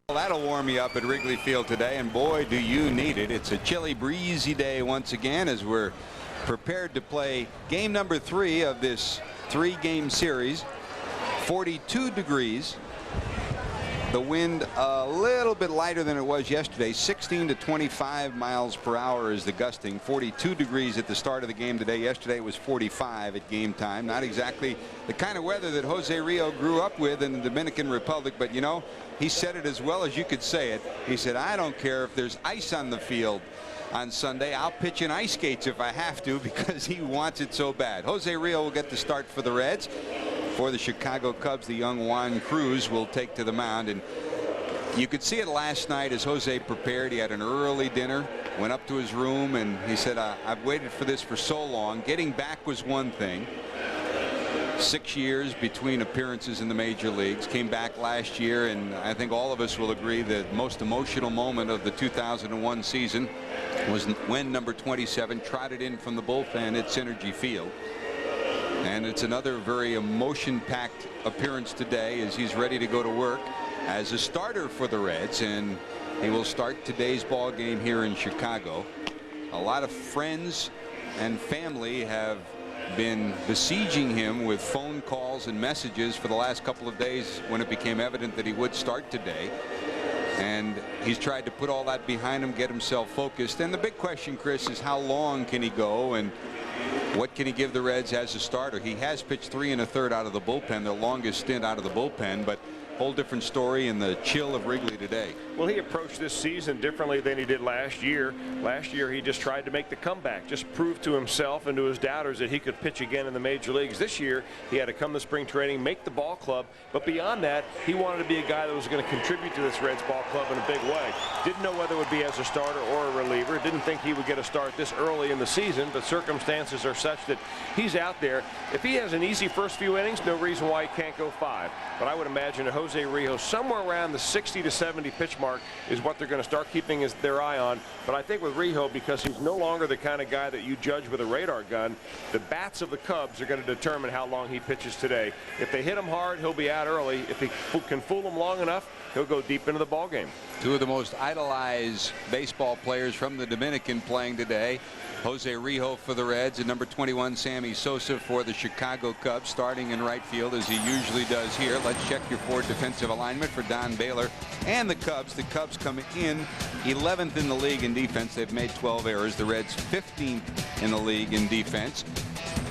Well, that'll warm you up at Wrigley Field today, and boy, do you need it. It's a chilly, breezy day once again as we're prepared to play game number 3 of this 3-game series. 42 degrees. The wind a little bit lighter than it was yesterday. 16 to 25 miles per hour is the gusting. 42 degrees at the start of the game today. Yesterday it was 45 at game time. Not exactly the kind of weather that Jose Rijo grew up with in the Dominican Republic, but you know, he said it as well as you could say it. He said, I don't care if there's ice on the field on Sunday. I'll pitch in ice skates if I have to, because he wants it so bad. Jose Rijo will get the start for the Reds. For the Chicago Cubs, the young Jaun Cruz will take to the mound, and you could see it last night as Jose prepared. He had an early dinner, went up to his room, and he said, I've waited for this for so long. Getting back was one thing. 6 years between appearances in the major leagues. Came back last year, and I think all of us will agree the most emotional moment of the 2001 season was when number 27 trotted in from the bullpen at Synergy Field. And it's another very emotion-packed appearance today as he's ready to go to work as a starter for the Reds, and he will start today's ball game here in Chicago. A lot of friends and family have been besieging him with phone calls and messages for the last couple of days when it became evident that he would start today. And he's tried to put all that behind him, get himself focused. And the big question, Chris, is how long can he go, and what can he give the Reds as a starter? He has pitched 3 1/3 out of the bullpen, their longest stint out of the bullpen, but whole different story in the chill of Wrigley today. Well, he approached this season differently than he did last year. Last year he just tried to make the comeback, just prove to himself and to his doubters that he could pitch again in the major leagues. This year he had to come to spring training, make the ball club, but beyond that he wanted to be a guy that was going to contribute to this Reds ball club in a big way. Didn't know whether it would be as a starter or a reliever. Didn't think he would get a start this early in the season, but circumstances are such that he's out there. If he has an easy first few innings, no reason why he can't go 5. But I would imagine a Jose Rijo somewhere around the 60 to 70 pitch mark is what they're going to start keeping their eye on. But I think with Rijo, because he's no longer the kind of guy that you judge with a radar gun, the bats of the Cubs are going to determine how long he pitches today. If they hit him hard, he'll be out early. If he can fool them long enough, he'll go deep into the ball game. Two of the most idolized baseball players from the Dominican playing today. Jose Rijo for the Reds and number 21 Sammy Sosa for the Chicago Cubs, starting in right field as he usually does here. Let's check your Ford defensive alignment for Don Baylor and the Cubs. The Cubs come in 11th in the league in defense. They've made 12 errors. The Reds 15th in the league in defense.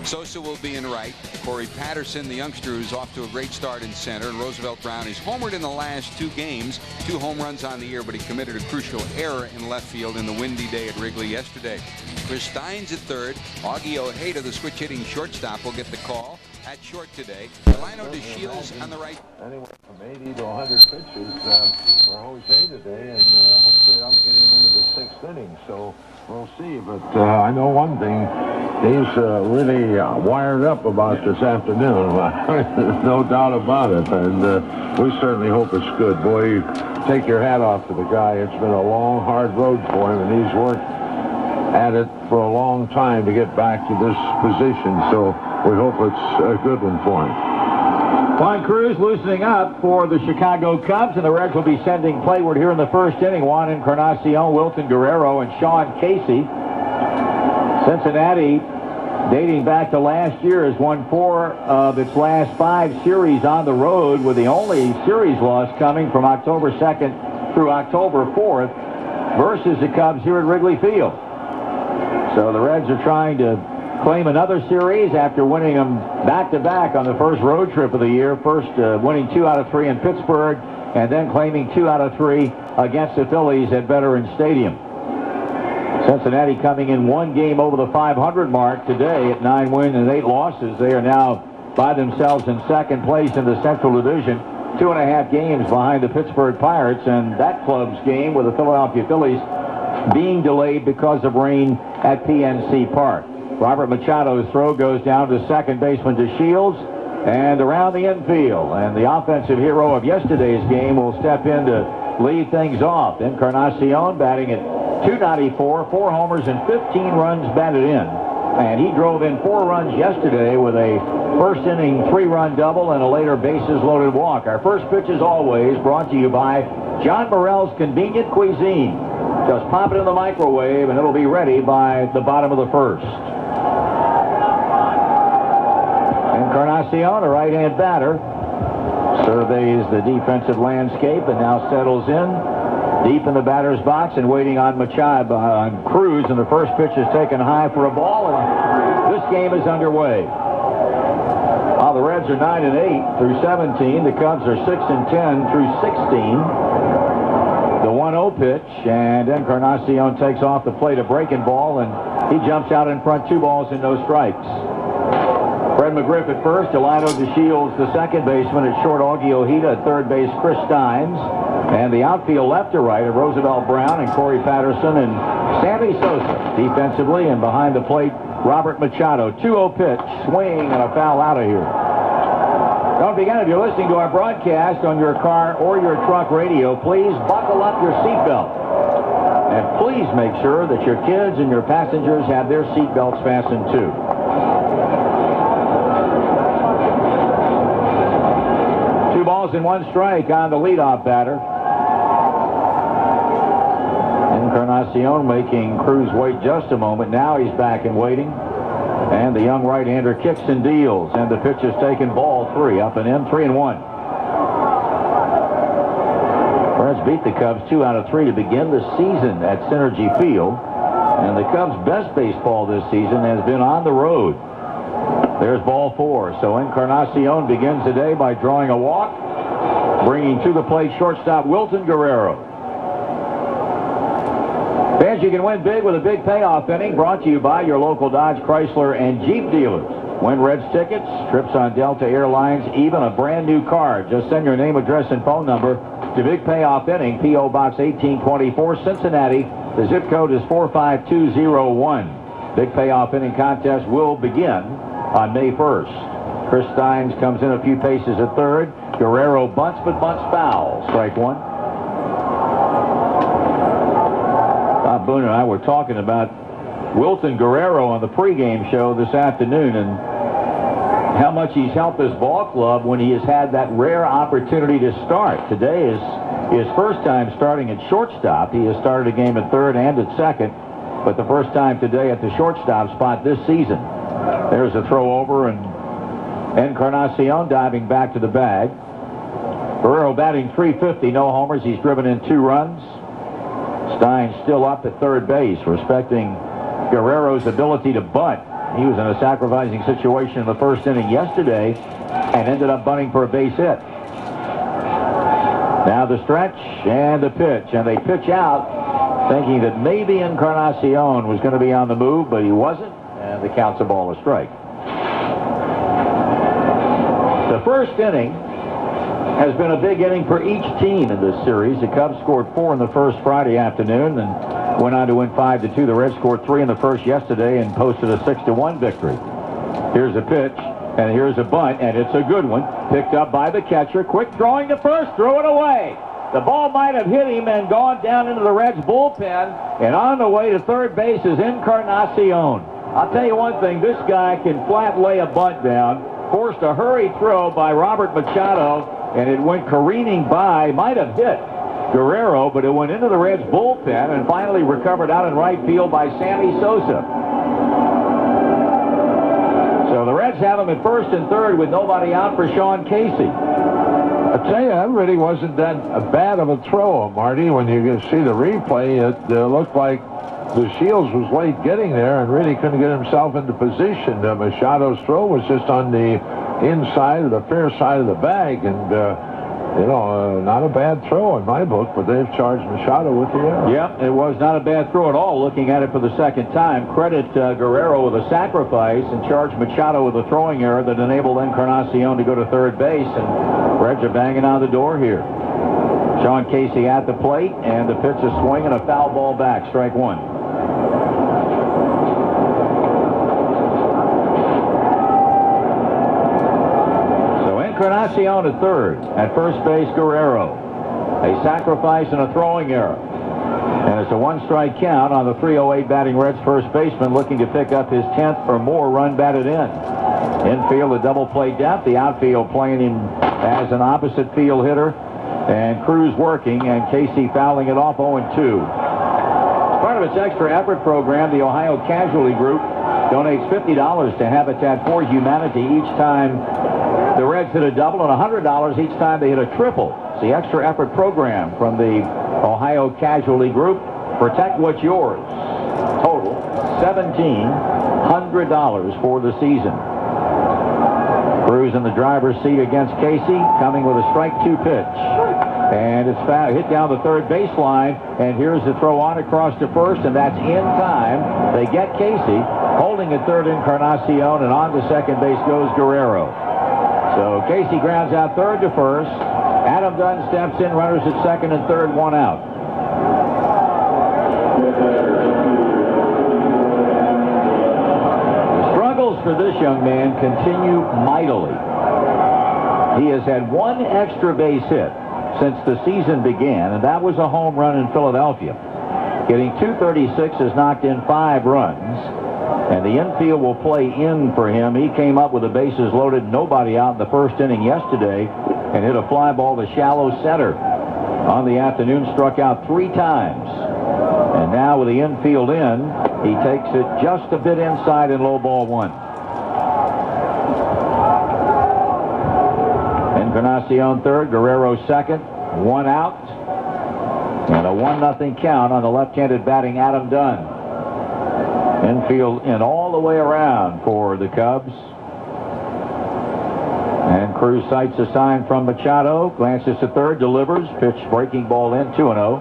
Sosa will be in right. Corey Patterson, the youngster, who's off to a great start in center. And Roosevelt Brown is homered in the last 2 games. 2 home runs on the year, but he committed a crucial error in left field in the windy day at Wrigley yesterday. Chris Stein's at third. Augie Ojeda, the switch-hitting shortstop, will get the call at short today. Delino De Shields on the right. Anywhere from 80 to 100 pitches for Jose today, and hopefully I'll get him into the 6th inning. So we'll see. But I know one thing. He's really wired up about this afternoon. There's no doubt about it. And we certainly hope it's good. Boy, take your hat off to the guy. It's been a long, hard road for him, and he's worked at it for a long time to get back to this position. So we hope it's a good one for him. Juan Cruz loosening up for the Chicago Cubs, and the Reds will be sending playward here in the first inning. Juan Encarnacion, Wilton Guerrero, and Sean Casey. Cincinnati, dating back to last year, has won 4 of its last 5 series on the road, with the only series loss coming from October 2nd through October 4th versus the Cubs here at Wrigley Field. So the Reds are trying to claim another series after winning them back-to-back on the first road trip of the year. First winning 2 out of 3 in Pittsburgh, and then claiming 2 out of 3 against the Phillies at Veterans Stadium. Cincinnati coming in 1 game over the 500 mark today at 9 wins and 8 losses. They are now by themselves in 2nd place in the Central Division, 2.5 games behind the Pittsburgh Pirates, and that club's game with the Philadelphia Phillies being delayed because of rain at PNC Park. Robert Machado's throw goes down to second baseman DeShields and around the infield. And the offensive hero of yesterday's game will step in to lead things off. Encarnacion batting at .294, 4 homers and 15 runs batted in. And he drove in 4 runs yesterday with a first inning 3-run double and a later bases loaded walk. Our first pitch is always brought to you by John Morrell's Convenient Cuisine. Just pop it in the microwave and it'll be ready by the bottom of the first. Encarnacion, a right-hand batter, surveys the defensive landscape and now settles in deep in the batter's box and waiting on Cruz, and the first pitch is taken high for a ball, and this game is underway. While the Reds are 9-8 through 17, the Cubs are 6-10 through 16. The 1-0 pitch, and Encarnacion takes off the plate a breaking ball, and he jumps out in front, 2 balls and no strikes. Fred McGriff at first, Delino DeShields the second baseman, at short Augie Ojeda, at third base Chris Steins, and the outfield left to right of Roosevelt Brown and Corey Patterson and Sammy Sosa defensively, and behind the plate Robert Machado. 2-0 pitch, swing and a foul out of here. Don't forget, if you're listening to our broadcast on your car or your truck radio, please buckle up your seatbelt. And please make sure that your kids and your passengers have their seatbelts fastened too. 2 balls and 1 strike on the leadoff batter. Encarnacion making Cruz wait just a moment. Now he's back and waiting. And the young right-hander kicks and deals, and the pitch is taken, ball 3, up and in, 3-1. Reds beat the Cubs 2 out of 3 to begin the season at Synergy Field, and the Cubs' best baseball this season has been on the road. There's ball 4, so Encarnacion begins the day by drawing a walk, bringing to the plate shortstop Wilton Guerrero. Fans, you can win big with a big payoff inning, brought to you by your local Dodge, Chrysler, and Jeep dealers. Win Reds tickets, trips on Delta Airlines, even a brand new car. Just send your name, address, and phone number to Big Payoff Inning, P.O. Box 1824, Cincinnati. The zip code is 45201. Big Payoff Inning contest will begin on May 1st. Chris Steins comes in a few paces at third. Guerrero bunts, but bunts foul. Strike 1. Boone and I were talking about Wilton Guerrero on the pregame show this afternoon and how much he's helped this ball club when he has had that rare opportunity to start. Today is his first time starting at shortstop. He has started a game at third and at second, but the first time today at the shortstop spot this season. There's a throw over, and Encarnacion diving back to the bag. Guerrero batting .350, no homers. He's driven in 2 runs. Stein still up at third base, respecting Guerrero's ability to bunt. He was in a sacrificing situation in the first inning yesterday and ended up bunting for a base hit. Now the stretch and the pitch, and they pitch out thinking that maybe Encarnacion was going to be on the move, but he wasn't, and the count's a ball, a strike. The first inning has been a big inning for each team in this series. The Cubs scored 4 in the first Friday afternoon and went on to win 5-2. The Reds scored 3 in the first yesterday and posted a 6-1 victory. Here's a pitch, and here's a bunt, and it's a good one. Picked up by the catcher. Quick throwing to first, threw it away. The ball might have hit him and gone down into the Reds bullpen, and on the way to third base is Encarnacion. I'll tell you one thing, this guy can flat lay a bunt down. Forced a hurried throw by Robert Machado, and it went careening by, might have hit Guerrero, but it went into the Reds bullpen and finally recovered out in right field by Sammy Sosa. So the Reds have him at first and third with nobody out for Sean Casey. I tell you, that really wasn't that bad of a throw, Marty. When you see the replay, it looked like DeShields was late getting there and really couldn't get himself into position. Machado's throw was just on the inside of the fair side of the bag, and not a bad throw in my book, but they've charged Machado with the error. Yep, it was not a bad throw at all. Looking at it for the second time, credit Guerrero with a sacrifice and charge Machado with a throwing error that enabled Encarnacion to go to third base, and Reds are banging on the door here. Sean Casey at the plate, and the pitch is swinging, a foul ball back, strike 1. Encarnacion at third. At first base, Guerrero. A sacrifice and a throwing error. And it's a 1-strike count on the 308 batting Reds first baseman looking to pick up his 10th or more run batted in. Infield, a double play depth. The outfield playing him as an opposite field hitter. And Cruz working, and Casey fouling it off 0-2. As part of its extra effort program, the Ohio Casualty Group donates $50 to Habitat for Humanity each time the Reds hit a double, and $100 each time they hit a triple. It's the extra effort program from the Ohio Casualty Group. Protect what's yours. Total $1,700 for the season. Cruz in the driver's seat against Casey, coming with a strike 2 pitch. And it's foul, hit down the third baseline, and here's the throw on across to first, and that's in time. They get Casey, holding at third Encarnacion, and on to second base goes Guerrero. So Casey grounds out third to first. Adam Dunn steps in, runners at second and third, 1 out. For this young man continue mightily. He has had 1 extra base hit since the season began, and that was a home run in Philadelphia. Getting 236 has knocked in 5 runs, and the infield will play in for him. He came up with the bases loaded, nobody out in the first inning yesterday, and hit a fly ball to shallow center. On the afternoon, struck out 3 times. And now with the infield in, he takes it just a bit inside and low ball 1. Encarnacion third, Guerrero second, 1 out, and a 1-0 count on the left-handed batting Adam Dunn. Infield in all the way around for the Cubs. And Cruz sights a sign from Machado, glances to third, delivers, pitch breaking ball in, 2-0.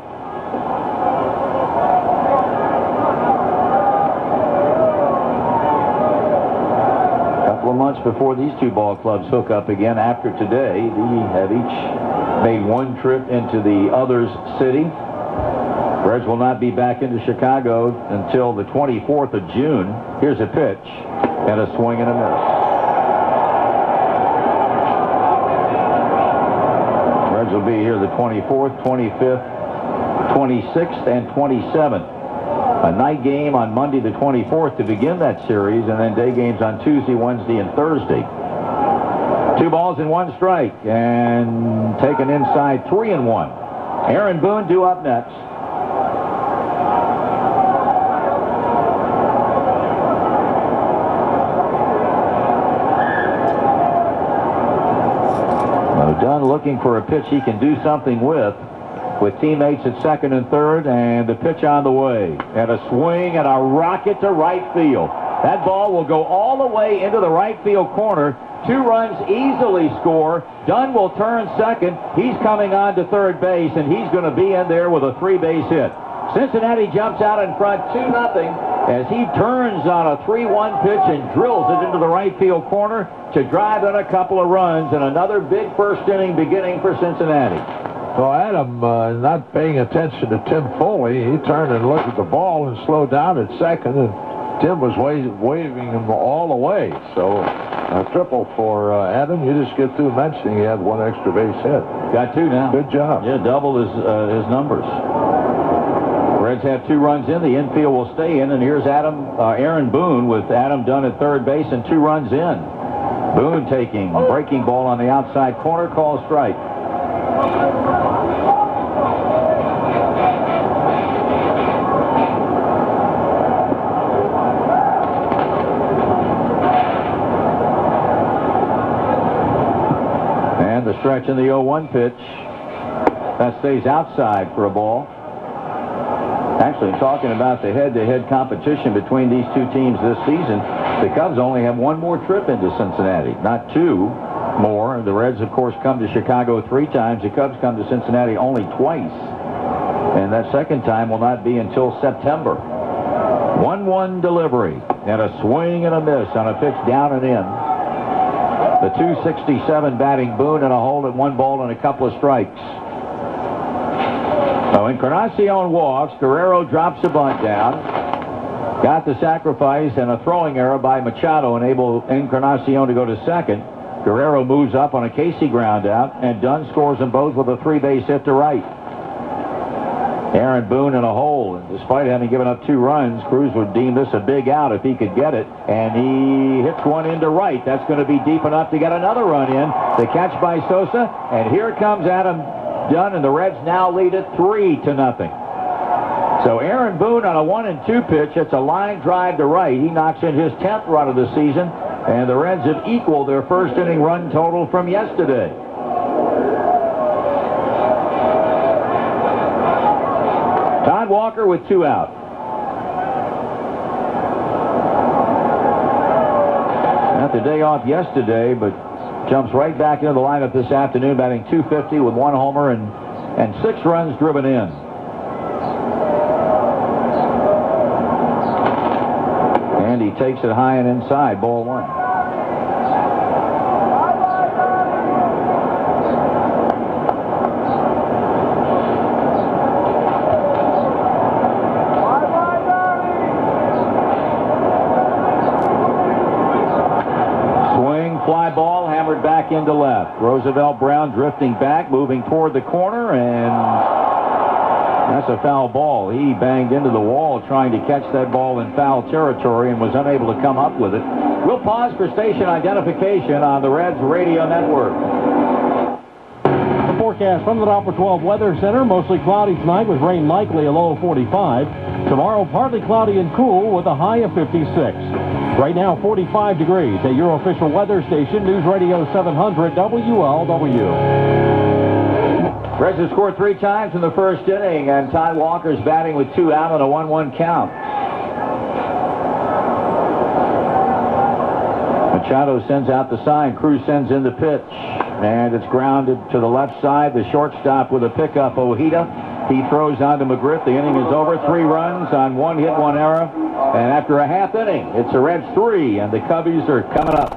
Months before these 2 ball clubs hook up again after today. They have each made 1 trip into the other's city. Reds will not be back into Chicago until the 24th of June. Here's a pitch and a swing and a miss. Reds will be here the 24th, 25th, 26th, and 27th. A night game on Monday the 24th to begin that series, and then day games on Tuesday, Wednesday, and Thursday. 2 balls and 1 strike, and taken inside 3-1. Aaron Boone due up next. Dunn looking for a pitch he can do something with teammates at second and third, and the pitch on the way. And a swing and a rocket to right field. That ball will go all the way into the right field corner. 2 runs easily score. Dunn will turn second. He's coming on to third base, and he's going to be in there with a 3-base hit. Cincinnati jumps out in front 2-0 as he turns on a 3-1 pitch and drills it into the right field corner to drive in a couple of runs, and another big first inning beginning for Cincinnati. So Adam, not paying attention to Tim Foley, he turned and looked at the ball and slowed down at second, and Tim was waving him all the way. So a triple for Adam. You just get through mentioning he had 1 extra base hit. Got 2 now. Good job. Yeah, double his numbers. Reds have 2 runs in. The infield will stay in, and here's Aaron Boone with Adam Dunn at third base and 2 runs in. Boone taking a breaking ball on the outside corner, call strike. The stretch in the 0-1 pitch. That stays outside for a ball. Actually, talking about the head-to-head competition between these 2 teams this season, the Cubs only have 1 more trip into Cincinnati, not 2 more. The Reds, of course, come to Chicago 3 times. The Cubs come to Cincinnati only twice. And that second time will not be until September. 1-1 delivery. And a swing and a miss on a pitch down and in. The 267 batting Boone, and a hold at 1 ball and a couple of strikes. So Encarnacion walks. Guerrero drops a bunt down. Got the sacrifice, and a throwing error by Machado enabled Encarnacion to go to second. Guerrero moves up on a Casey ground out, and Dunn scores them both with a 3-base hit to right. Aaron Boone in a hole, and despite having given up 2 runs, Cruz would deem this a big out if he could get it, and he hits one into right. That's going to be deep enough to get another run in. The catch by Sosa, and here comes Adam Dunn, and the Reds now lead it 3-0. So Aaron Boone on a 1-2 pitch, it's a line drive to right. He knocks in his 10th run of the season, and the Reds have equaled their first inning run total from yesterday. Todd Walker with 2 out. Had the day off yesterday, but jumps right back into the lineup this afternoon, batting .250 with 1 homer and 6 runs driven in. And he takes it high and inside, ball 1. Back into left. Roosevelt Brown drifting back, moving toward the corner, and that's a foul ball. He banged into the wall trying to catch that ball in foul territory and was unable to come up with it. We'll pause for station identification on the Reds Radio Network. The forecast from the Doppler 12 Weather Center, mostly cloudy tonight with rain likely, a low of 45. Tomorrow, partly cloudy and cool with a high of 56. Right now, 45 degrees at your official weather station, News Radio 700 WLW. Reds have scored 3 times in the first inning, and Todd Walker's batting with 2 out on a 1-1 count. Machado sends out the sign. Cruz sends in the pitch, and it's grounded to the left side. The shortstop with a pickup, Ojeda. He throws on to McGriff. The inning is over. 3 runs on 1 hit, 1 error. And after a half inning, it's the Reds 3, and the Cubbies are coming up.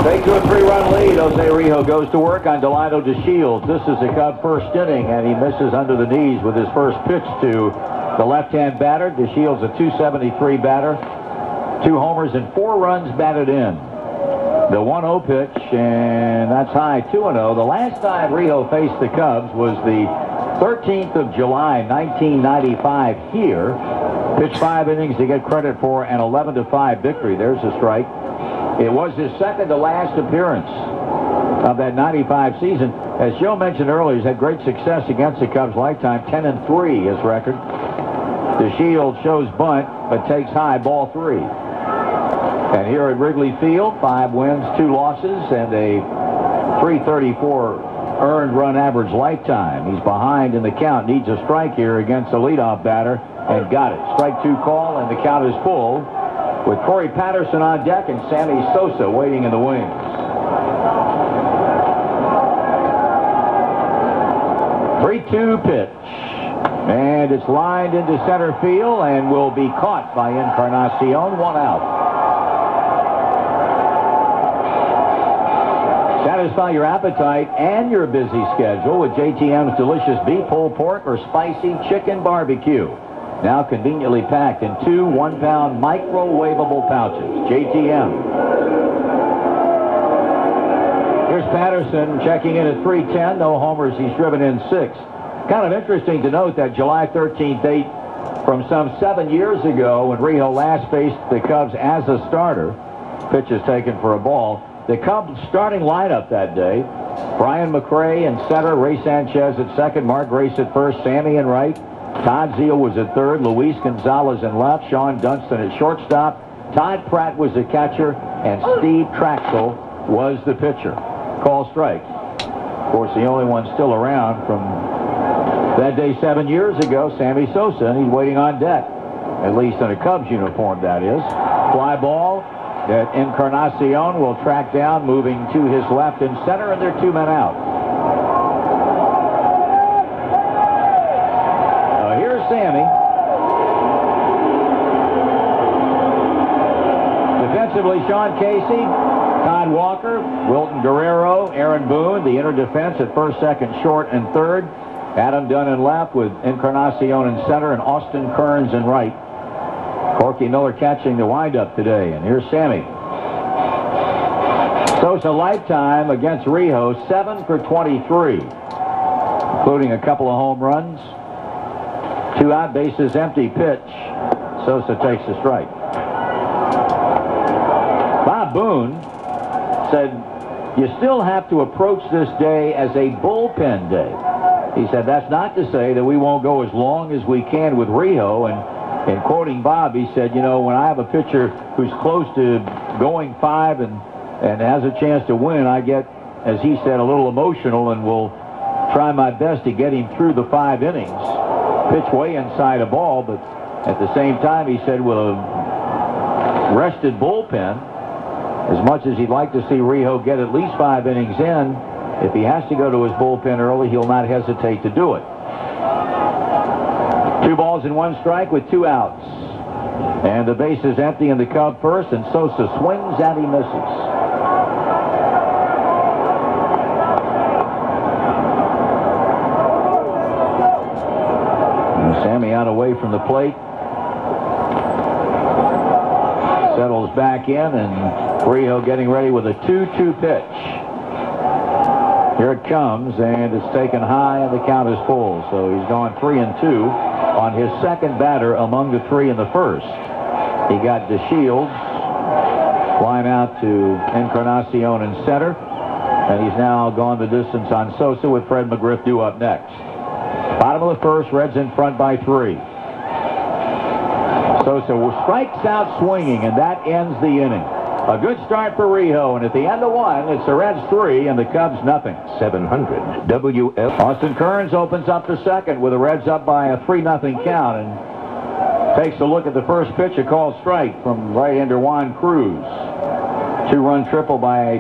Straight to a 3-run lead. Jose Rijo goes to work on Delino DeShields. This is the Cub first inning, and he misses under the knees with his first pitch to the left-hand batter. DeShields a .273 batter. 2 homers and 4 runs batted in. The 1-0 pitch, and that's high, 2-0. The last time Rijo faced the Cubs was the 13th of July, 1995 here. Pitched 5 innings to get credit for an 11-5 victory. There's a strike. It was his second to last appearance of that 95 season. As Joe mentioned earlier, he's had great success against the Cubs lifetime. 10-3 his record. DeShields shows bunt, but takes high, ball 3. And here at Wrigley Field, 5 wins, 2 losses, and a .334 earned run average lifetime. He's behind in the count, needs a strike here against the leadoff batter, and got it. Strike 2 call, and the count is full with Corey Patterson on deck and Sammy Sosa waiting in the wings. Three-2 pitch, and it's lined into center field and will be caught by Encarnacion. 1 out. Satisfy your appetite and your busy schedule with JTM's delicious beef, pulled pork, or spicy chicken barbecue. Now conveniently packed in 2 1-pound microwavable pouches. JTM. Here's Patterson checking in at .310. No homers. He's driven in 6. Kind of interesting to note that July 13th date from some 7 years ago when Rijo last faced the Cubs as a starter. Pitch is taken for a ball. The Cubs starting lineup that day: Brian McRae in center, Ray Sanchez at second, Mark Grace at first, Sammy in right, Todd Zeile was at third, Luis Gonzalez in left, Sean Dunston at shortstop, Todd Pratt was the catcher, and Steve Traxel was the pitcher. Call strike. Of course, the only one still around from that day 7 years ago, Sammy Sosa, and he's waiting on deck. At least in a Cubs uniform, that is. Fly ball that Encarnacion will track down, moving to his left and center, and they're 2 men out. Here's Sammy. Defensively, Sean Casey, Todd Walker, Wilton Guerrero, Aaron Boone, the inner defense at first, second, short, and third. Adam Dunn in left with Encarnacion in center and Austin Kearns in right. Corky Miller catching the windup today, and here's Sammy. Sosa lifetime against Rijo, 7 for 23, including a couple of home runs. 2 out, bases empty pitch. Sosa takes the strike. Bob Boone said, you still have to approach this day as a bullpen day. He said, that's not to say that we won't go as long as we can with Rijo. And in quoting Bob, he said, you know, when I have a pitcher who's close to going 5 and has a chance to win, I get, as he said, a little emotional and will try my best to get him through the 5 innings. Pitch way inside a ball, but at the same time, he said, with a rested bullpen, as much as he'd like to see Rijo get at least 5 innings in, if he has to go to his bullpen early, he'll not hesitate to do it. 2 balls and 1 strike with 2 outs. And the base is empty in the Cub first, and Sosa swings and he misses. And Sammy out away from the plate. Settles back in, and Rijo getting ready with a 2-2 pitch. Here it comes, and it's taken high, and the count is full. So he's gone 3-2 on his second batter among the 3 in the first. He got DeShields, flying out to Encarnacion in center, and he's now gone the distance on Sosa with Fred McGriff due up next. Bottom of the first, Reds in front by 3. Sosa strikes out swinging, and that ends the inning. A good start for Rijo, and at the end of 1, it's the Reds 3 and the Cubs nothing. 700 WF. Austin Kearns opens up the second with the Reds up by a 3-0 count, and takes a look at the first pitch, a called strike from right-hander Juan Cruz. 2-run triple by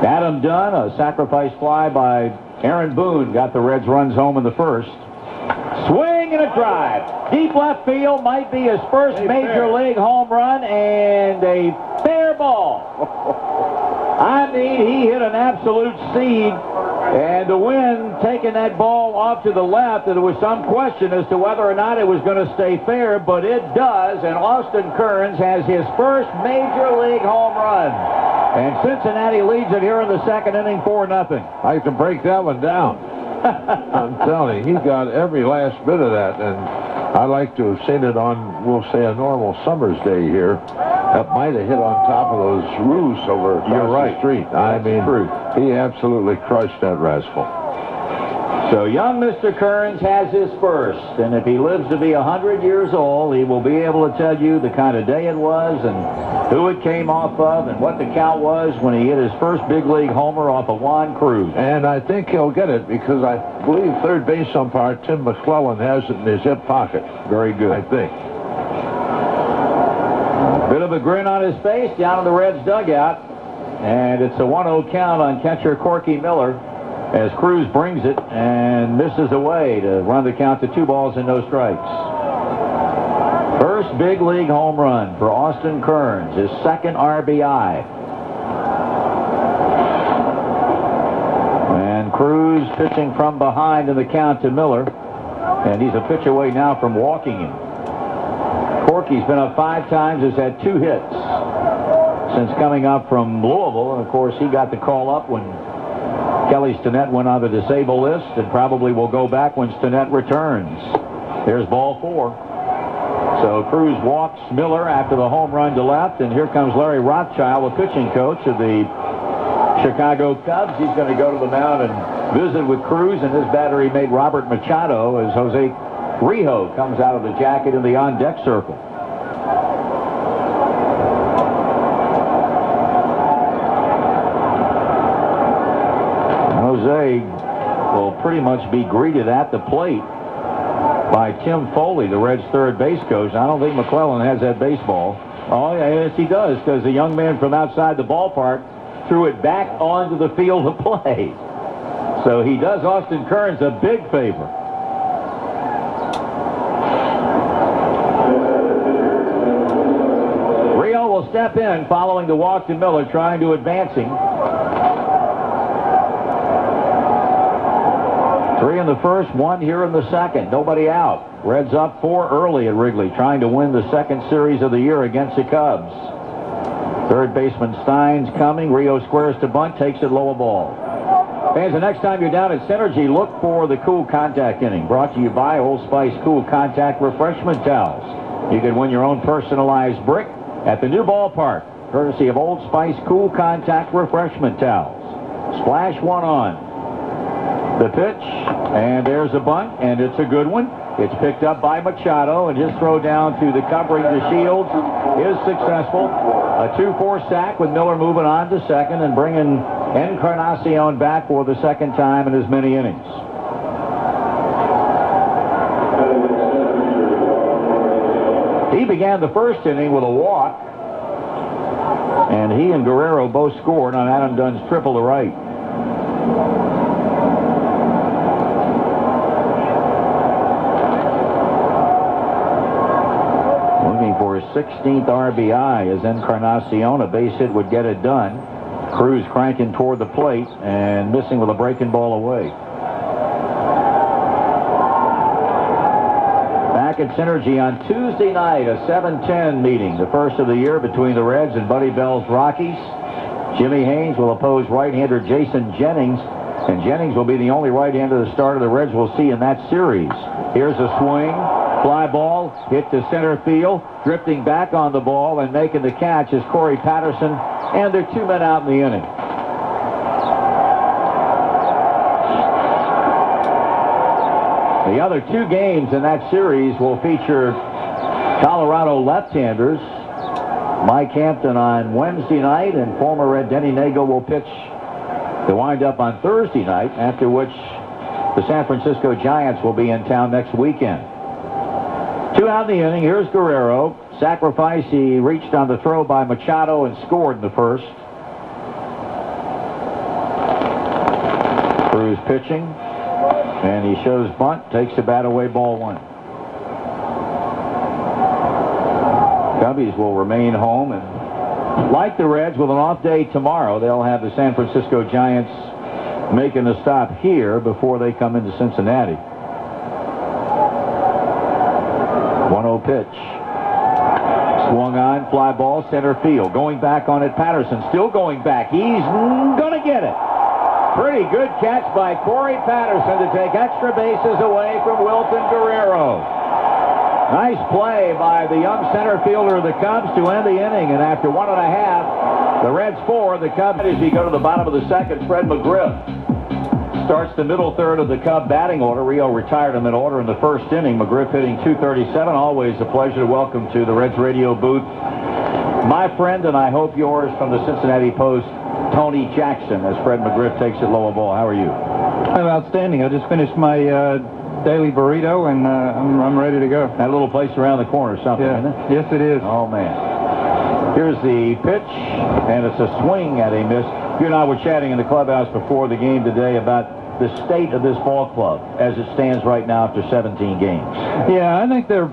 Adam Dunn, a sacrifice fly by Aaron Boone got the Reds runs home in the first. Swing and a drive. Deep left field, might be his first major league home run, and a fair ball. I mean, he hit an absolute seed, and the wind taking that ball off to the left, and there was some question as to whether or not it was going to stay fair, but it does, and Austin Kearns has his first major league home run. And Cincinnati leads it here in the second inning 4-0. I can break that one down. I'm telling you, he got every last bit of that, and I like to have seen it on, we'll say, a normal summer's day here. That might have hit on top of those roofs over across the street. I mean, he absolutely crushed that rascal. So young Mr. Kearns has his first, and if he lives to be 100 years old, he will be able to tell you the kind of day it was and who it came off of and what the count was when he hit his first big league homer off of Juan Cruz. And I think he'll get it because I believe third base umpire Tim McClellan has it in his hip pocket. Very good. I think. Bit of a grin on his face down in the Reds dugout, and it's a 1-0 count on catcher Corky Miller as Cruz brings it and misses away to run the count to 2 balls and no strikes. First big league home run for Austin Kearns, his second RBI. And Cruz pitching from behind in the count to Miller, and he's a pitch away now from walking him. Corky's been up 5 times, has had 2 hits since coming up from Louisville, and of course he got the call up when Kelly Stinnett went on the disabled list and probably will go back when Stinnett returns. There's ball 4. So Cruz walks Miller after the home run to left, and here comes Larry Rothschild, the pitching coach of the Chicago Cubs. He's going to go to the mound and visit with Cruz and his battery mate Robert Machado as Jose Rijo comes out of the jacket in the on-deck circle. Jose will pretty much be greeted at the plate by Tim Foley, the Reds' third base coach. I don't think McClellan has that baseball. Oh, yes, he does, because the young man from outside the ballpark threw it back onto the field of play. So he does Austin Kearns a big favor. Rijo will step in following the walk to Miller, trying to advance him. 3 in the first, 1 here in the second. Nobody out. Reds up 4 early at Wrigley, trying to win the second series of the year against the Cubs. Third baseman Stein's coming. Rijo squares to bunt, takes it low a ball. Fans, the next time you're down at Synergy, look for the Cool Contact inning. Brought to you by Old Spice Cool Contact Refreshment Towels. You can win your own personalized brick at the new ballpark, courtesy of Old Spice Cool Contact Refreshment Towels. Splash one on. The pitch, and there's a bunt, and it's a good one. It's picked up by Machado, and his throw down to the covering the Shields is successful. A 2-4 sack with Miller moving on to second and bringing Encarnacion back for the second time in as many innings. He began the first inning with a walk, and he and Guerrero both scored on Adam Dunn's triple to right. Looking for his 16th RBI as Encarnacion. A base hit would get it done. Cruz cranking toward the plate and missing with a breaking ball away. Back at Synergy on Tuesday night, a 7:10 meeting, the first of the year between the Reds and Buddy Bell's Rockies. Jimmy Haynes will oppose right-hander Jason Jennings, and Jennings will be the only right-hander the starter the Reds will see in that series. Here's a swing. Fly ball hit to center field. Drifting back on the ball and making the catch is Corey Patterson, and there are 2 men out in the inning. The other 2 games in that series will feature Colorado left-handers. Mike Hampton on Wednesday night, and former Red Denny Nagle will pitch to wind up on Thursday night, after which the San Francisco Giants will be in town next weekend. 2 out in the inning. Here's Guerrero. Sacrifice. He reached on the throw by Machado and scored in the first. Cruz pitching, and he shows bunt, takes the bat away, ball 1. Cubbies will remain home, and like the Reds, with an off day tomorrow, they'll have the San Francisco Giants making a stop here before they come into Cincinnati. 1-0 pitch. Swung on, fly ball, center field. Going back on it, Patterson still going back. He's going to get it. Pretty good catch by Corey Patterson to take extra bases away from Wilton Guerrero. Nice play by the young center fielder of the Cubs to end the inning, and after 1.5, the Reds 4, the Cubs. As you go to the bottom of the second, Fred McGriff starts the middle third of the Cub batting order. Rijo retired him in order in the first inning. McGriff hitting .237. Always a pleasure to welcome to the Reds radio booth my friend, and I hope yours, from the Cincinnati Post, Tony Jackson, as Fred McGriff takes it low ball. How are you? I'm outstanding. I just finished my daily burrito, and I'm ready to go. That little place around the corner, something, yeah. isn't it? Yes, it is. Oh, man. Here's the pitch, and it's a swing at a miss. You and I were chatting in the clubhouse before the game today about the state of this ball club as it stands right now after 17 games. Yeah, I think there's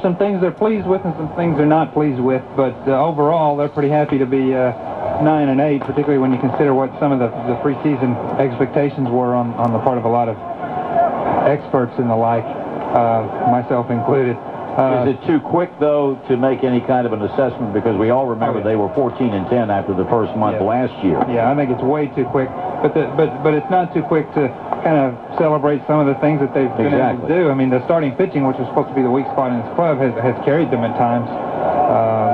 some things they're pleased with and some things they're not pleased with, but overall they're pretty happy to be 9-8, particularly when you consider what some of the preseason expectations were on the part of a lot of experts and the like, myself included. Is it too quick, though, to make any kind of an assessment? Because we all remember they were 14-10 after the first month last year. Yeah, I think it's way too quick. But it's not too quick to kind of celebrate some of the things that they've been able to do. I mean, the starting pitching, which was supposed to be the weak spot in this club, has carried them at times.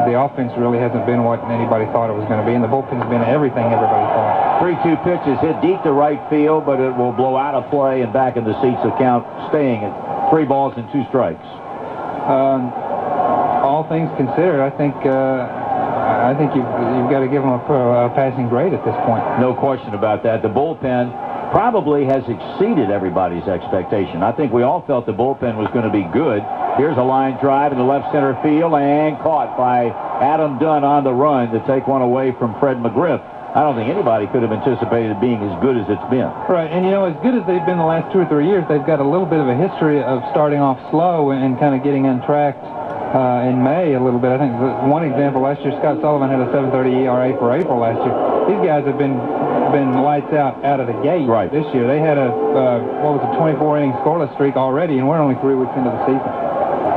The offense really hasn't been what anybody thought it was going to be, and the bullpen's been everything everybody thought. 3-2 pitch is hit deep to right field, but it will blow out of play and back in the seats of count, staying at 3 balls and 2 strikes. All things considered, I think you've got to give them a passing grade at this point. No question about that. The bullpen probably has exceeded everybody's expectation. I think we all felt the bullpen was going to be good. Here's a line drive in the left center field, and caught by Adam Dunn on the run to take one away from Fred McGriff. I don't think anybody could have anticipated it being as good as it's been. Right, and you know, as good as they've been the last 2 or 3 years, they've got a little bit of a history of starting off slow and kind of getting untracked in May a little bit. I think one example last year, Scott Sullivan had a 7.30 ERA for April last year. These guys have been lights out of the gate this year. They had a 24-inning scoreless streak already, and we're only 3 weeks into the season.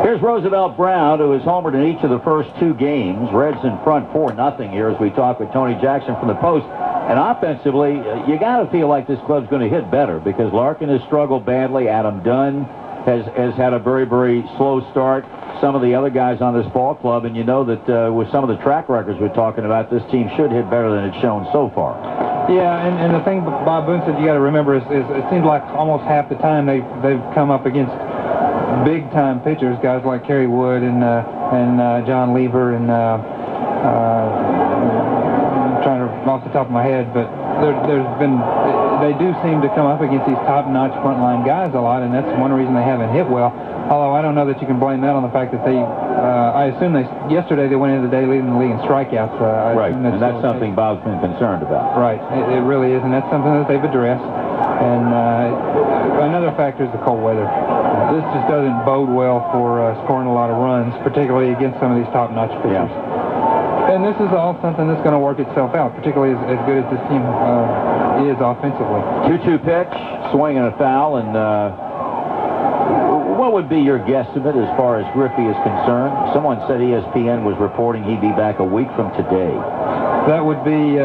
Here's Roosevelt Brown, who has homered in each of the first 2 games. Reds in front 4-0 here as we talk with Tony Jackson from the Post. And offensively, you got to feel like this club's going to hit better because Larkin has struggled badly. Adam Dunn has had a very, very slow start. Some of the other guys on this ball club, and you know that with some of the track records we're talking about, this team should hit better than it's shown so far. Yeah, and the thing Bob Boone said you got to remember is it seems like almost half the time they've come up against big-time pitchers, guys like Kerry Wood and John Lever and I'm trying to off the top of my head, but they do seem to come up against these top-notch frontline guys a lot, and that's one reason they haven't hit well. Although I don't know that you can blame that on the fact that I assume yesterday they went into the day leading the league in strikeouts. Right, and that's something Bob's been concerned about. Right, it really is, and that's something that they've addressed. And another factor is the cold weather. This just doesn't bode well for scoring a lot of runs, particularly against some of these top-notch pitchers. Yeah. And this is all something that's going to work itself out, particularly as good as this team is offensively. 2-2 pitch, swing and a foul, and what would be your guesstimate as far as Griffey is concerned? Someone said ESPN was reporting he'd be back a week from today. That would be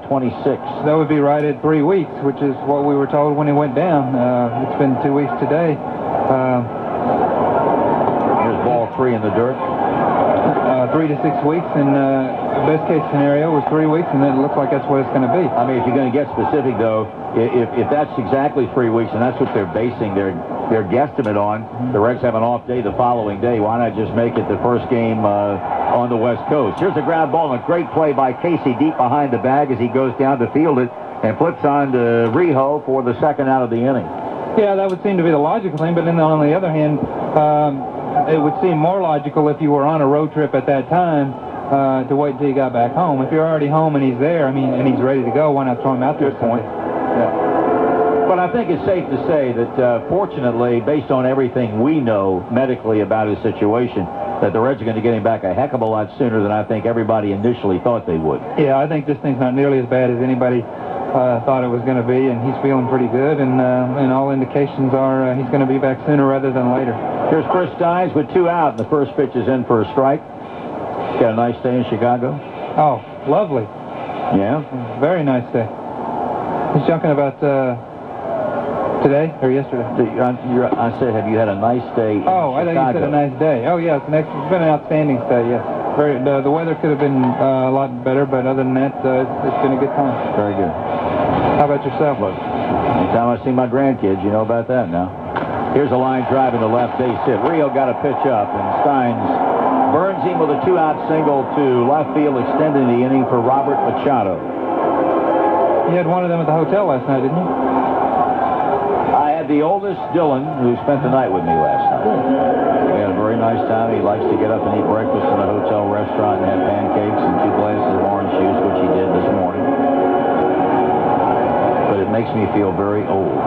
26. That would be right at 3 weeks, which is what we were told when he went down. It's been 2 weeks today. Here's ball 3 in the dirt. 3 to 6 weeks, and the best case scenario was 3 weeks, and then it looks like that's what it's going to be. I mean, if you're going to get specific, though, if that's exactly 3 weeks, and that's what they're basing their guesstimate on, the Reds have an off day the following day. Why not just make it the first game on the West Coast? Here's a ground ball, and a great play by Casey deep behind the bag as he goes down to field it and flips on to Rijo for the second out of the inning. Yeah, that would seem to be the logical thing, but then on the other hand, it would seem more logical if you were on a road trip at that time to wait until you got back home. If you're already home and he's there, I mean, and he's ready to go, why not throw him out there? Good point. Yeah. But I think it's safe to say that, fortunately, based on everything we know medically about his situation, that the Reds are going to get him back a heck of a lot sooner than I think everybody initially thought they would. Yeah, I think this thing's not nearly as bad as anybody thought it was going to be, and he's feeling pretty good, and all indications are he's going to be back sooner rather than later. Here's Chris Steins with 2 out, and the first pitch is in for a strike. Got a nice day in Chicago? Oh, lovely. Yeah? Very nice day. He's talking about today or yesterday? I said, have you had a nice day in Chicago? I thought you said a nice day. Oh, yeah, it's been an outstanding day, yes. The weather could have been a lot better, but other than that, it's been a good time. Very good. How about yourself? Look, anytime I see my grandkids, you know about that now. Here's a line drive in the left base hit. Rijo got a pitch up, and Steins burns him with a 2-out single to left field, extending the inning for Robert Machado. You had one of them at the hotel last night, didn't you? I had the oldest, Dylan, who spent the night with me last night. We had a very nice time. He likes to get up and eat breakfast in the hotel restaurant and have pancakes and 2 glasses of orange juice, which he did this morning. But it makes me feel very old.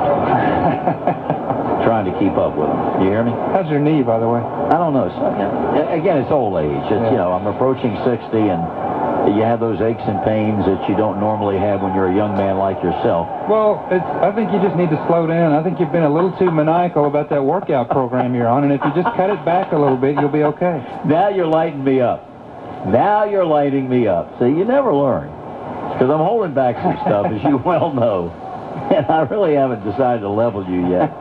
Trying to keep up with him. You hear me? How's your knee, by the way? I don't know. So, again, it's old age. It's, you know, I'm approaching 60, and you have those aches and pains that you don't normally have when you're a young man like yourself. Well, I think you just need to slow down. I think you've been a little too maniacal about that workout program you're on, and if you just cut it back a little bit, you'll be okay. Now you're lighting me up. Now you're lighting me up. See, you never learn. Because I'm holding back some stuff, as you well know. And I really haven't decided to level you yet.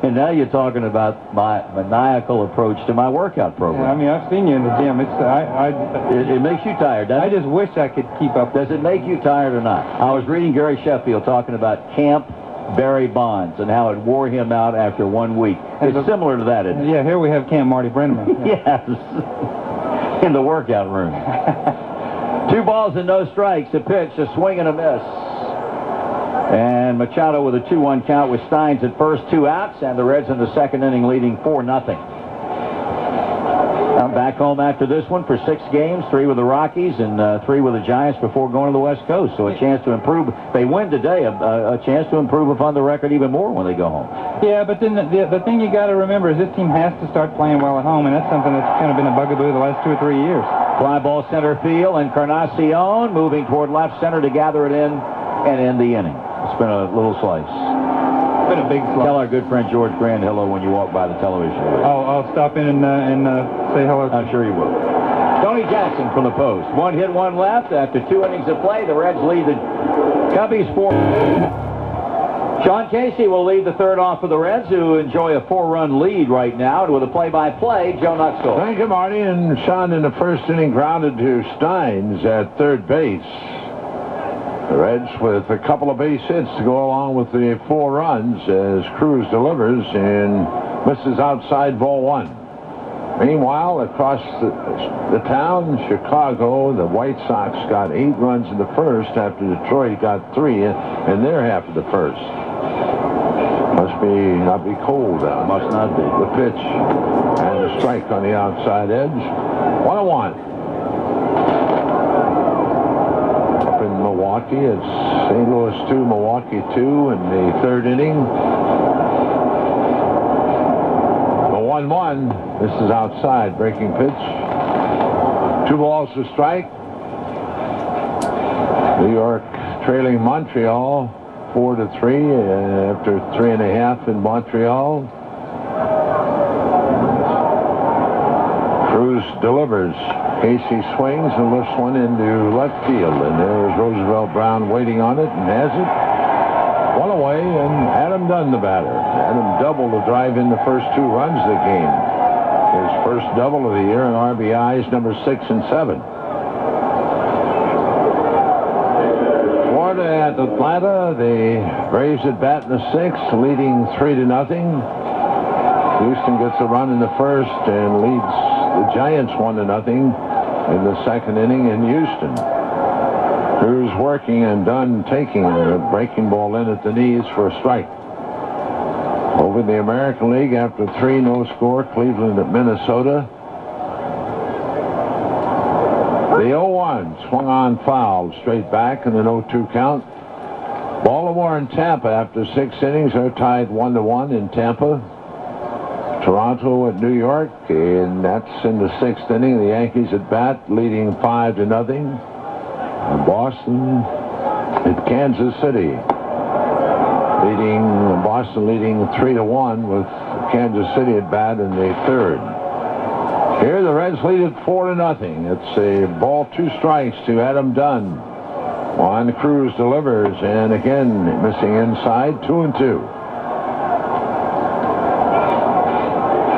And now you're talking about my maniacal approach to my workout program. Yeah, I mean, I've seen you in the gym. It makes you tired, doesn't it? I just wish I could keep up. Does it make you tired or not? I was reading Gary Sheffield talking about Camp Barry Bonds and how it wore him out after 1 week. It's similar to that, isn't it? Yeah, here we have Camp Marty Brenneman. Yeah. Yes. In the workout room. 2 balls and no strikes. A pitch, a swing and a miss. And Machado with a 2-1 count with Steins at first, 2 outs, and the Reds in the second inning leading 4-0. I'm back home after this one for 6 games, 3 with the Rockies and 3 with the Giants before going to the West Coast. So a chance to improve. They win today, a chance to improve upon the record even more when they go home. Yeah, but then the thing you got to remember is this team has to start playing well at home, and that's something that's kind of been a bugaboo the last 2 or 3 years. Fly ball center field, and Encarnacion moving toward left center to gather it in and end the inning. It's been a little slice. It's been a big slice. Tell our good friend George Grand hello when you walk by the television. I'll stop in and say hello. I'm sure you will. Tony Jackson from the post. 1 hit, 1 left. After 2 innings of play, the Reds lead the Cubbies 4. Sean Casey will lead the third off for the Reds, who enjoy a 4-run lead right now. And with a play-by-play, Joe Nuxall. Thank you, Marty. And Sean in the first inning grounded to Steins at third base. The Reds with a couple of base hits to go along with the 4 runs as Cruz delivers and misses outside ball 1. Meanwhile, across the town, Chicago, the White Sox got 8 runs in the first after Detroit got 3 in their half of the first. Must not be cold out. Must not be. The pitch and the strike on the outside edge. 1-1. Up in Milwaukee, it's St. Louis 2, Milwaukee 2 in the third inning. The 1-1. This is outside. Breaking pitch. 2 balls to strike. New York trailing Montreal 4-3 after 3.5 in Montreal. Cruz delivers. Casey swings and lifts one into left field, and there's Roosevelt Brown waiting on it and has it. 1 away, and Adam Dunn the batter. Adam doubled to drive in the first 2 runs of the game. His first double of the year in RBIs, number 6 and 7. Florida at Atlanta. The Braves at bat in the 6th, leading 3-0. Houston gets a run in the first and leads the Giants 1-0 in the second inning in Houston. Cruz working and Dunn taking a breaking ball in at the knees for a strike. Over in the American League, after 3, no score, Cleveland at Minnesota. The 0-1 swung on foul, straight back in an 0-2 count. Baltimore and Tampa, after 6 innings, are tied 1-1 in Tampa. Toronto at New York, and that's in the 6th inning. The Yankees at bat, leading 5-0. Boston at Kansas City, Boston leading 3-1 with Kansas City at bat in the 3rd. Here the Reds lead it 4-0. It's a ball, 2 strikes to Adam Dunn. Juan Cruz delivers, and again missing inside, 2-2.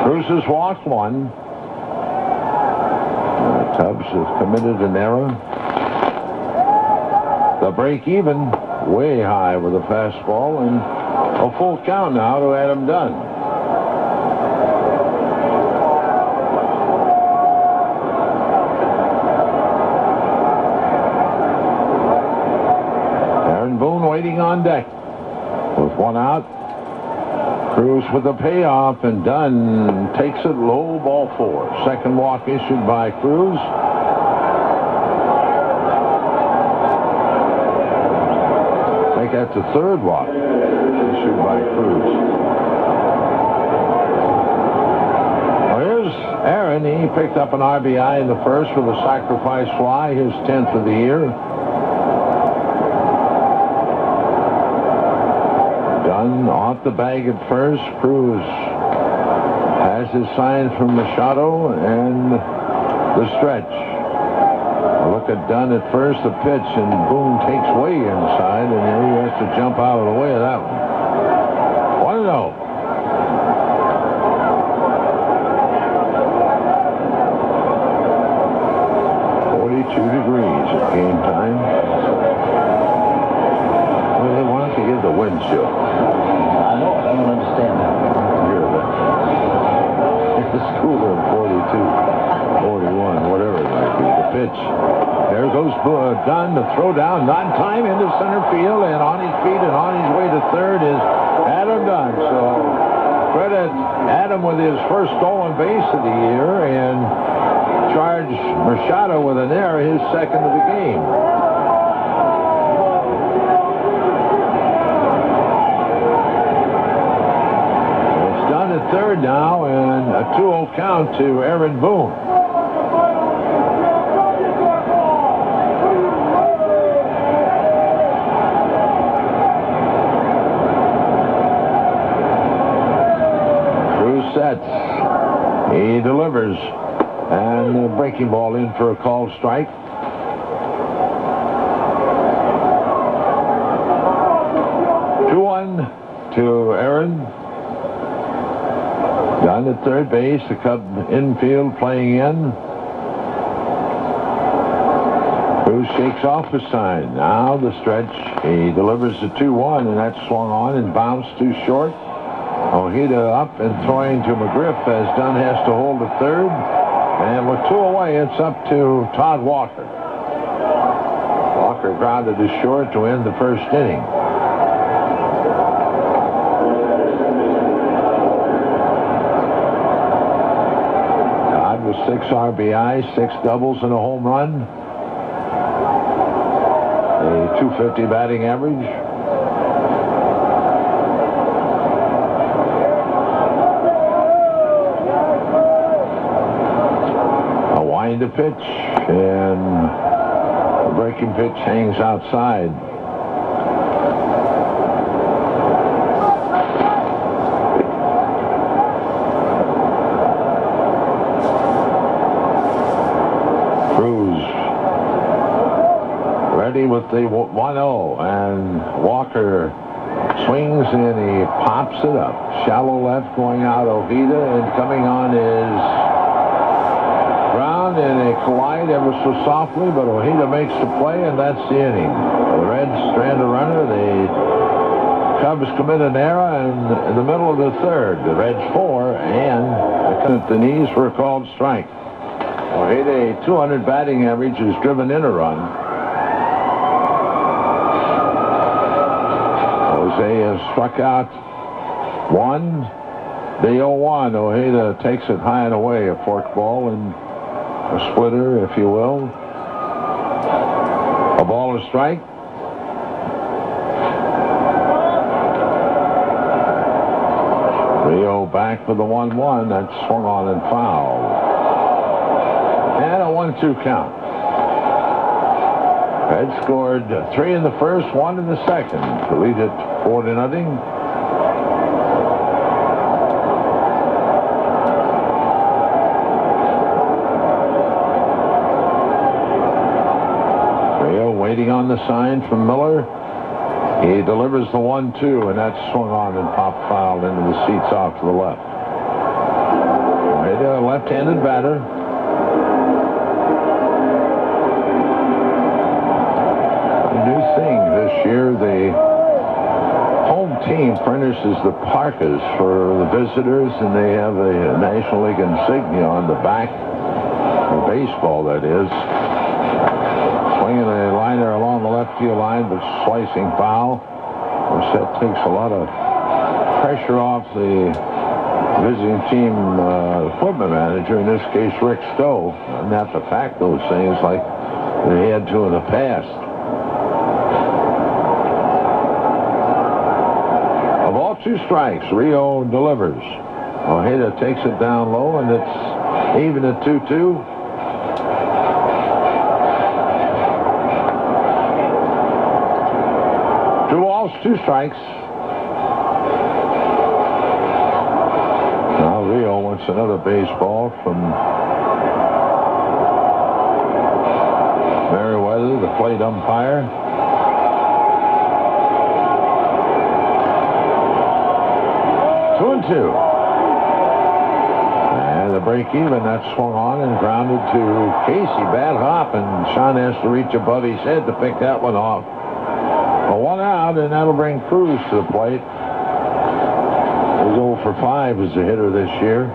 Cruz has walked 1. Tubbs has committed an error. The break even, way high with a fastball, and a full count now to Adam Dunn. Aaron Boone waiting on deck with 1 out. Cruz with the payoff, and Dunn takes it low, ball 4. Second walk issued by Cruz. That's the 3rd walk issued by Cruz. Well, here's Aaron. He picked up an RBI in the first with a sacrifice fly, his 10th of the year. Dunn off the bag at first. Cruz has his sign from Machado and the stretch. Look at Dunn at first, the pitch, and Boone takes way inside, and he has to jump out of the way of that one. 1-0. Degrees at game time. Well, they wanted to give the wind chill. I know. I don't understand that. Hear that. It's cooler than 42, 41, whatever it might be. The pitch. There goes Dunn, the throw down, not time into center field, and on his feet and on his way to third is Adam Dunn. So credit Adam with his first stolen base of the year, and charge Machado with an error, his 2nd of the game. It's Dunn at third now, and a 2-0 count to Aaron Boone. Cruz sets. He delivers. And the breaking ball in for a called strike. To Aaron. Down at third base, the Cub infield playing in. Cruz shakes off the sign. Now the stretch. He delivers the 2-1, and that's swung on and bounced too short. Ojeda up and throwing to McGriff as Dunn has to hold at third. And with 2 away, it's up to Todd Walker. Walker grounded to short to end the first inning. Todd with 6 RBIs, 6 doubles, and a home run. A .250 batting average. A wind to pitch, and the breaking pitch hangs outside. Cruz ready with the 1-0, and Walker swings and he pops it up. Shallow left going out Ojeda, and coming on is Brown, and they collide ever so softly, but Ojeda makes the play, and that's the inning. The Reds strand a runner. The Cubs commit an error in the middle of the third. The Reds 4, and they cut at the knees for a called strike. Ojeda, a 200 batting average, has driven in a run. Jose has struck out 1. The 0-1. Ojeda takes it high and away, a fork ball and a splitter, if you will. A ball and strike. Rijo back for the 1-1. That's swung on and fouled. And a 1-2 count. Reds scored 3 in the first, 1 in the second to lead it 4-0. Rijo waiting on the sign from Miller. He delivers the 1-2, and that's swung on and popped foul into the seats off to the left. Ojeda, a left-handed batter. New thing this year, the home team furnishes the parkas for the visitors, and they have a National League insignia on the back of baseball, that is. Swinging a liner along the left field line, but slicing foul. Of course, that takes a lot of pressure off the visiting team equipment manager, in this case Rick Stowe, not to pack those things like they had to in the past. 2 strikes. Rijo delivers. Ojeda takes it down low, and it's even at 2-2. 2 balls, 2 strikes. Now Rijo wants another baseball from Merriweather, the plate umpire. 2-2. And the break even, that's swung on and grounded to Casey. Bad hop, and Jaun has to reach above his head to pick that one off. A 1 out, and that'll bring Cruz to the plate. He's 0 for 5 as a hitter this year.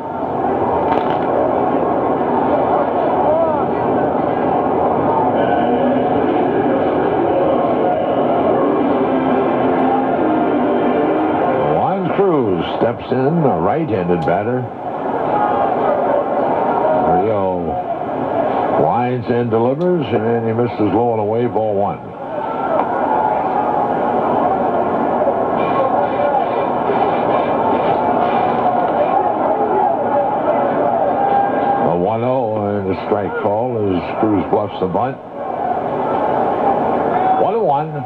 Steps in, a right-handed batter. Rijo winds and delivers, and he misses low and away, ball 1. A 1-0, and the strike call as Cruz bluffs the bunt. 1-1.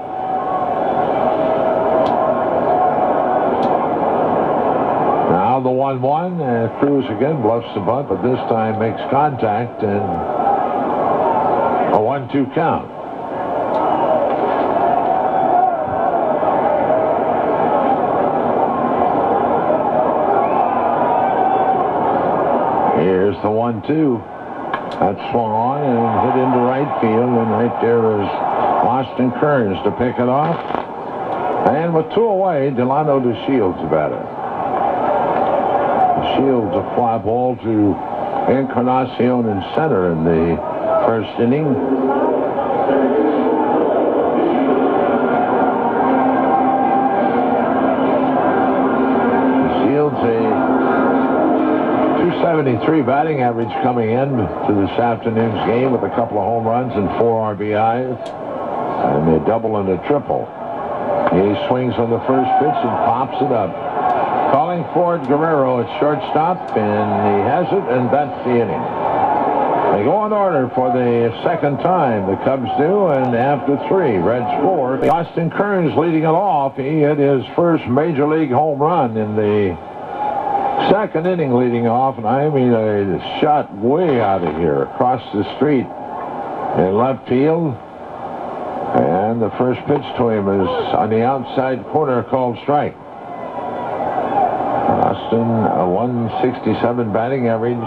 Now the 1-1, and Cruz again bluffs the bunt, but this time makes contact, and a 1-2 count. Here's the 1-2. That's swung on and hit into right field, and right there is Austin Kearns to pick it off. And with 2 away, Delano DeShields the batter. DeShields a fly ball to Encarnacion in center in the first inning. DeShields a 273 batting average coming in to this afternoon's game with a couple of home runs and 4 RBIs. And a double and a triple. He swings on the first pitch and pops it up. Calling Ford Guerrero at shortstop, and he has it, and that's the inning. They go in order for the second time. The Cubs do, and after 3, Reds 4. Austin Kearns leading it off. He hit his first Major League home run in the second inning leading off, and I mean a shot way out of here across the street in left field. And the first pitch to him is on the outside corner, called strike. Austin, a 167 batting average,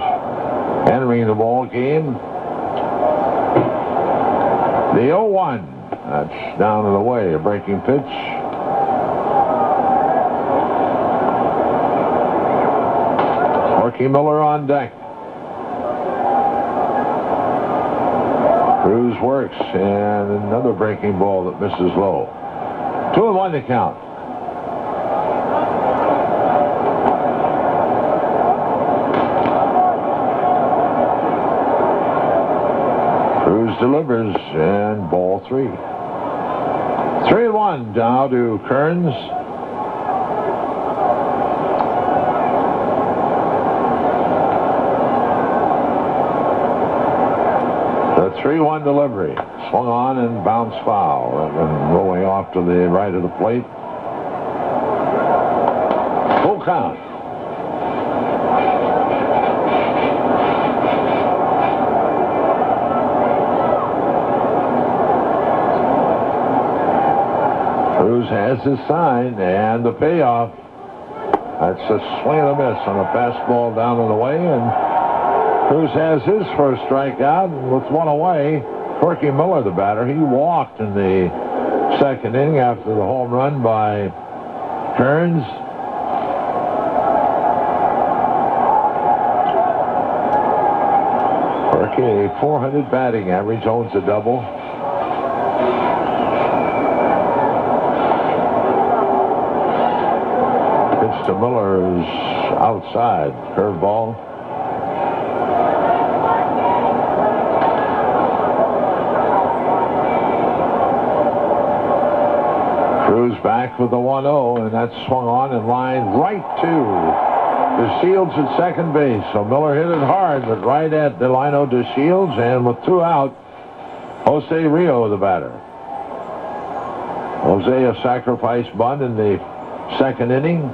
entering the ball game. The 0-1. That's down and away, a breaking pitch. Corky Miller on deck. Cruz works, and another breaking ball that misses low. 2-1 to count. Cruz delivers, and ball 3. 3-1 now to Kearns. The 3-1 delivery. Swung on and bounced foul. And rolling off to the right of the plate. Full count. Cruz has his sign, and the payoff. That's a swing and a miss on a fastball down and away, and Cruz has his first strikeout with 1 away. Corky Miller, the batter, he walked in the second inning after the home run by Kearns. Corky, a 400 batting average, owns a double. Pitch to Miller is outside, curveball. Cruz back with the 1-0, and that's swung on and lined right to DeShields at second base. So Miller hit it hard, but right at Delano DeShields, and with 2 out, Jose Rijo, the batter. Jose, a sacrifice bunt in the second inning.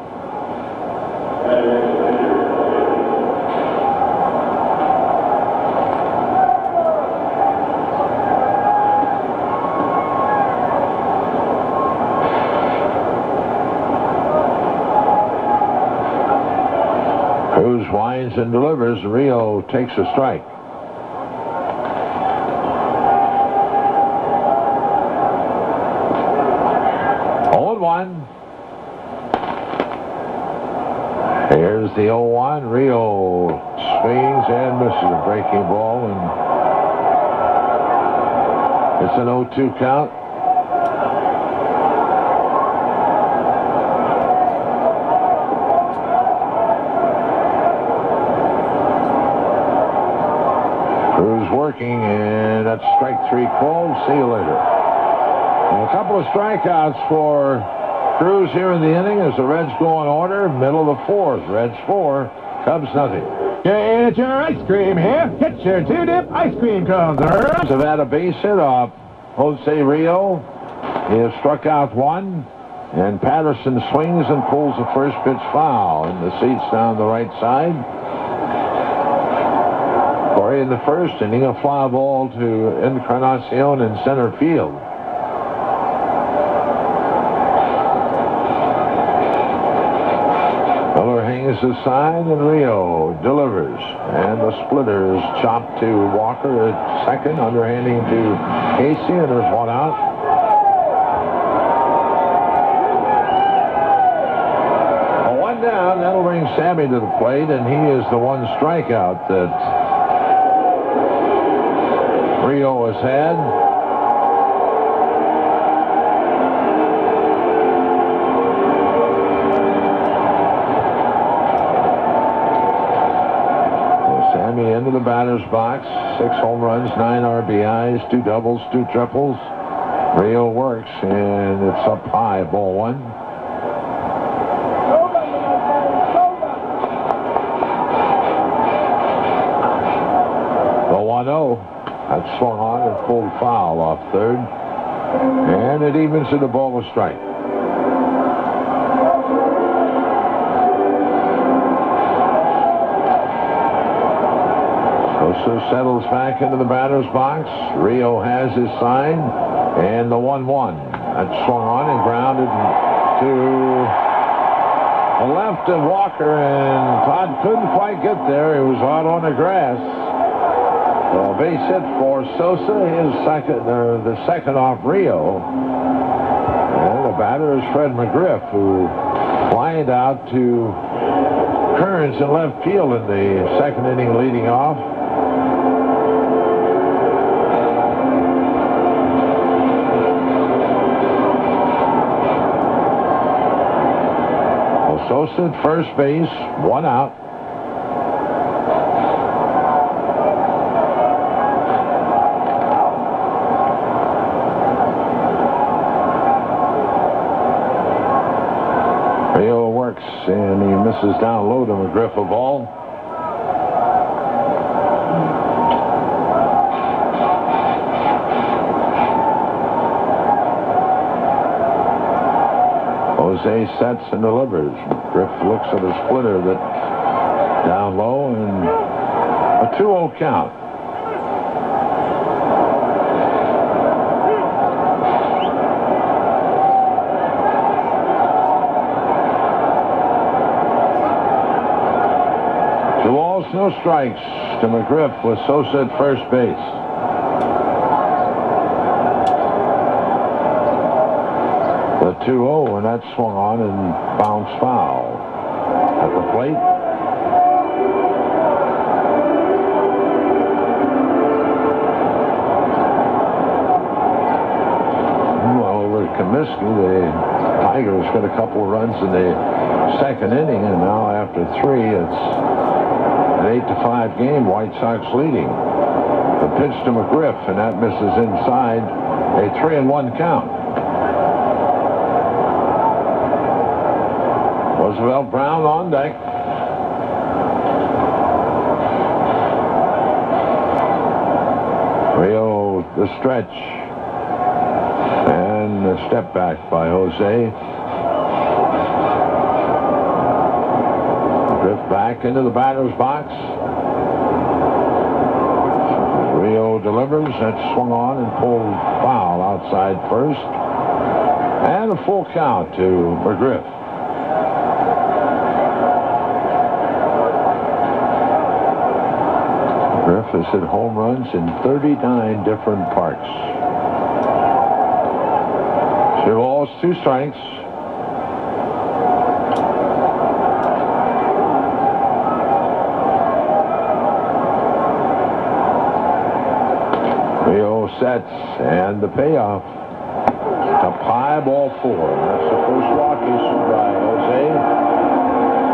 Cruz winds and delivers. Rijo takes a strike. Here's the 0-1. Rijo swings and misses a breaking ball, and it's an 0-2 count. Cruz working, and that's strike 3 called. See you later. And a couple of strikeouts for Cruz here in the inning as the Reds go in order. Middle of the 4th. Reds 4, Cubs nothing. Get your ice cream here. Get your 2-dip ice cream cones. Have had a base hit off Jose Rijo. He has struck out 1. And Patterson swings and pulls the first pitch foul in the seats down the right side. Corey in the first inning, a fly ball to Encarnacion in center field. Miller hangs the sign and Rijo delivers. And the splitter is chopped to Walker at second, underhanding to Casey, and there's one out. Down, that'll bring Sammy to the plate, and he is the one strikeout that Rijo has had. So Sammy into the batter's box. 6 home runs, 9 RBIs, 2 doubles, 2 triples. Rijo works, and it's up high, ball 1. That's swung on and pulled foul off third. And it evens to the ball with strike. Sosa settles back into the batter's box. Rijo has his sign. And the 1-1. That's swung on and grounded to the left of Walker. And Todd couldn't quite get there. He was out on the grass. Well, base hit for Sosa, his second, the second off Rijo. And the batter is Fred McGriff, who lined out to Kearns in left field in the second inning leading off. Well, Sosa at first base, 1 out. And he misses down low to McGriff a ball. Jose sets and delivers. McGriff looks at a splitter that down low, and a 2-0 count. No strikes to McGriff with Sosa at first base. The 2-0, and that swung on and bounced foul at the plate. Well, over at Comiskey, the Tigers got a couple of runs in the second inning, and now after 3, it's an 8-5 game, White Sox leading. The pitch to McGriff, and that misses inside. A 3-1 count. Roosevelt Brown on deck. Rijo the stretch. And a step back by Jose. Back into the batter's box. Rijo delivers. That's swung on and pulled foul outside first. And a full count to McGriff. McGriff has hit home runs in 39 different parks. 2 balls, 2 strikes. Sets, and the payoff. Up high, ball 4. That's the first walk issued by Jose.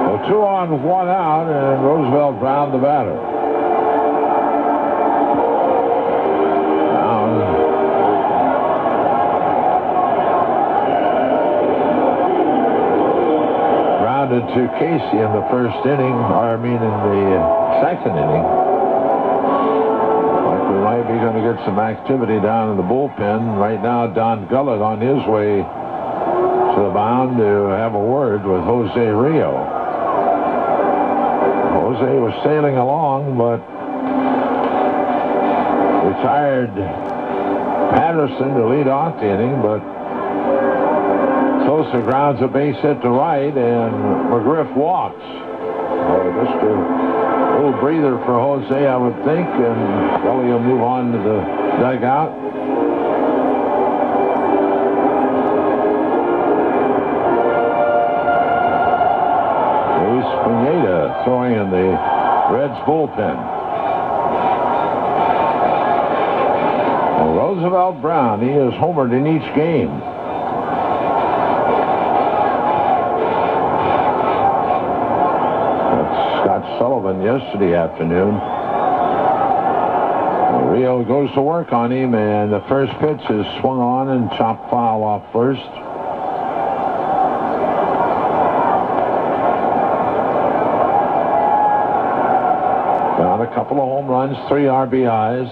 So 2 on, 1 out, and Roosevelt Brown the batter. Down. Grounded to Casey in the first inning, or I mean in the second inning. Might be going to get some activity down in the bullpen. Right now, Don Gullett on his way to the mound to have a word with Jose Rijo. Jose was sailing along, but retired Patterson to lead off the inning, but Sosa grounds a base hit to right, and McGriff walks. Just a little breather for Jose, I would think, and Kelly will move on to the dugout. Pineda throwing in the Reds bullpen. Well, Roosevelt Brown, he has homered in each game. That's Scott Sullivan yesterday afternoon. Rijo goes to work on him, and the first pitch is swung on and chopped foul off first. A couple of home runs, 3 RBIs.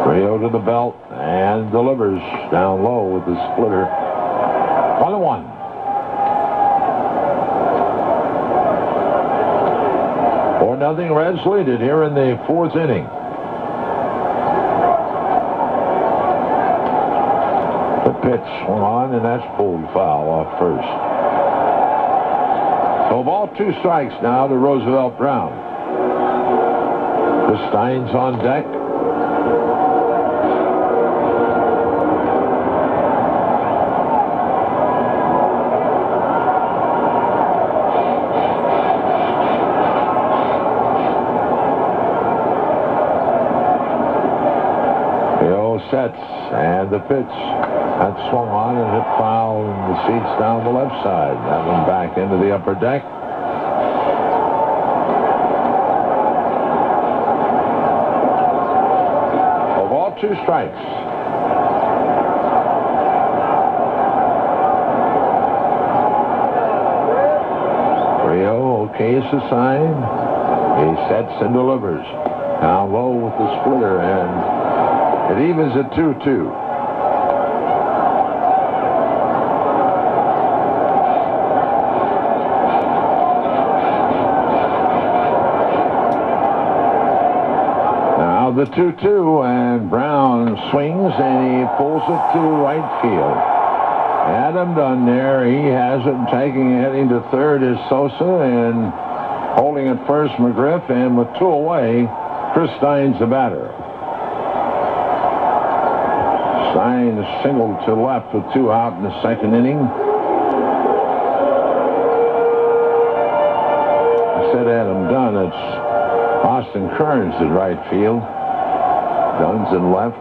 Rijo to the belt and delivers down low with the splitter. 1-1. Or nothing. Reds lead it here in the 4th inning. Pitch swung on, and that's pulled foul off first. So ball 2 strikes now to Roosevelt Brown. The Stein's on deck. Rijo sets, and the pitch. That swung on and hit foul in the seats down the left side. That one back into the upper deck. A ball, 2 strikes. Rijo okays the sign. He sets and delivers. Down low with the splitter, and it evens at 2-2. The 2-2, and Brown swings, and he pulls it to right field. Adam Dunn there, he has it, heading to third is Sosa, and holding at first McGriff, and with 2 away, Chris Stein's the batter. Stein singled to left with 2 out in the 2nd inning. I said Adam Dunn, it's Austin Kearns at right field. Dunn's in left.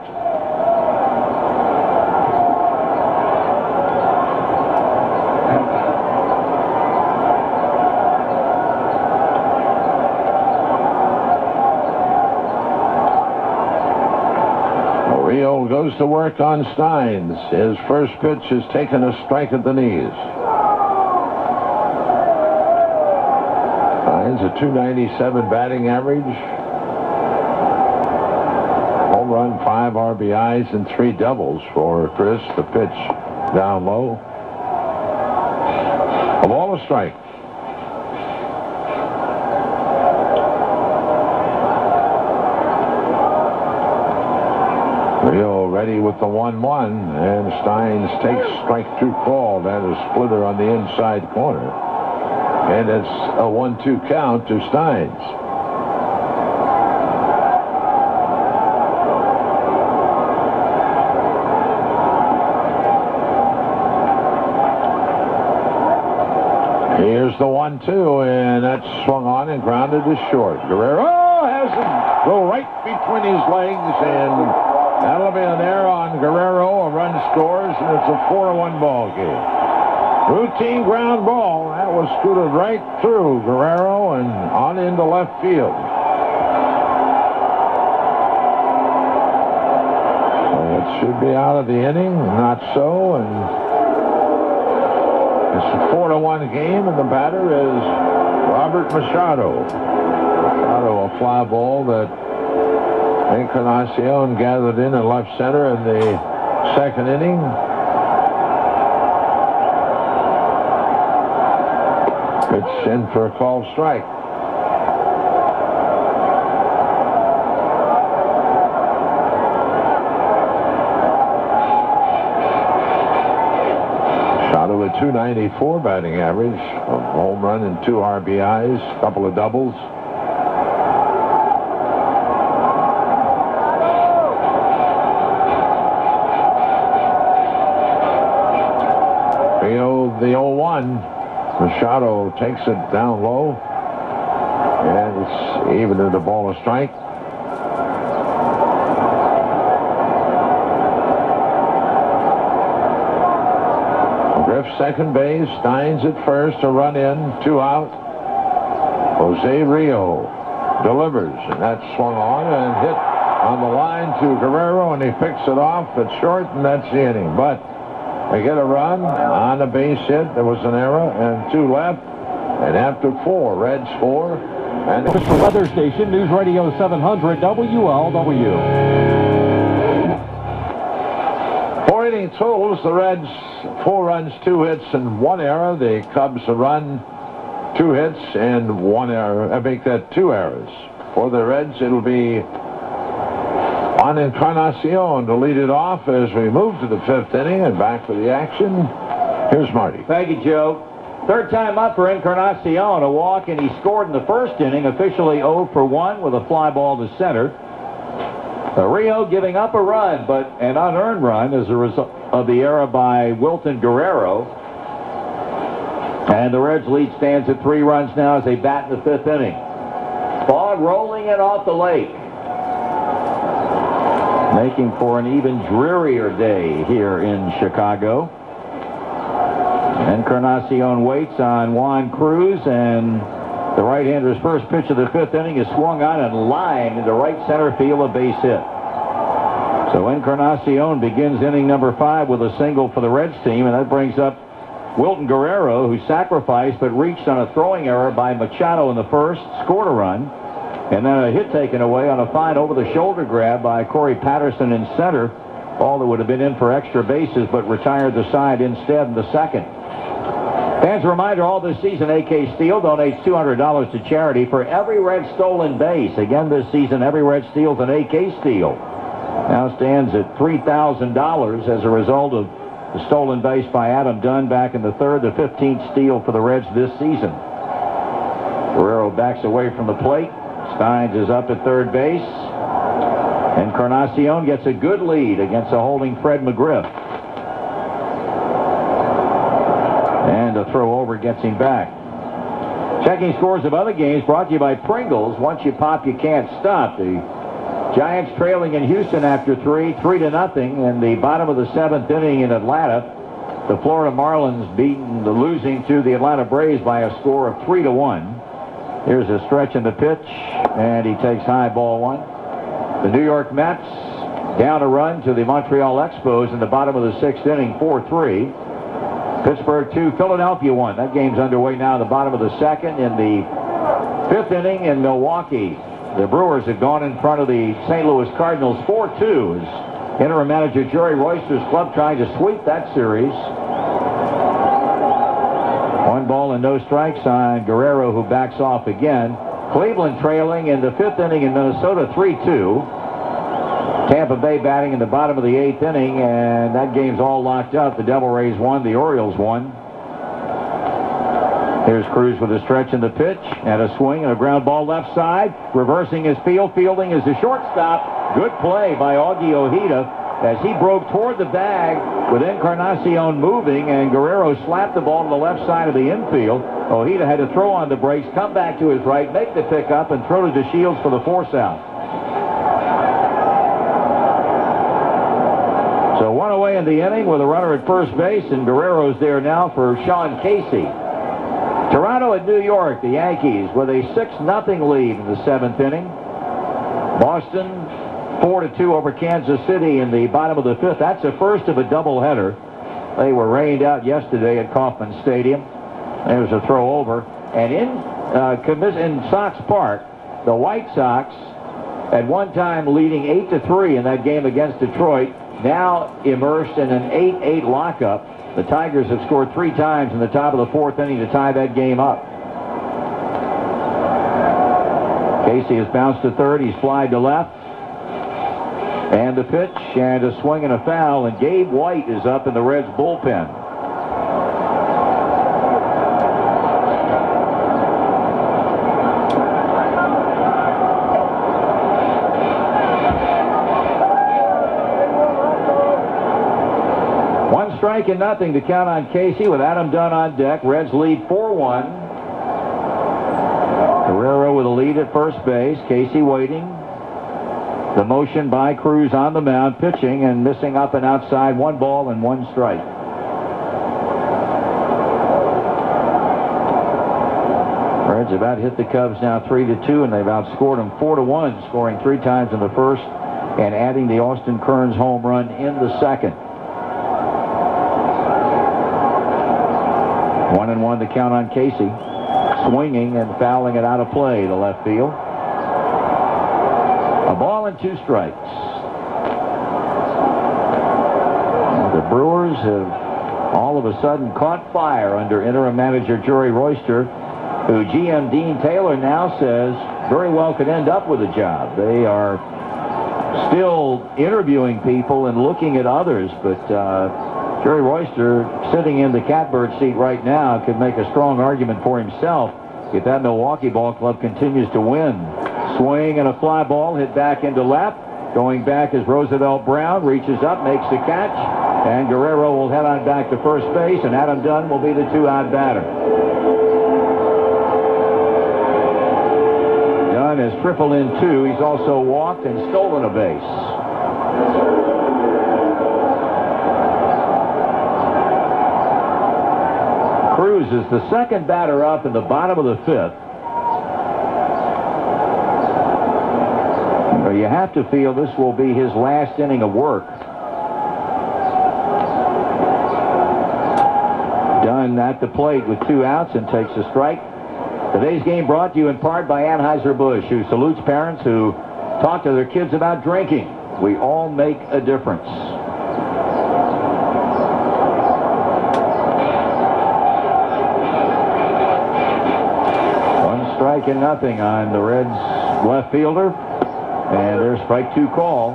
Rijo goes to work on Steins. His first pitch is taken a strike at the knees. Steins a .297 batting average. Home run, 5 RBIs, and 3 doubles for Chris. The pitch down low. A ball, a strike. Rijo ready with the 1-1, and Steins takes strike 2 call. That is splitter on the inside corner. And it's a 1-2 count to Steins. Here's the 1-2, and that's swung on and grounded to short. Guerrero has it go right between his legs, and that'll be an error on Guerrero. A run scores, and it's a 4-1 ball game. Routine ground ball. That was scooted right through Guerrero and on into left field. It should be out of the inning. Not so, and it's a 4-1 game, and the batter is Robert Machado. Out a fly ball that Encarnacion gathered in left center in the second inning. Pitch in for a called strike. Machado with .294 batting average, a home run and 2 RBIs, a couple of doubles. Rijo, the 0-1. Machado takes it down low, and it's even to the ball a strike. Griff second base, Steins at first, a run in, 2 out. Jose Rijo delivers, and that's swung on and hit on the line to Guerrero, and he picks it off at short, and that's the inning. But they get a run on a base hit. There was an error and 2 left. And after 4, Reds 4. And This is the weather station, News Radio 700 WLW. 4 inning totals. The Reds 4 runs, 2 hits, and 1 error. The Cubs a run, 2 hits, and 1 error. I make that 2 errors. For the Reds, it'll be on Encarnacion to lead it off as we move to the 5th inning and back for the action. Here's Marty. Thank you, Joe. Third time up for Encarnacion, a walk, and he scored in the first inning, officially 0 for 1 with a fly ball to center. Rijo giving up a run, but an unearned run as a result of the error by Wilton Guerrero. And the Reds' lead stands at 3 runs now as they bat in the 5th inning. Fog rolling in off the lake, making for an even drearier day here in Chicago. Encarnacion waits on Juan Cruz, and the right-hander's first pitch of the 5th inning is swung on and lined into right center field, a base hit. So Encarnacion begins inning number 5 with a single for the Reds team, and that brings up Wilton Guerrero, who sacrificed but reached on a throwing error by Machado in the first, scored a run, and then a hit taken away on a fine over-the-shoulder grab by Corey Patterson in center. Ball that would have been in for extra bases, but retired the side instead in the second. Fans, a reminder, all this season, AK Steel donates $200 to charity for every Red stolen base. Again, this season, every Red steals an AK Steel. Now stands at $3,000 as a result of the stolen base by Adam Dunn back in the 3rd, the 15th steal for the Reds this season. Guerrero backs away from the plate. Steins is up at 3rd base. Encarnacion gets a good lead against a holding Fred McGriff. And a throw over gets him back. Checking scores of other games brought to you by Pringles. Once you pop, you can't stop. The Giants trailing in Houston after 3-0 in the bottom of the 7th inning in Atlanta. The Florida Marlins losing to the Atlanta Braves by a score of 3-1. Here's a stretch in the pitch, and he takes high, ball 1. The New York Mets down a run to the Montreal Expos in the bottom of the 6th inning, 4-3. Pittsburgh 2, Philadelphia 1. That game's underway now in the bottom of the 2nd. In the 5th inning in Milwaukee, the Brewers have gone in front of the St. Louis Cardinals 4-2 as interim manager Jerry Royster's club trying to sweep that series. 1 ball and no strikes on Guerrero, who backs off again. Cleveland trailing in the 5th inning in Minnesota 3-2. Tampa Bay batting in the bottom of the 8th inning, and that game's all locked up. The Devil Rays won, the Orioles won. Here's Cruz with a stretch in the pitch and a swing and a ground ball left side. Reversing his fielding is the shortstop. Good play by Augie Ojeda as he broke toward the bag with Encarnacion moving, and Guerrero slapped the ball to the left side of the infield. Ojeda had to throw on the brakes, come back to his right, make the pickup, and throw to DeShields for the force out. So 1 away in the inning with a runner at first base, and Guerrero's there now for Sean Casey. Toronto at New York, the Yankees with a 6-0 lead in the 7th inning. Boston 4-2 over Kansas City in the bottom of the 5th. That's the first of a doubleheader. They were rained out yesterday at Kauffman Stadium. There's a throw over. And in Sox Park, the White Sox, at one time leading 8-3 in that game against Detroit, now immersed in an 8-8 lockup. The Tigers have scored 3 times in the top of the 4th inning to tie that game up. Casey has bounced to third. He's flied to left. And the pitch, and a swing and a foul, and Gabe White is up in the Reds bullpen. Strike and nothing to count on Casey with Adam Dunn on deck. Reds lead 4-1. Guerrero with a lead at first base. Casey waiting. The motion by Cruz on the mound, pitching and missing up and outside. 1 ball and 1 strike. Reds about hit the Cubs now 3-2, and they've outscored them 4-1, scoring 3 times in the first and adding the Austin Kearns home run in the second. 1-1 to count on Casey. Swinging and fouling it out of play to left field. A ball and 2 strikes. The Brewers have all of a sudden caught fire under interim manager Jerry Royster, who GM Dean Taylor now says very well could end up with a job. They are still interviewing people and looking at others, but Jerry Royster, sitting in the catbird seat right now, could make a strong argument for himself if that Milwaukee ball club continues to win. Swing and a fly ball hit back into left. Going back is Roosevelt Brown, reaches up, makes the catch, and Guerrero will head on back to first base, and Adam Dunn will be the 2-out batter. Dunn has tripled in 2. He's also walked and stolen a base. Cruz is the second batter up in the bottom of the 5th. So you have to feel this will be his last inning of work. Dunn at the plate with 2 outs and takes a strike. Today's game brought to you in part by Anheuser-Busch, who salutes parents who talk to their kids about drinking. We all make a difference. 1-0 on the Reds left fielder. And there's strike 2 call.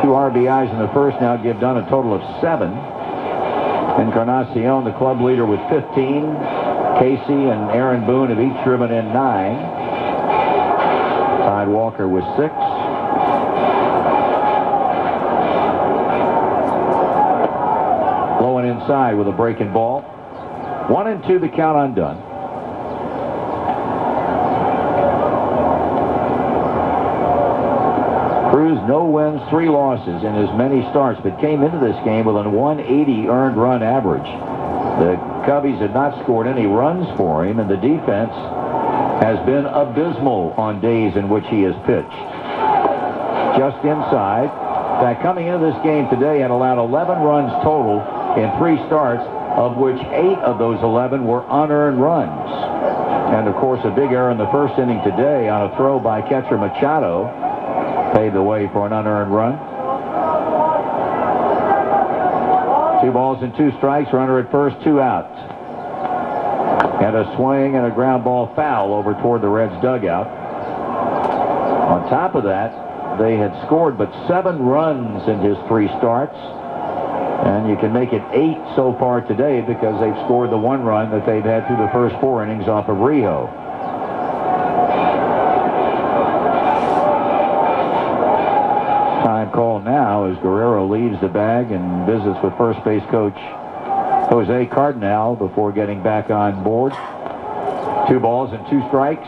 2 RBIs in the first now give Dunn a total of 7. Encarnacion, the club leader, with 15. Casey and Aaron Boone have each driven in 9. Todd Walker with 6. Blowing inside with a breaking ball. 1-2 the count on Dunn. Cruz, no wins, 3 losses in as many starts, but came into this game with a 180 earned run average. The Cubbies had not scored any runs for him, and the defense has been abysmal on days in which he has pitched. Just inside. In fact, coming into this game today, had allowed 11 runs total in 3 starts, of which 8 of those 11 were unearned runs. And, of course, a big error in the first inning today on a throw by catcher Machado paved the way for an unearned run. 2 balls and 2 strikes. Runner at first, 2 outs. And a swing and a ground ball foul over toward the Reds dugout. On top of that, they had scored but 7 runs in his 3 starts. And you can make it 8 so far today because they've scored the 1 run that they've had through the first 4 innings off of Rijo. Time call now as Guerrero leaves the bag and visits with first base coach Jose Cardinal before getting back on board. 2 balls and 2 strikes.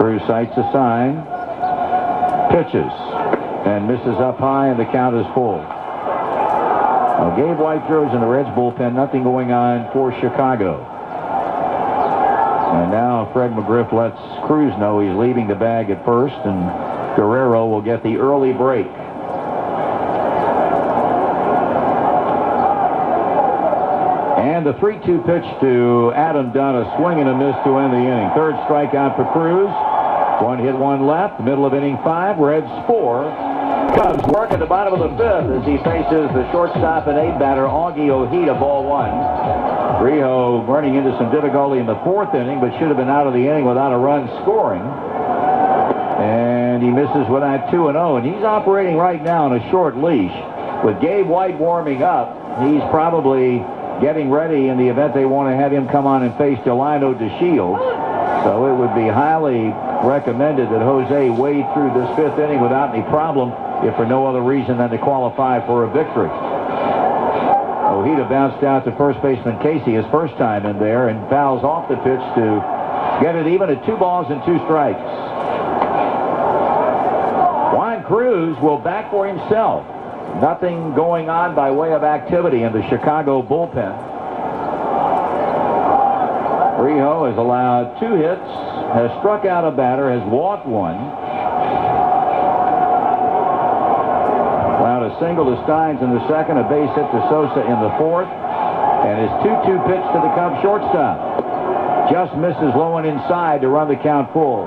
Cruz sights a sign, pitches, and misses up high, and the count is full. Now, Gabe White throws in the Reds bullpen. Nothing going on for Chicago. And now Fred McGriff lets Cruz know he's leaving the bag at first, and Guerrero will get the early break. And the 3-2 pitch to Adam Dunn, a swing and a miss to end the inning. Third strikeout for Cruz. 1 hit, 1 left. Middle of inning 5. Reds 4. Cubs work at the bottom of the 5th as he faces the shortstop and 8 batter Augie Ojeda, ball 1. Rijo running into some difficulty in the 4th inning, but should have been out of the inning without a run scoring. And he misses with that 2-0, and he's operating right now on a short leash. With Gabe White warming up, he's probably getting ready in the event they want to have him come on and face Delino DeShields. So it would be highly recommended that Jose wade through this 5th inning without any problem, if for no other reason than to qualify for a victory. Ojeda bounced out to first baseman Casey his first time in there and fouls off the pitch to get it even at 2 balls and 2 strikes. Juan Cruz will bat for himself. Nothing going on by way of activity in the Chicago bullpen. Rijo has allowed 2 hits, has struck out a batter, has walked 1. Allowed a single to Steins in the 2nd, a base hit to Sosa in the 4th, and his 2-2 pitch to the Cubs shortstop. Just misses low and inside to run the count full.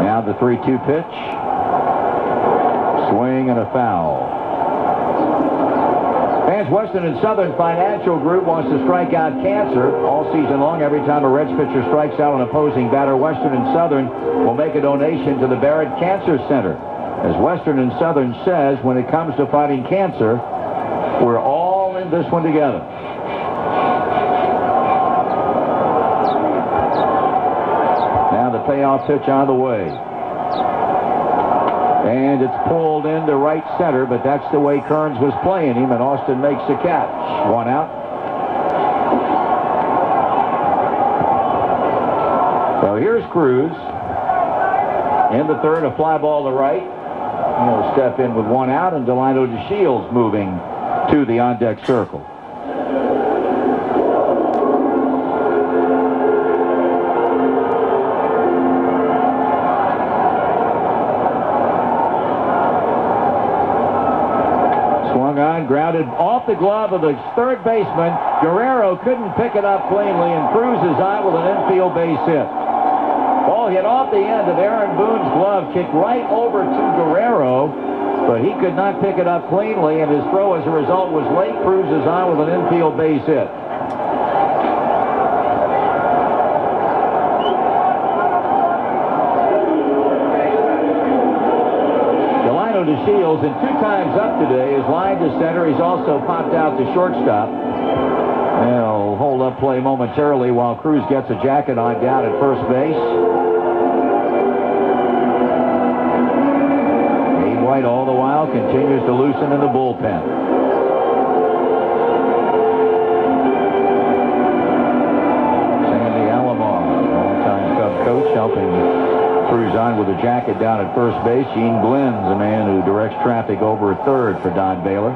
Now the 3-2 pitch. Swing and a foul. Fans Western and Southern Financial Group wants to strike out cancer all season long. Every time a Reds pitcher strikes out an opposing batter, Western and Southern will make a donation to the Barrett Cancer Center. As Western and Southern says, when it comes to fighting cancer, we're all in this one together. Now the payoff pitch on the way. And it's pulled into right center, but that's the way Kearns was playing him, and Austin makes the catch. 1 out. So here's Cruz. In the 3rd, a fly ball to right. He'll step in with 1 out, and Delino DeShields moving to the on-deck circle. Grounded off the glove of the 3rd baseman. Guerrero couldn't pick it up cleanly, and Cruz is out with an infield base hit. Ball hit off the end of Aaron Boone's glove, kicked right over to Guerrero, but he could not pick it up cleanly, and his throw as a result was late. Cruz is out with an infield base hit. DeShields, and 2 times up today, is lined to center. He's also popped out to shortstop. They'll hold up play momentarily while Cruz gets a jacket on down at first base. Gabe White all the while continues to loosen in the bullpen. Sandy Alomar, longtime Cub coach, helping Cruz on with a jacket down at first base. Gene Glenn's a man who directs traffic over at 3rd for Don Baylor.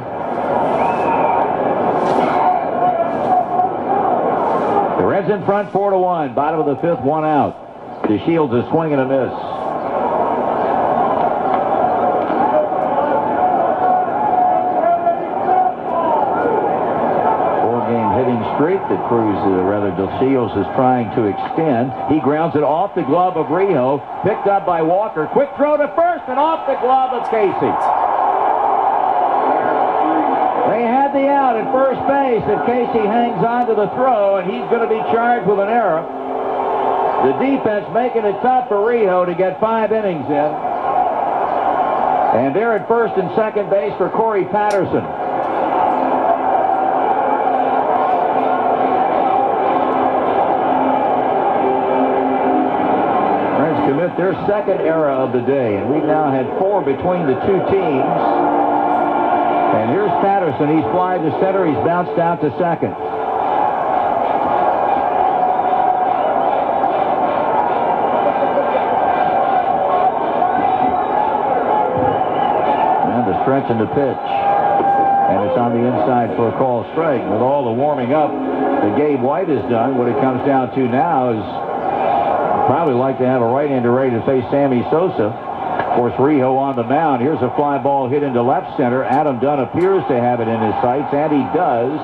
The Reds in front 4-1. Bottom of the 5th, 1 out. DeShields a swing and a miss. Streak that Cruz, DeShields is trying to extend. He grounds it off the glove of Rijo, picked up by Walker. Quick throw to first and off the glove of Casey. They had the out at first base, and Casey hangs on to the throw, and he's going to be charged with an error. The defense making it tough for Rijo to get 5 innings in. And they're at first and second base for Corey Patterson. Commit their 2nd error of the day, and we've now had 4 between the 2 teams. And here's Patterson. He's flied to center. He's bounced out to 2nd. And the stretch and the pitch. And it's on the inside for a call strike. With all the warming up that Gabe White has done, what it comes down to now is probably like to have a right-hander ready to face Sammy Sosa. Of course, Rijo on the mound. Here's a fly ball hit into left center. Adam Dunn appears to have it in his sights, and he does.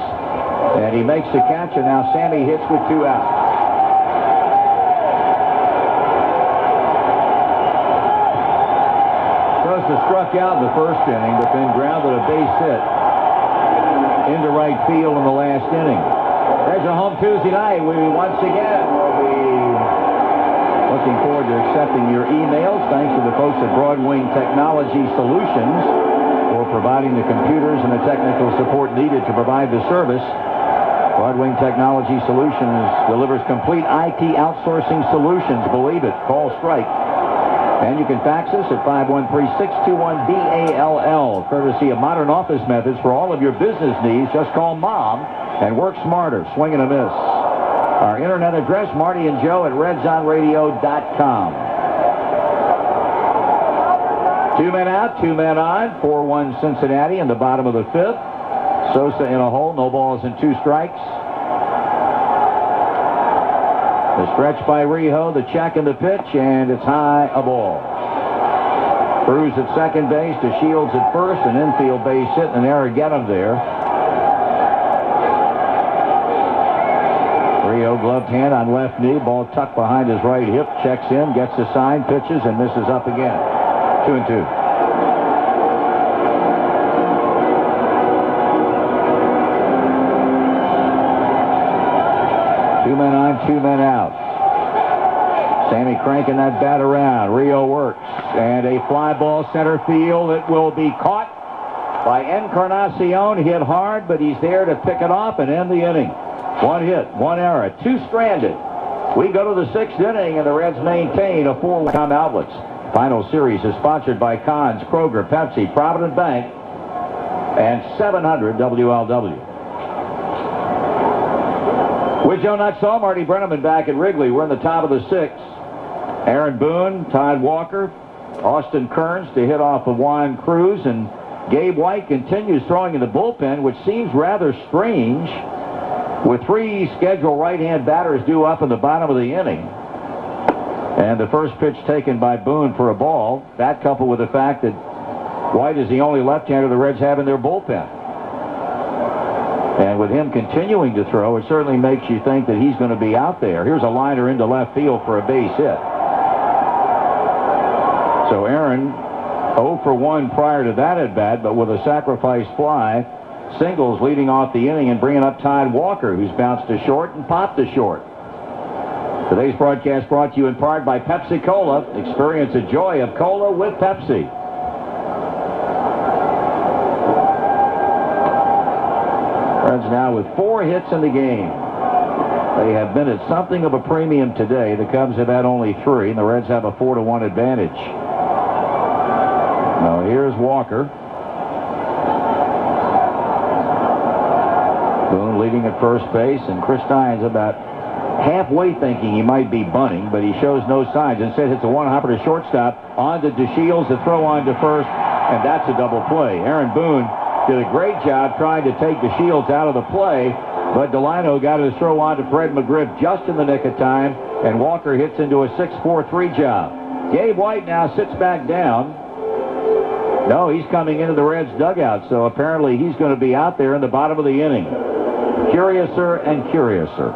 And he makes the catch, and now Sammy hits with 2 outs. Sosa struck out in the first inning, but then grounded a base hit into right field in the last inning. There's a home Tuesday night. We once again will be looking forward to accepting your emails. Thanks to the folks at Broadwing Technology Solutions for providing the computers and the technical support needed to provide the service. Broadwing Technology Solutions delivers complete IT outsourcing solutions. Believe it. Call Strike. And you can fax us at 513-621-BALL. Courtesy of Modern Office Methods for all of your business needs. Just call Mom and work smarter. Swing and a miss. Our internet address, Marty and Joe at RedZoneRadio.com. 2 men out, 2 men on. 4-1 Cincinnati in the bottom of the 5th. Sosa in a hole, no balls and 2 strikes. The stretch by Rijo, the check and the pitch, and it's high, a ball. Cruz at second base, to Shields at first, an infield base hit, and an error get him there. Rijo gloved hand on left knee, ball tucked behind his right hip, checks in, gets the sign, pitches, and misses up again. 2-2. 2 men on, 2 men out. Sammy cranking that bat around. Rijo works. And a fly ball center field. It will be caught by Encarnacion. Hit hard, but he's there to pick it off and end the inning. 1 hit, 1 error, 2 stranded. We go to the 6th inning, and the Reds maintain a 4-1 outlets. Final series is sponsored by Conn's, Kroger, Pepsi, Provident Bank, and 700 WLW. With Joe Nuxall, Marty Brenneman back at Wrigley. We're in the top of the 6th. Aaron Boone, Todd Walker, Austin Kearns to hit off of Juan Cruz, and Gabe White continues throwing in the bullpen, which seems rather strange with 3 scheduled right-hand batters due up in the bottom of the inning. And the first pitch taken by Boone for a ball. That coupled with the fact that White is the only left-hander the Reds have in their bullpen. And with him continuing to throw, it certainly makes you think that he's going to be out there. Here's a liner into left field for a base hit. So Aaron 0 for 1 prior to that at bat, but with a sacrifice fly, singles leading off the inning and bringing up Todd Walker, who's bounced to short and popped to short. Today's broadcast brought to you in part by Pepsi Cola. Experience the joy of cola with Pepsi. Reds now with 4 hits in the game. They have been at something of a premium today. The Cubs have had only 3, and the Reds have a 4-1 advantage. Now here's Walker. Boone leading at first base, and Chris Stein's about halfway thinking he might be bunting, but he shows no signs. Instead hits a one-hopper to shortstop, on to DeShields, the throw on to first, and that's a double play. Aaron Boone did a great job trying to take DeShields out of the play, but Delino got his throw on to Fred McGriff just in the nick of time, and Walker hits into a 6-4-3 job. Gabe White now sits back down. No, he's coming into the Reds dugout, so apparently he's going to be out there in the bottom of the inning. Curiouser and curiouser.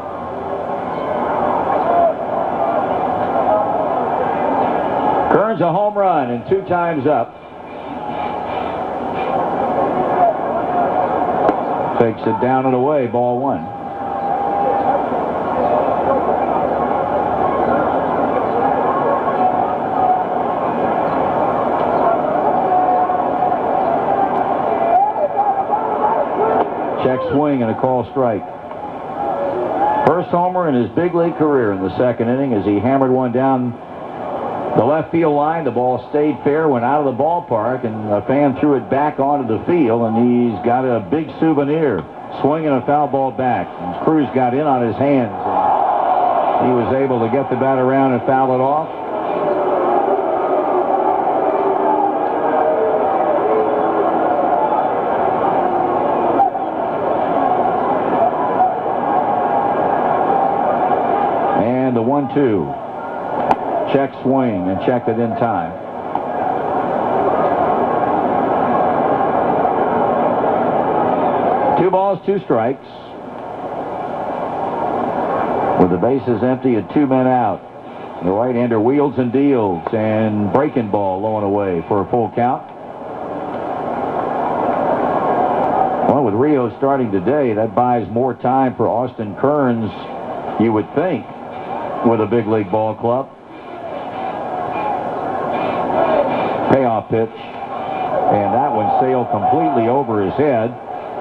Kearns a home run and 2 times up. Takes it down and away, ball 1. Check swing and a call strike. First homer in his big league career in the 2nd inning as he hammered one down the left field line. The ball stayed fair, went out of the ballpark, and a fan threw it back onto the field, and he's got a big souvenir. Swinging a foul ball back. And Cruz got in on his hands, and he was able to get the bat around and foul it off. And the 1-2. Check swing and checked it in time. Two balls, two strikes. With the bases empty and two men out. The right-hander wheels and deals, and breaking ball low and away for a full count. Well, with Rijo starting today, that buys more time for Austin Kearns, you would think, with a big league ball club. Payoff pitch, and that one sailed completely over his head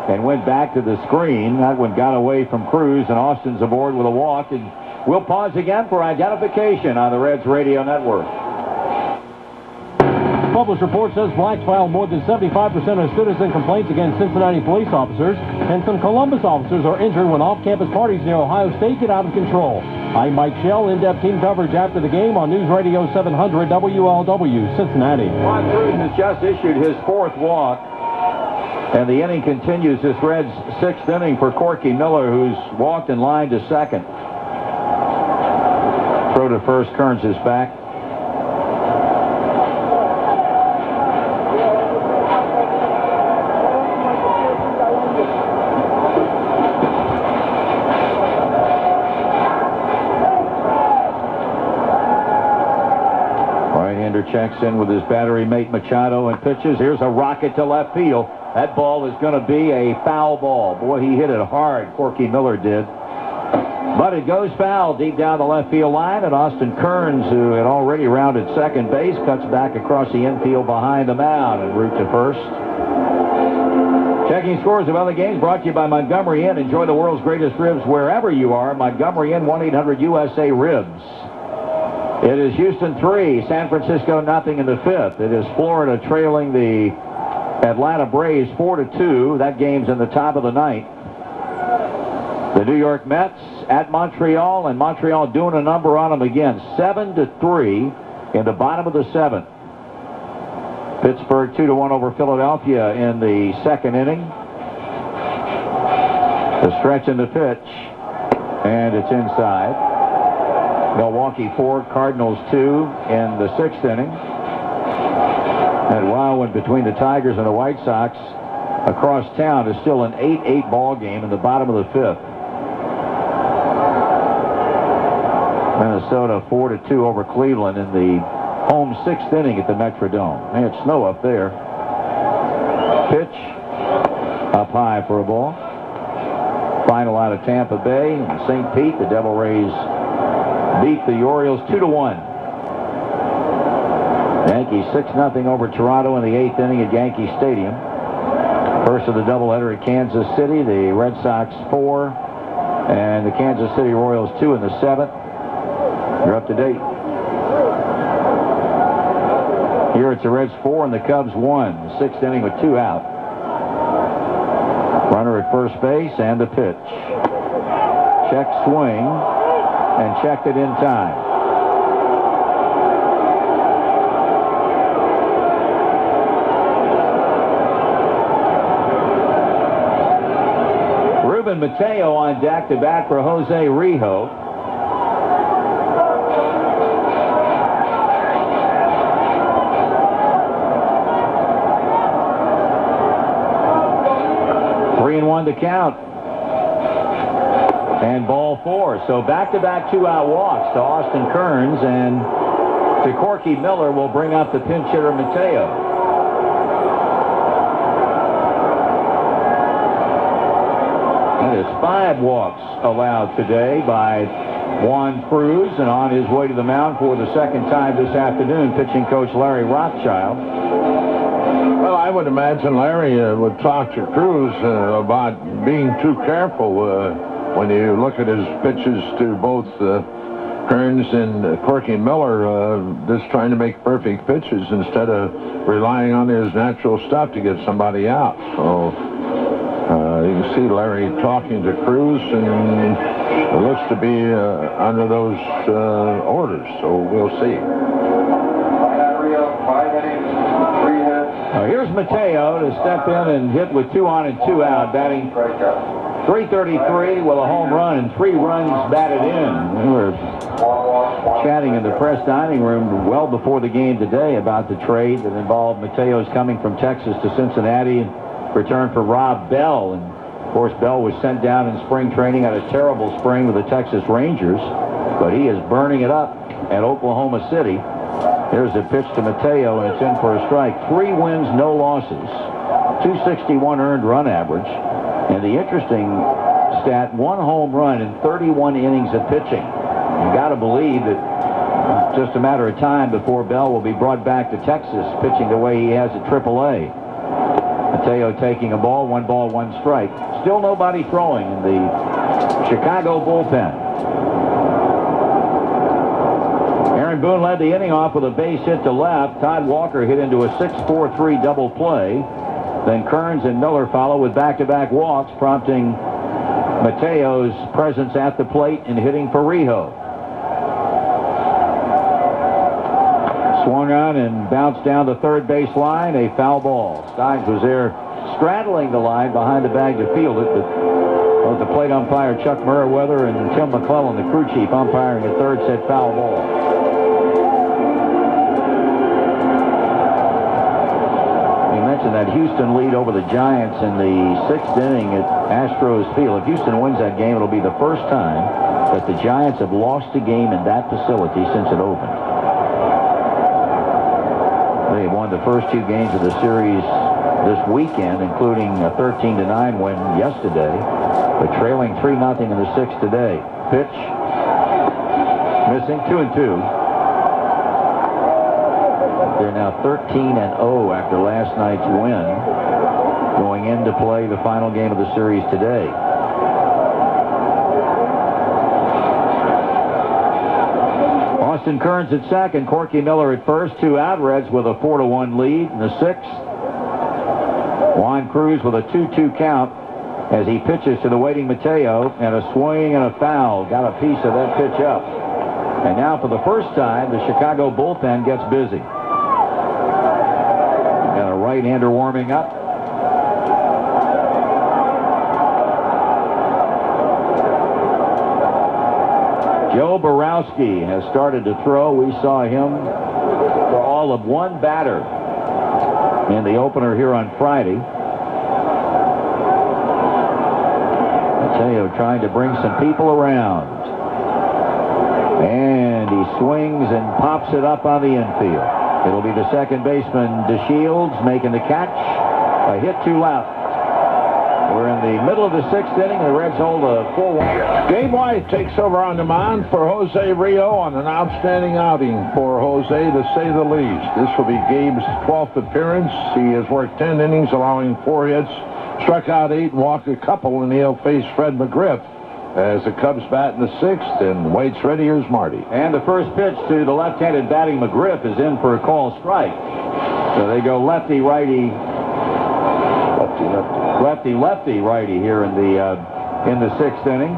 and went back to the screen. That one got away from Cruz, and Austin's aboard with a walk. And we'll pause again for identification on the Reds Radio Network. Published report says blacks filed more than 75% of citizen complaints against Cincinnati police officers, and some Columbus officers are injured when off-campus parties near Ohio State get out of control. I'm Mike Shell. In-depth team coverage after the game on News Radio 700 WLW Cincinnati. Ron Cruz has just issued his fourth walk, and the inning continues. This Reds' sixth inning for Corky Miller, who's walked in line to second. Throw to first, Kearns is back. Right-hander checks in with his battery mate Machado and pitches. Here's a rocket to left field. That ball is going to be a foul ball. Boy, he hit it hard, Corky Miller did. But it goes foul deep down the left field line, and Austin Kearns, who had already rounded second base, cuts back across the infield behind the mound en route to first. Checking scores of other games brought to you by Montgomery Inn. Enjoy the world's greatest ribs wherever you are. Montgomery Inn, 1-800-USA-RIBS. It is Houston 3, San Francisco nothing in the fifth. It is Florida trailing the Atlanta Braves 4-2. That game's in the top of the ninth. The New York Mets at Montreal, and Montreal doing a number on them again. 7-3 in the bottom of the seventh. Pittsburgh 2-1 over Philadelphia in the second inning. The stretch in the pitch, and it's inside. Milwaukee 4, Cardinals 2 in the sixth inning. That wild one between the Tigers and the White Sox across town is still an 8-8 ball game in the bottom of the fifth. Minnesota 4-2 over Cleveland in the home sixth inning at the Metrodome. Man, it's snow up there. Pitch up high for a ball. Final out of Tampa Bay and St. Pete. The Devil Rays beat the Orioles 2-1. Yankees 6-0 over Toronto in the eighth inning at Yankee Stadium. First of the doubleheader at Kansas City. The Red Sox 4 and the Kansas City Royals 2 in the seventh. You're up to date. Here it's the Reds 4 and the Cubs 1. The sixth inning with 2 out. Runner at first base and the pitch. Check swing and checked it in time. Ruben Mateo on deck to bat for Jose Rijo. To count, and ball 4. So back-to-back 2-out walks to Austin Kearns, and to Corky Miller will bring up the pinch hitter Mateo. That is 5 walks allowed today by Juan Cruz, and on his way to the mound for the second time this afternoon, pitching coach Larry Rothschild. Well, I would imagine Larry would talk to Cruz about being too careful when you look at his pitches to both Kearns and Corky Miller, just trying to make perfect pitches instead of relying on his natural stuff to get somebody out. So you can see Larry talking to Cruz, and it looks to be under those orders. So we'll see. Here's Mateo to step in and hit with 2 on and 2 out, batting .333 with a home run and 3 runs batted in. chatting in the press dining room well before the game today about the trade that involved Mateo's coming from Texas to Cincinnati in return for Rob Bell. And of course, Bell was sent down in spring training on a terrible spring with the Texas Rangers, but he is burning it up at Oklahoma City. Here's a pitch to Mateo, and it's in for a strike. 3 wins, no losses, 261 earned run average, and the interesting stat, 1 home run in 31 innings of pitching. You got to believe that it's just a matter of time before Bell will be brought back to Texas pitching the way he has at AAA. Mateo taking a ball, 1 ball, 1 strike. Still nobody throwing in the Chicago bullpen. Aaron Boone led the inning off with a base hit to left. Todd Walker hit into a 6-4-3 double play. Then Kearns and Miller follow with back-to-back walks, prompting Mateo's presence at the plate and hitting for Rijo. Swung on and bounced down the third base line, a foul ball. Steins was there straddling the line behind the bag to field it, but the plate umpire Chuck Meriwether and Tim McClellan, the crew chief umpiring at third, said foul ball. We mentioned that Houston lead over the Giants in the 6th inning at Astros Field. If Houston wins that game, it'll be the first time that the Giants have lost a game in that facility since it opened. They won the first 2 games of the series this weekend, including a 13-9 win yesterday, but trailing 3-0 in the 6th today. Pitch missing, 2-2. They're now 13-0 after last night's win, going in to play the final game of the series today. Austin Kearns at second, Corky Miller at first, 2 out. Reds with a 4-1 lead in the 6th. Juan Cruz with a 2-2 count as he pitches to the waiting Mateo, and a swing and a foul. Got a piece of that pitch up. And now for the first time, the Chicago bullpen gets busy. Got a right-hander warming up. Joe Borowski has started to throw. We saw him for all of 1 batter in the opener here on Friday. Mateo trying to bring some people around. And he swings and pops it up on the infield. It'll be the second baseman, DeShields, making the catch. A hit to left. We're in the middle of the 6th inning. The Reds hold a 4-1. Gabe White takes over on the mound for Jose Rijo on an outstanding outing for Jose, to say the least. This will be Gabe's 12th appearance. He has worked 10 innings, allowing 4 hits, struck out 8, and walked a couple, and he'll face Fred McGriff as the Cubs bat in the 6th, and White's ready. Here's Marty. And the first pitch to the left-handed batting McGriff is in for a call strike. So they go lefty, righty, lefty, righty here in the 6th inning.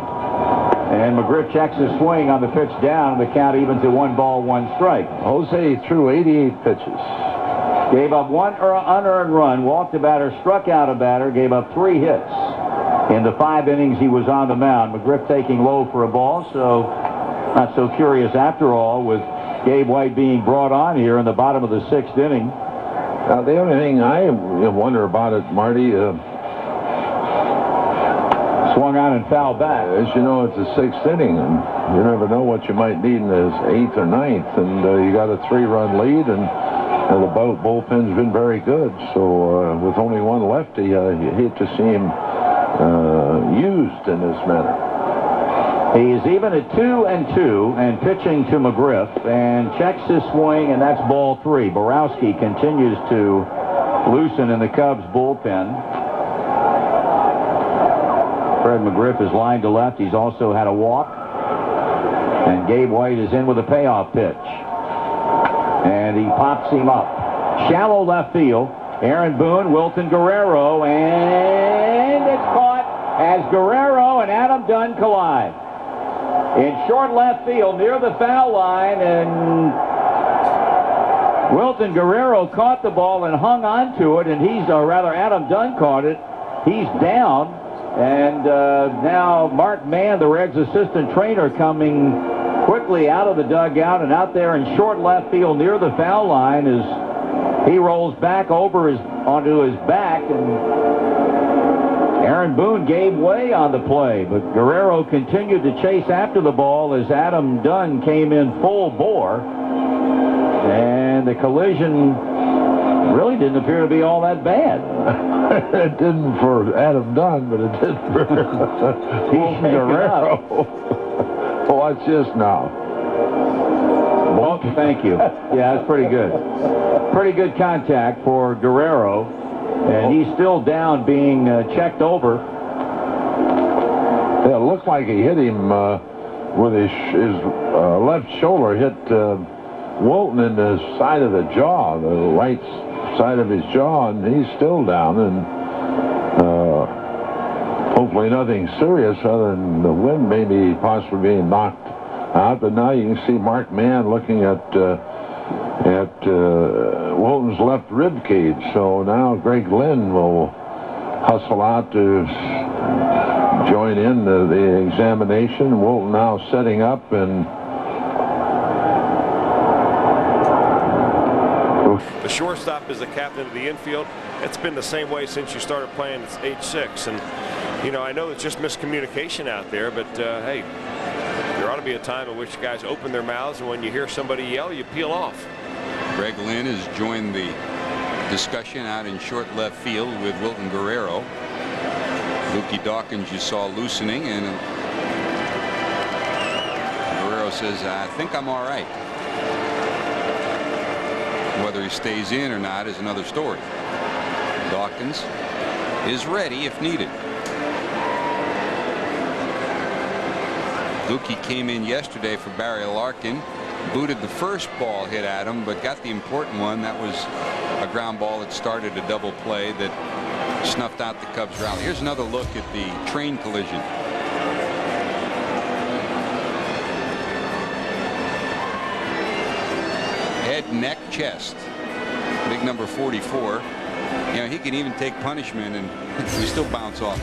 And McGriff checks his swing on the pitch down, and the count evens at 1 ball, 1 strike. Jose threw 88 pitches. Gave up 1 unearned run, walked a batter, struck out a batter, gave up 3 hits. In the 5 innings he was on the mound. McGriff taking low for a ball, so not so curious after all with Gabe White being brought on here in the bottom of the 6th inning. Now, the only thing I wonder about it, Marty, swung on and fouled back. As you know, it's the 6th inning, and you never know what you might need in the 8th or 9th, and you got a 3-run lead, and the bullpen's been very good. So with only 1 lefty, you hate to see him used in this manner. He's even at 2-2 and pitching to McGriff, and checks his swing, and that's ball 3. Borowski continues to loosen in the Cubs bullpen. Fred McGriff is lined to left. He's also had a walk. And Gabe White is in with a payoff pitch. And he pops him up. Shallow left field. Aaron Boone, Wilton Guerrero, and it's caught as Guerrero and Adam Dunn collide. In short left field near the foul line, and Wilton Guerrero caught the ball and hung on to it, and Adam Dunn caught it. He's down. And now Mark Mann, the Reds assistant trainer, coming quickly quickly out of the dugout and out there in short left field near the foul line as he rolls back onto his back, and Aaron Boone gave way on the play, but Guerrero continued to chase after the ball as Adam Dunn came in full bore, and the collision really didn't appear to be all that bad. It didn't for Adam Dunn, but it did for Guerrero. Watch this now. Oh, thank you. Yeah, that's pretty good. Pretty good contact for Guerrero, and he's still down, being checked over. Yeah, it looked like he hit him with his left shoulder, hit Wilton in the side of the jaw, the right side of his jaw, and he's still down, and hopefully nothing serious other than the wind maybe possibly being knocked out. But now you can see Mark Mann looking at Wilton's left rib cage. So now Greg Lynn will hustle out to join in the examination. Wilton now setting up, and the shortstop is the captain of the infield. It's been the same way since you started playing at age 6. And, you know, I know it's just miscommunication out there, but, hey, there ought to be a time in which guys open their mouths, and when you hear somebody yell, you peel off. Greg Lynn has joined the discussion out in short left field with Wilton Guerrero. Lukey Dawkins you saw loosening, and Guerrero says, I think I'm all right. Whether he stays in or not is another story. Dawkins is ready if needed. Lukey came in yesterday for Barry Larkin, booted the first ball hit at him, but got the important one. That was a ground ball that started a double play that snuffed out the Cubs rally. Here's another look at the train collision. Head, neck, chest. Big number 44. You know, he can even take punishment and we still bounce off.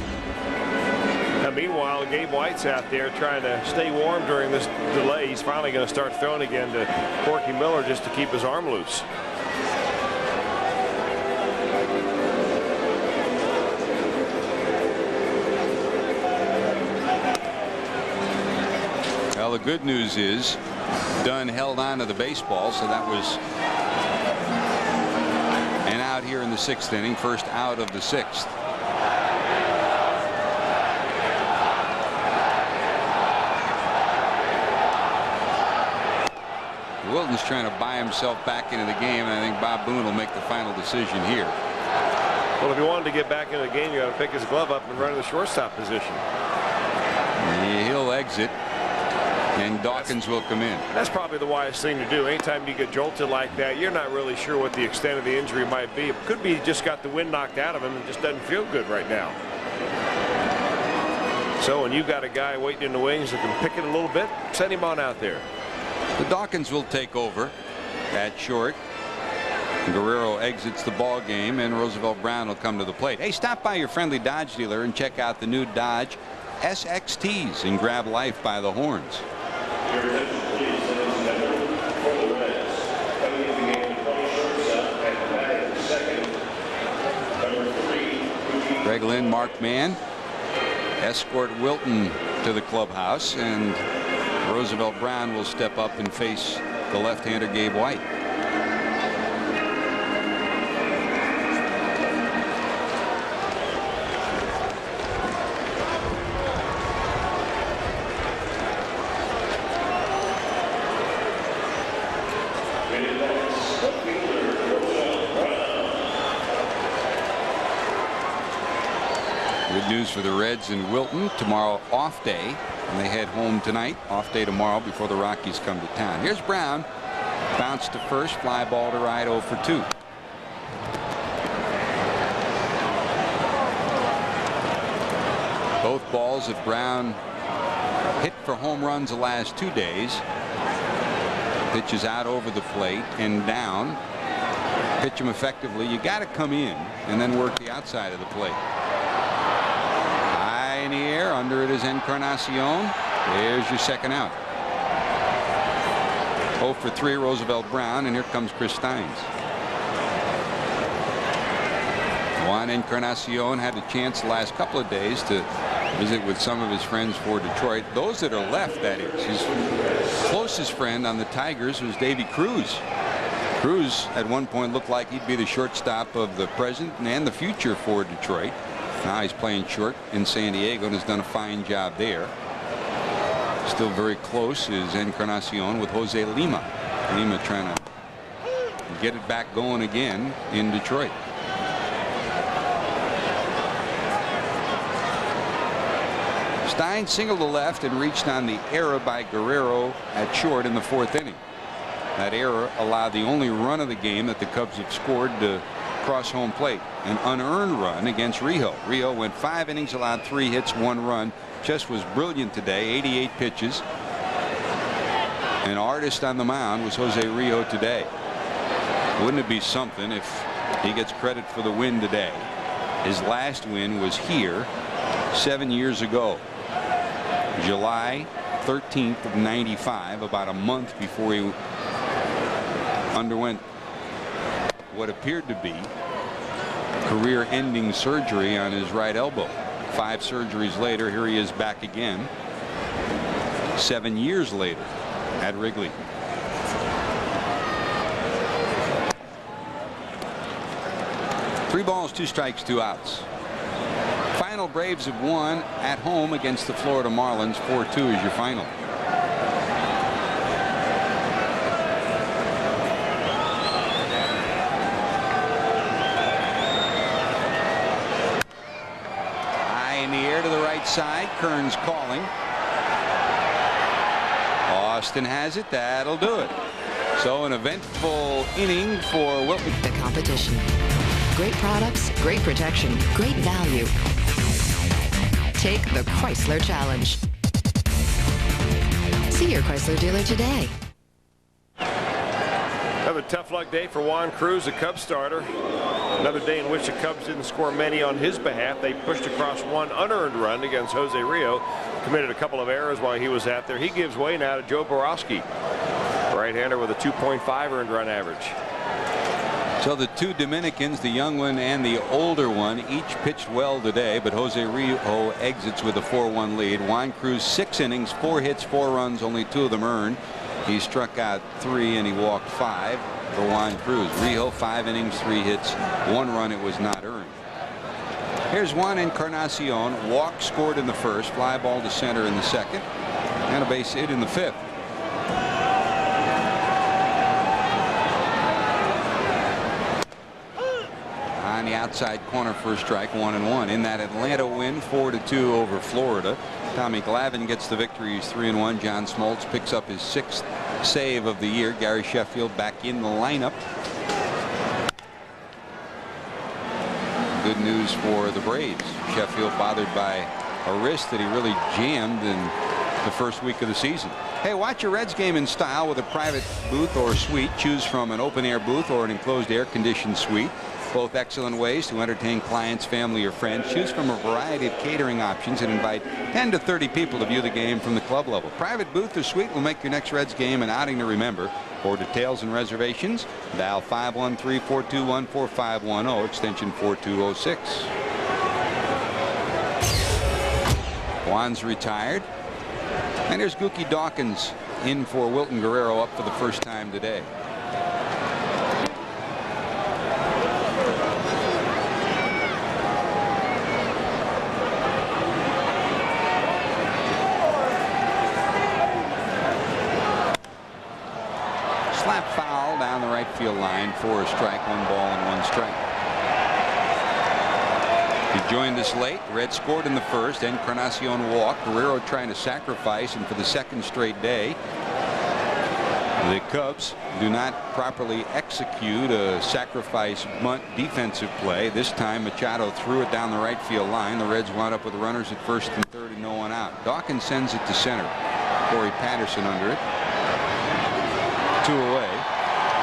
Now, meanwhile, Gabe White's out there trying to stay warm during this delay. He's finally going to start throwing again to Corky Miller just to keep his arm loose. Well, the good news is Dunn held on to the baseball, so that was an out here in the 6th inning, first out of the 6th. Wilton's trying to buy himself back into the game, and I think Bob Boone will make the final decision here. Well, if he wanted to get back into the game, you got to pick his glove up and run to the shortstop position. He'll exit, and Dawkins will come in. That's probably the wisest thing to do. Anytime you get jolted like that, you're not really sure what the extent of the injury might be. It could be he just got the wind knocked out of him and just doesn't feel good right now. So when you've got a guy waiting in the wings that can pick it a little bit, send him on out there. The Dawkins will take over at short. Guerrero exits the ball game, and Roosevelt Brown will come to the plate. Hey, stop by your friendly Dodge dealer and check out the new Dodge SXTs and grab life by the horns. Greg Lynn, Mark Mann escort Wilton to the clubhouse, and Roosevelt Brown will step up and face the left-hander Gabe White. Good news for the Reds in Wilton. Tomorrow off day, and they head home tonight. Off day tomorrow before the Rockies come to town. Here's Brown. Bounce to first, fly ball to right, 0 for 2. Both balls of Brown hit for home runs the last 2 days. Pitches out over the plate and down. Pitch him effectively. You got to come in and then work the outside of the plate. High in the air, under it is Encarnacion. There's your second out. 0 for 3 Roosevelt Brown, and here comes Chris Steins. Juan Encarnacion had a chance the last couple of days to visit with some of his friends for Detroit. Those that are left, that is. His closest friend on the Tigers was Davy Cruz. Cruz at one point looked like he'd be the shortstop of the present and the future for Detroit. Now he's playing short in San Diego and has done a fine job there. Still very close is Encarnacion with Jose Lima. Lima trying to get it back going again in Detroit. Stein singled to left and reached on the error by Guerrero at short in the 4th inning. That error allowed the only run of the game that the Cubs have scored to cross home plate, an unearned run against Rijo. Rijo went 5 innings, allowed 3 hits, 1 run. Just was brilliant today, 88 pitches. An artist on the mound was Jose Rijo today. Wouldn't it be something if he gets credit for the win today? His last win was here 7 years ago. July 13th of '95, about a month before he underwent what appeared to be career-ending surgery on his right elbow. 5 surgeries later, here he is back again 7 years later at Wrigley. Three balls, 2 strikes, 2 outs. Final, Braves have won at home against the Florida Marlins. 4-2 is your final. High in the air to the right side. Kern's calling. Austin has it. That'll do it. So an eventful inning for Wilton. The competition. Great products, great protection, great value. Take the Chrysler Challenge. See your Chrysler dealer today. Another tough luck day for Juan Cruz, a Cubs starter. Another day in which the Cubs didn't score many on his behalf. They pushed across 1 unearned run against Jose Rijo. Committed a couple of errors while he was out there. He gives way now to Joe Borowski, right-hander with a 2.5 earned run average. So the 2 Dominicans, the young one and the older one, each pitched well today, but Jose Rijo exits with a 4-1 lead. Juan Cruz 6 innings, 4 hits, 4 runs, only 2 of them earned. He struck out 3 and he walked 5 for Juan Cruz. Rijo 5 innings, 3 hits, 1 run. It was not earned. Here's Juan Encarnacion. Walk scored in the 1st, fly ball to center in the 2nd, and a base hit in the 5th. On the outside corner for a strike, 1-1 in that Atlanta win, 4-2 over Florida. Tommy Glavine gets the victory. He's 3-1. John Smoltz picks up his 6th save of the year. Gary Sheffield back in the lineup. Good news for the Braves. Sheffield bothered by a wrist that he really jammed in the first week of the season. Hey, watch a Reds game in style with a private booth or suite. Choose from an open-air booth or an enclosed air-conditioned suite. Both excellent ways to entertain clients, family, or friends. Choose from a variety of catering options and invite 10 to 30 people to view the game from the club level. Private booth or suite will make your next Reds game an outing to remember. For details and reservations, dial 513-421-4510, extension 4206. Juan's retired. And there's Gookie Dawkins in for Wilton Guerrero, up for the first time today. Slap foul down the right field line for a strike, 1 ball and 1 strike. He joined us late. Red scored in the 1st. Encarnacion walked. Guerrero trying to sacrifice, and for the 2nd straight day, the Cubs do not properly execute a sacrifice bunt defensive play. This time Machado threw it down the right field line. The Reds wound up with runners at 1st and 3rd and no one out. Dawkins sends it to center. Corey Patterson under it. 2 away.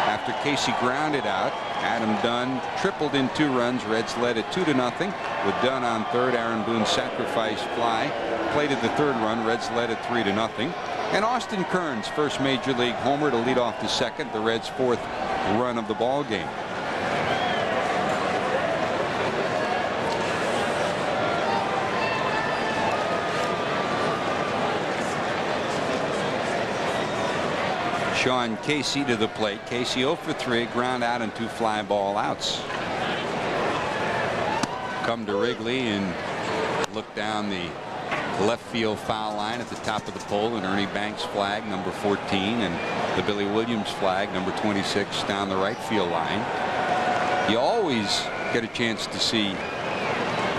After Casey grounded out, Adam Dunn tripled in 2 runs. Reds led at 2-0 with Dunn on 3rd. Aaron Boone's sacrifice fly plated the 3rd run. Reds led at 3-0. And Austin Kearns, first major league homer to lead off the second, the Reds' 4th run of the ball game. Jaun Casey to the plate. Casey 0 for 3, ground out and 2 fly ball outs. Come to Wrigley and look down the left field foul line at the top of the pole, and Ernie Banks' flag, number 14, and the Billy Williams flag, number 26, down the right field line. You always get a chance to see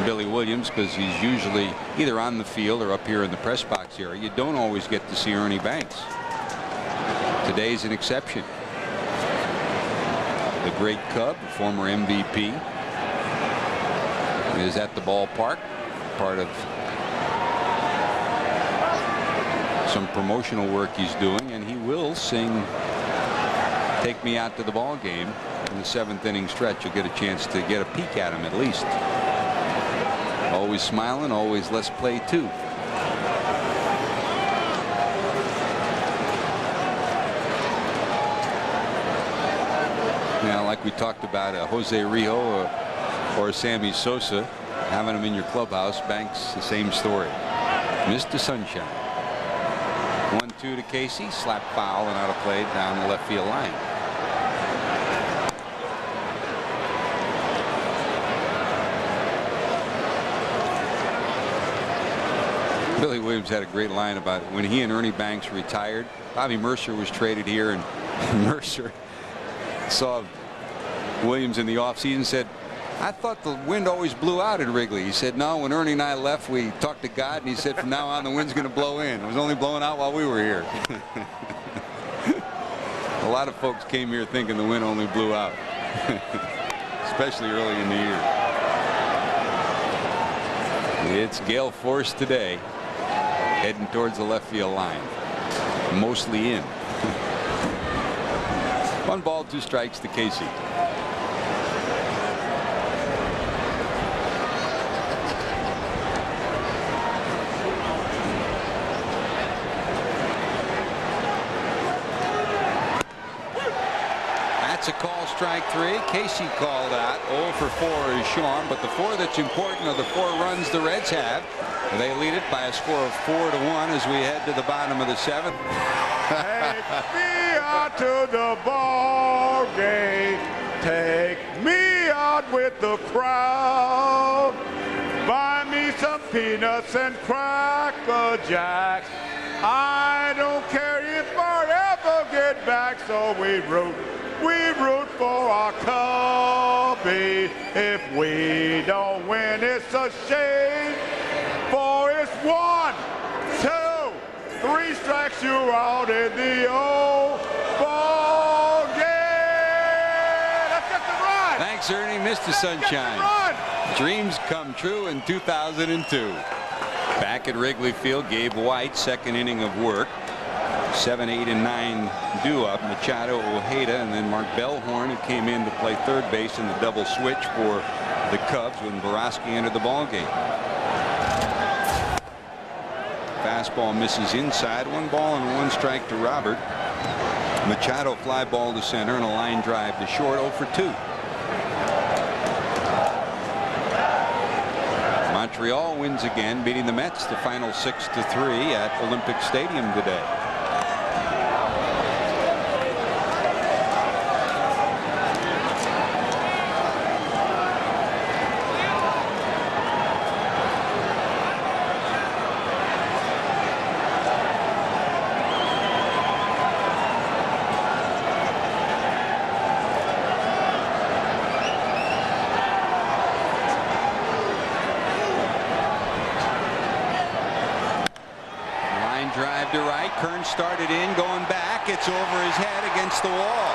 Billy Williams because he's usually either on the field or up here in the press box area. You don't always get to see Ernie Banks. Today's an exception. The great Cub, former MVP, is at the ballpark, part of some promotional work he's doing, and he will sing "Take Me Out to the Ball Game" in the 7th inning stretch. You'll get a chance to get a peek at him at least. Always smiling, always let's play too. Now, like we talked about Jose Rijo or Sammy Sosa, having them in your clubhouse, Banks, the same story. Mr. Sunshine. 1-2 to Casey, slap foul and out of play down the left field line. Billy Williams had a great line about it. When he and Ernie Banks retired, Bobby Mercer was traded here, and Mercer saw Williams in the offseason and said, "I thought the wind always blew out at Wrigley." He said, "No, when Ernie and I left, we talked to God, and he said from now on the wind's going to blow in. It was only blowing out while we were here." A lot of folks came here thinking the wind only blew out, especially early in the year. It's gale force today, heading towards the left field line, mostly in. 1 ball, 2 strikes to Casey. That's a call, strike 3. Casey called out. 0 for 4 is Jaun, but the 4 that's important are the 4 runs the Reds have. They lead it by a score of 4-1 as we head to the bottom of the 7th. Take me out to the ball game. Take me out with the crowd. Buy me some peanuts and Cracker Jacks. I don't care if I ever get back, so we root for our Cubby. If we don't win, it's a shame. For it's 1, 2, 3 strikes, you're out in the old ball game. Let's get the run. Thanks, Ernie. Mr. Sunshine. Dreams come true in 2002. Back at Wrigley Field, Gabe White, 2nd inning of work. 7, 8, and 9 due up. Machado, Ojeda, and then Mark Bellhorn, who came in to play third base in the double switch for the Cubs when Borowski entered the ball game. Fastball misses inside. 1 ball and 1 strike to Robert. Machado fly ball to center and a line drive to short. 0 for 2. Montreal wins again, beating the Mets the final 6-3 at Olympic Stadium today. Started in, going back. It's over his head against the wall.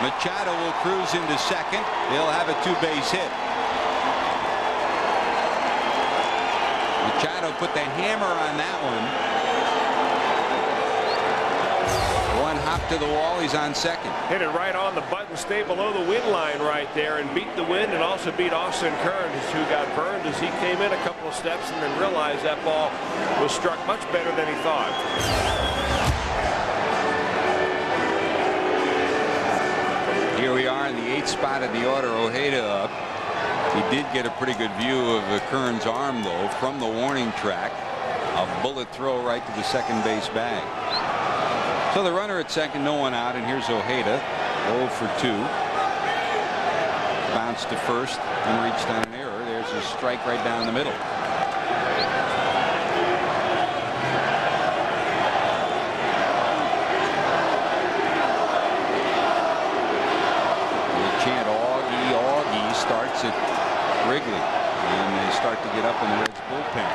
Machado will cruise into second. He'll have a 2-base hit. Machado put the hammer on that one. 1 hop to the wall. He's on second. Hit it right on the button, stay below the wind line right there, and beat the wind, and also beat Austin Kearns, who got burned as he came in a couple of steps and then realized that ball was struck much better than he thought. Here we are in the 8th spot in the order. Ojeda up. He did get a pretty good view of Kern's arm, though, from the warning track. A bullet throw right to the second base bag. So the runner at second, no one out, and here's Ojeda, 0 for 2. Bounced to first and reached on an error. There's a strike right down the middle. The chant Augie, Augie starts at Wrigley, and they start to get up in the Reds bullpen.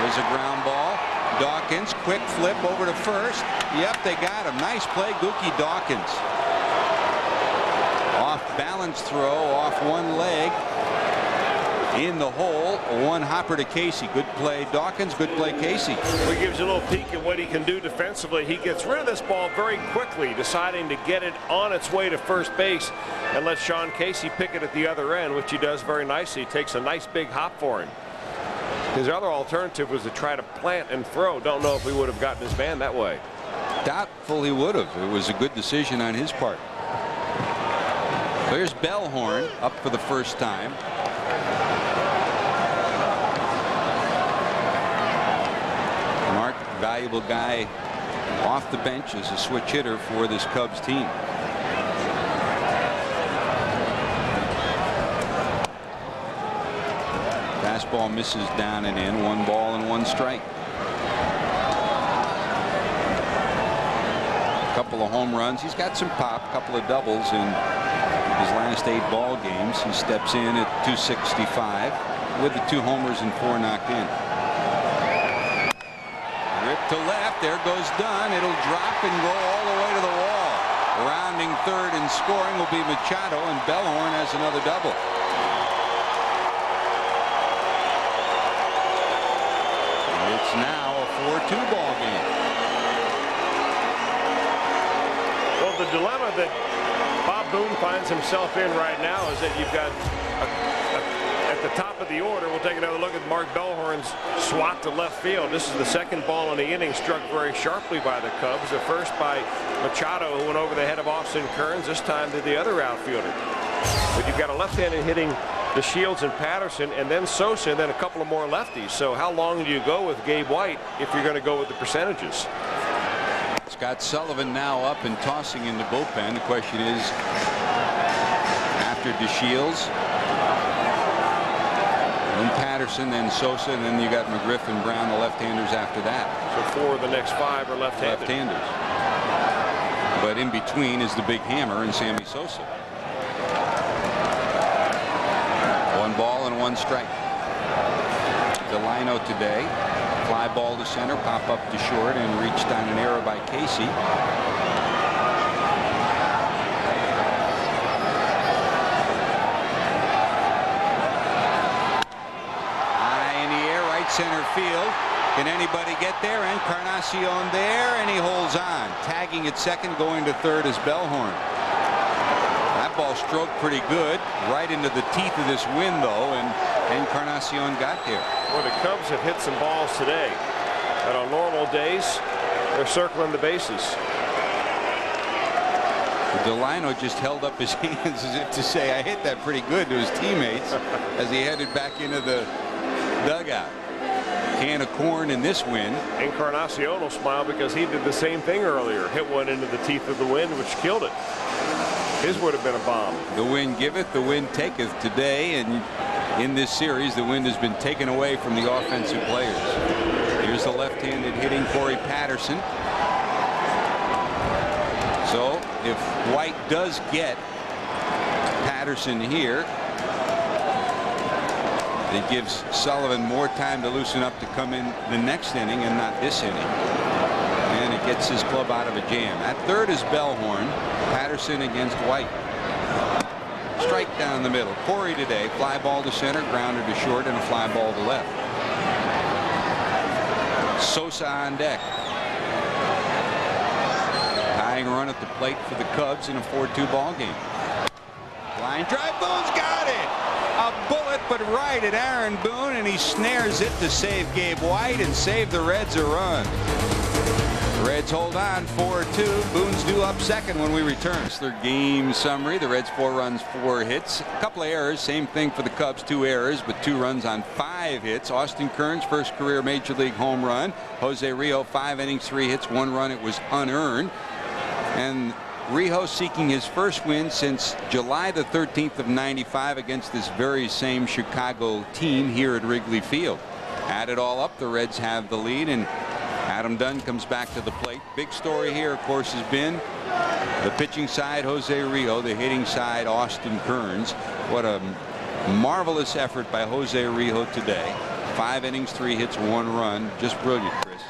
There's a ground ball. Dawkins, quick flip over to first. Yep, they got him. Nice play, Gookie Dawkins. Off balance throw, off one leg. In the hole, one hopper to Casey. Good play, Dawkins. Good play, Casey. Well, he gives you a little peek at what he can do defensively. He gets rid of this ball very quickly, deciding to get it on its way to first base and let Sean Casey pick it at the other end, which he does very nicely. He takes a nice big hop for him. His other alternative was to try to plant and throw. Don't know if he would have gotten his man that way. Doubtful he would have. It was a good decision on his part. There's Bellhorn up for the first time. Mark, valuable guy off the bench as a switch hitter for this Cubs team. Fastball misses down and in. 1 ball and 1 strike. A couple of home runs. He's got some pop. A couple of doubles in his last 8 ball games. He steps in at 265 with the 2 homers and 4 knocked in. Rip to left. There goes Dunn. It'll drop and go all the way to the wall. Rounding third and scoring will be Machado, and Bellhorn has another double. It's now a 4-2 ball game. Well, the dilemma that Bob Boone finds himself in right now is that you've got at the top of the order. We'll take another look at Mark Bellhorn's swat to left field. This is the second ball in the inning, struck very sharply by the Cubs. The first by Machado, who went over the head of Austin Kearns, this time to the other outfielder. But you've got a left-handed hitting the Shields and Patterson, and then Sosa, and then a couple of more lefties. So how long do you go with Gabe White if you're going to go with the percentages? Scott Sullivan now up and tossing in the bullpen. The question is, after DeShields, then Patterson, then Sosa, and then you got McGriff and Brown, the left-handers after that. So 4 of the next 5 are left-handed. Left-handers. But in between is the big hammer and Sammy Sosa. 1 ball and 1 strike. Delino today. Fly ball to center, pop up to short, and reached on an error by Casey. High in the air, right center field. Can anybody get there? Encarnacion there, and he holds on. Tagging at second, going to third is Bellhorn. That ball stroked pretty good, right into the teeth of this wind, though, and Encarnacion got there. Well, the Cubs have hit some balls today, but on normal days, they're circling the bases. Delino just held up his hands as if to say, I hit that pretty good, to his teammates as he headed back into the dugout. Can of corn in this wind. Encarnacion will smile because he did the same thing earlier. Hit one into the teeth of the wind, which killed it. His would have been a bomb. The wind giveth, the wind taketh today, and in this series, the wind has been taken away from the offensive players. Here's the left-handed hitting Corey Patterson. So if White does get Patterson here, it gives Sullivan more time to loosen up to come in the next inning and not this inning. And it gets his club out of a jam. At third is Bellhorn. Patterson against White. Strike down the middle. Corey today, fly ball to center, grounder to short, and a fly ball to left. Sosa on deck. Tying run at the plate for the Cubs in a 4-2 ball game. Line drive, Boone's got it. A bullet, but right at Aaron Boone, and he snares it to save Gabe White and save the Reds a run. The Reds hold on 4-2. Boone's due up second when we return. Their game summary. The Reds 4 runs, 4 hits. A couple of errors. Same thing for the Cubs. 2 errors, but 2 runs on 5 hits. Austin Kearns, first career Major League home run. Jose Rijo, 5 innings, 3 hits, 1 run. It was unearned. And Rijo seeking his first win since July the 13th of '95 against this very same Chicago team here at Wrigley Field. Add it all up, the Reds have the lead, and Adam Dunn comes back to the plate. Big story here, of course, has been the pitching side, Jose Rijo, the hitting side, Austin Kearns. What a marvelous effort by Jose Rijo today. 5 innings, 3 hits, 1 run. Just brilliant, Chris.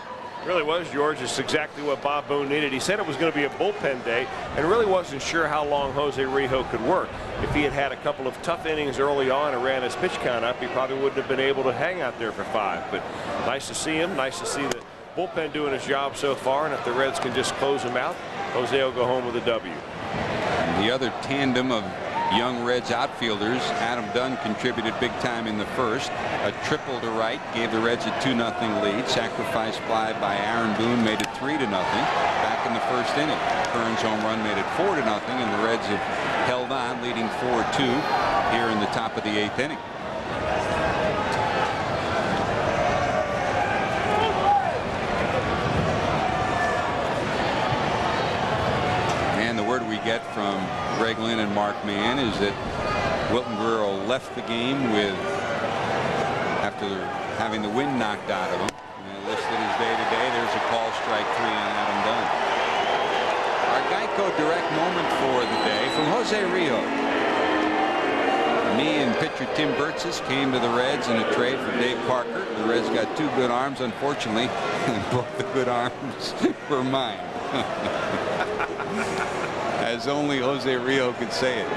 Really was, George. It's exactly what Bob Boone needed. He said it was going to be a bullpen day and really wasn't sure how long Jose Rijo could work. If he had had a couple of tough innings early on and ran his pitch count up, he probably wouldn't have been able to hang out there for 5. But nice to see him. Nice to see the bullpen doing his job so far. And if the Reds can just close him out, Jose will go home with a W. And the other tandem of young Reds outfielders, Adam Dunn contributed big time in the first. A triple to right gave the Reds a 2-0 lead. Sacrifice fly by Aaron Boone made it 3-0 back in the first inning. Kearns' home run made it 4-0, and the Reds have held on, leading 4-2 here in the top of the 8th inning. We get from Greg Lynn and Mark Mann is that Wilton Guerrero left the game with, after having the wind knocked out of him. And they listed his day-to-day. There's a call, strike 3 on Adam Dunn. Our Geico direct moment for the day from Jose Rijo. Me and pitcher Tim Burtsis came to the Reds in a trade for Dave Parker. The Reds got 2 good arms, unfortunately, and both the good arms were mine. As only Jose Rijo could say it.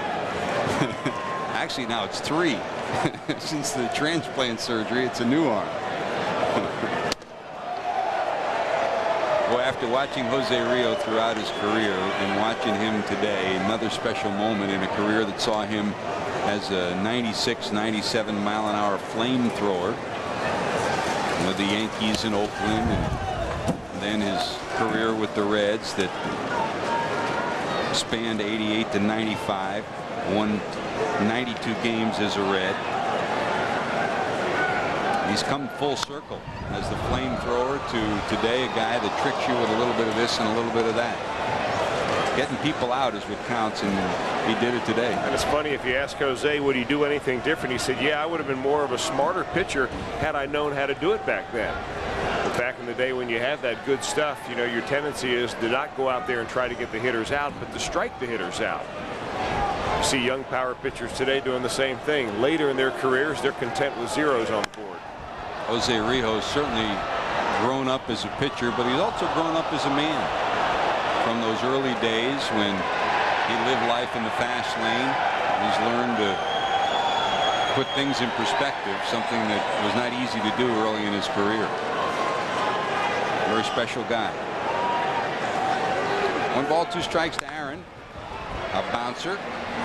Actually, now it's 3. Since the transplant surgery, it's a new arm. Well, after watching Jose Rijo throughout his career and watching him today, another special moment in a career that saw him as a 96, 97 mile an hour flamethrower with the Yankees in Oakland, and then his career with the Reds that spanned 88 to 95, won 92 games as a Red. He's come full circle as the flamethrower to today, a guy that tricks you with a little bit of this and a little bit of that. Getting people out is what counts, and he did it today. And it's funny, if you ask Jose, would he do anything different? He said, yeah, I would have been more of a smarter pitcher had I known how to do it back then. But back in the day when you have that good stuff, you know, your tendency is to not go out there and try to get the hitters out, but to strike the hitters out. You see young power pitchers today doing the same thing. Later in their careers, they're content with zeros on the board. Jose Rijo has certainly grown up as a pitcher, but he's also grown up as a man. From those early days when he lived life in the fast lane, he's learned to put things in perspective, something that was not easy to do early in his career. Very special guy. 1 ball, 2 strikes to Aaron. A bouncer.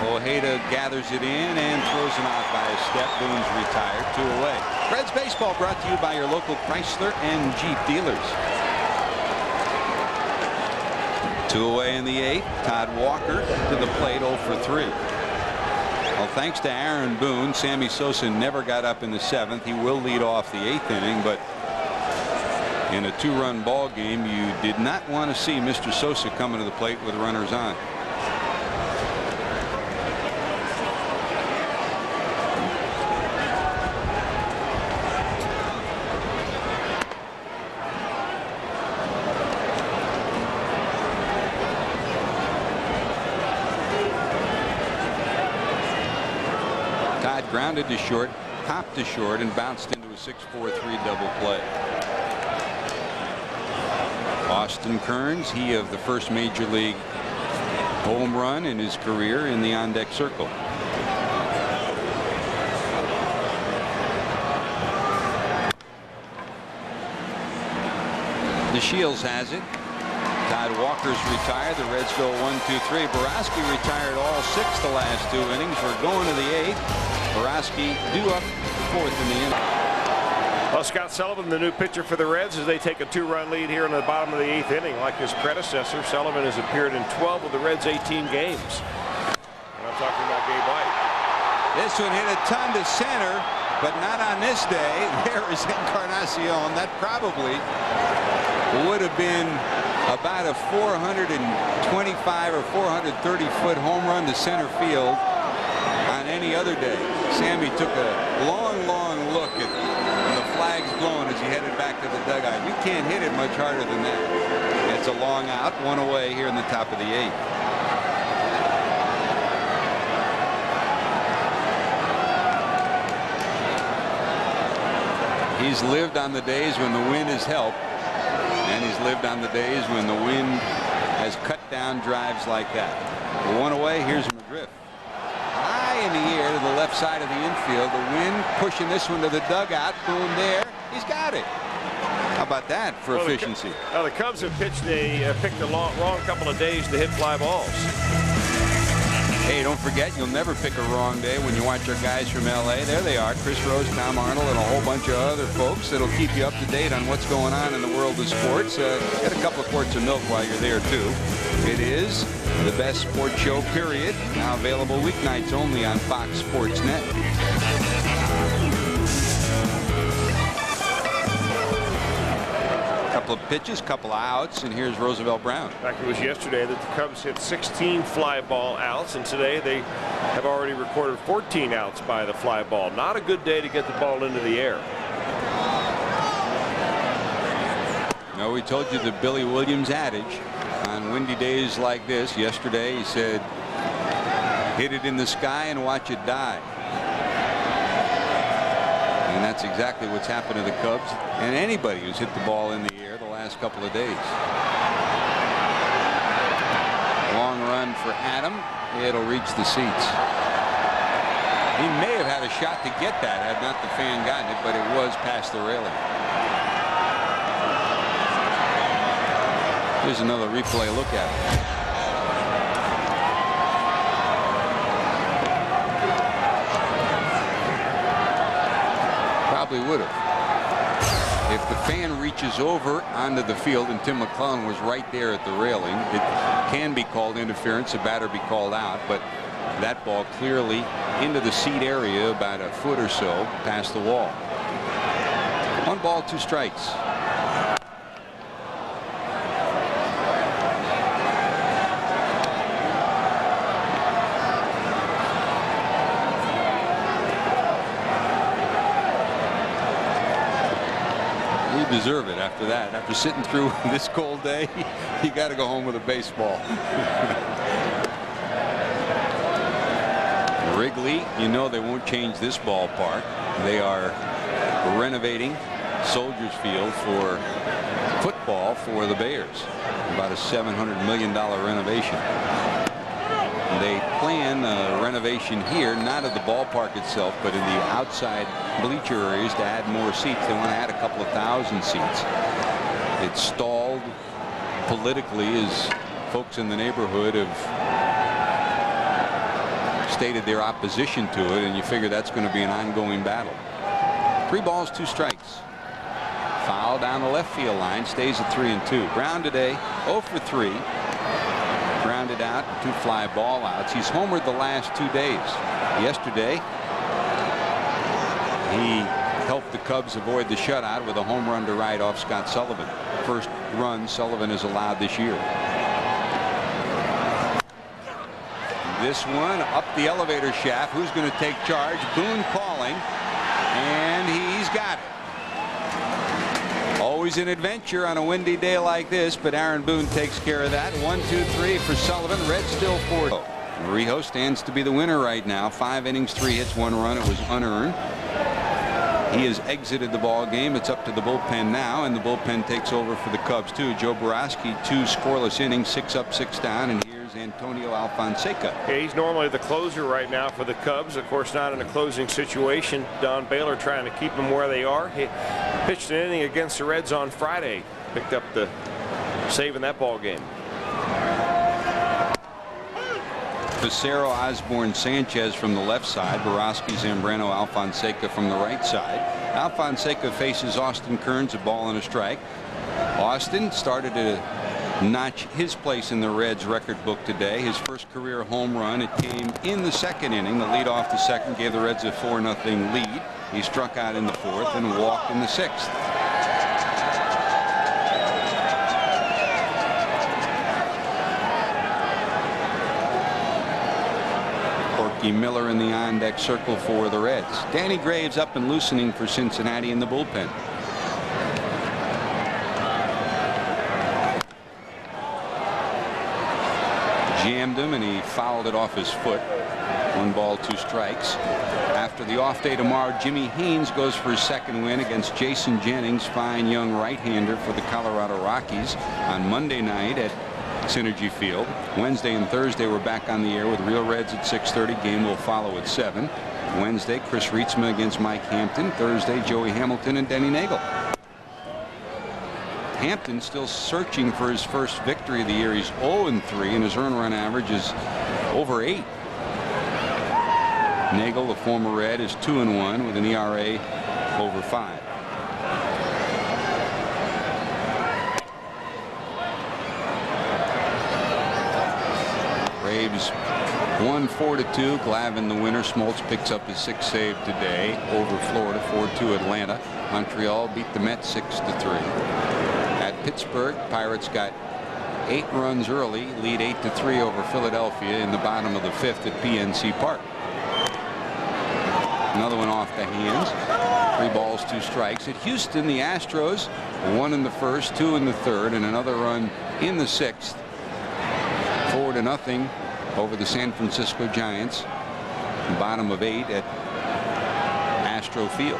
Ojeda gathers it in and throws him out by a step. Boone's retired. 2 away. Reds baseball brought to you by your local Chrysler and Jeep dealers. 2 away in the 8th. Todd Walker to the plate, 0 for 3. Well, thanks to Aaron Boone, Sammy Sosa never got up in the 7th. He will lead off the 8th inning, but in a 2-run ball game, you did not want to see Mr. Sosa coming to the plate with runners on. Todd grounded to short, popped to short, and bounced into a 6-4-3 double play. Austin Kearns, he of the first major league home run in his career in the on-deck circle. The Shields has it. Todd Walker's retired. The Reds go 1-2-3. Borowski retired all 6 the last 2 innings. We're going to the 8th. Borowski due up 4th in the inning. Well, Scott Sullivan, the new pitcher for the Reds, as they take a 2-run lead here in the bottom of the 8th inning. Like his predecessor, Sullivan has appeared in 12 of the Reds' 18 games. And I'm talking about Gabe White. This one hit a ton to center, but not on this day. There is Encarnacion. That probably would have been about a 425 or 430 foot home run to center field on any other day. Sammy took a long look at the flags blowing as he headed back to the dugout. You can't hit it much harder than that. It's a long out, one away here in the top of the 8th. He's lived on the days when the wind has helped, and he's lived on the days when the wind has cut down drives like that. One away, here's McGriff. High in the air to the left side of the infield. The wind pushing this one to the dugout. Boom, there. He's got it. How about that for efficiency? The Cubs have picked the wrong couple of days to hit fly balls. Hey, don't forget, you'll never pick a wrong day when you watch our guys from L.A. There they are, Chris Rose, Tom Arnold, and a whole bunch of other folks that'll keep you up to date on what's going on in the world of sports. Get a couple of quarts of milk while you're there, too. It is the best sports show, period. Now available weeknights only on Fox Sports Net. Couple of pitches, couple of outs, and here's Roosevelt Brown. In fact, it was yesterday that the Cubs hit 16 fly ball outs, and today they have already recorded 14 outs by the fly ball. Not a good day to get the ball into the air. No, we told you the Billy Williams adage on windy days like this. Yesterday he said, hit it in the sky and watch it die. And that's exactly what's happened to the Cubs and anybody who's hit the ball in the air the last couple of days. Long run for Adam. It'll reach the seats. He may have had a shot to get that had not the fan gotten it, but it was past the railing. Here's another replay look at it. Probably would have. If the fan reaches over onto the field and Tim McClellan was right there at the railing, it can be called interference. The batter be called out, but that ball clearly into the seat area about a foot or so past the wall. 1 ball, 2 strikes. Deserve it after that. After sitting through this cold day, you got to go home with a baseball. Wrigley, you know they won't change this ballpark. They are renovating Soldiers Field for football for the Bears. About a $700 million renovation. They plan a renovation here, not of the ballpark itself, but in the outside bleacher areas to add more seats. They want to add a couple of thousand seats. It's stalled politically as folks in the neighborhood have stated their opposition to it, and you figure that's going to be an ongoing battle. 3 balls, 2 strikes. Foul down the left field line, stays at 3-2. Brown today 0 for 3. Grounded out, 2 fly ball outs. He's homered the last 2 days. Yesterday, he helped the Cubs avoid the shutout with a home run to right off Scott Sullivan. First run Sullivan has allowed this year. This one up the elevator shaft. Who's going to take charge? Boone calling, and he's got it. Always an adventure on a windy day like this, but Aaron Boone takes care of that. 1, 2, 3 for Sullivan. Red still 4. Rijo stands to be the winner right now. 5 innings, 3 hits, 1 run. It was unearned. He has exited the ball game. It's up to the bullpen now, and the bullpen takes over for the Cubs too. Joe Borowski, 2 scoreless innings, 6 up, 6 down, and here's Antonio Alfonseca. Yeah, he's normally the closer right now for the Cubs. Of course, not in a closing situation. Don Baylor trying to keep them where they are. He pitched an inning against the Reds on Friday. Picked up the save in that ball game. Pissarro, Osborne, Sanchez from the left side. Borowski, Zambrano, Alfonseca from the right side. Alfonseca faces Austin Kearns, a ball and a strike. Austin started to notch his place in the Reds record book today. His first career home run. It came in the second inning. The lead off the second gave the Reds a 4-0 lead. He struck out in the fourth and walked in the sixth. Miller in the on-deck circle for the Reds. Danny Graves up and loosening for Cincinnati in the bullpen. Jammed him and he fouled it off his foot. 1 ball, 2 strikes. After the off day tomorrow, Jimmy Haynes goes for his second win against Jason Jennings, fine young right-hander for the Colorado Rockies, on Monday night at Synergy Field. Wednesday and Thursday we're back on the air with Real Reds at 6:30. Game will follow at 7. Wednesday, Chris Rietzma against Mike Hampton. Thursday, Joey Hamilton and Denny Nagel. Hampton still searching for his first victory of the year. He's 0-3 and his earned run average is over 8. Nagel, the former Red, is 2-1 with an ERA over 5. Braves won 4-2. Glavine the winner. Smoltz picks up his 6th save today over Florida. 4-2 Atlanta. Montreal beat the Mets 6-3. At Pittsburgh, Pirates got 8 runs early, lead 8-3 over Philadelphia in the bottom of the 5th at PNC Park. Another one off the hands. 3 balls, 2 strikes. At Houston, the Astros 1 in the first, 2 in the third, and another run in the 6th. 4-0 over the San Francisco Giants. Bottom of 8 at Astro Field.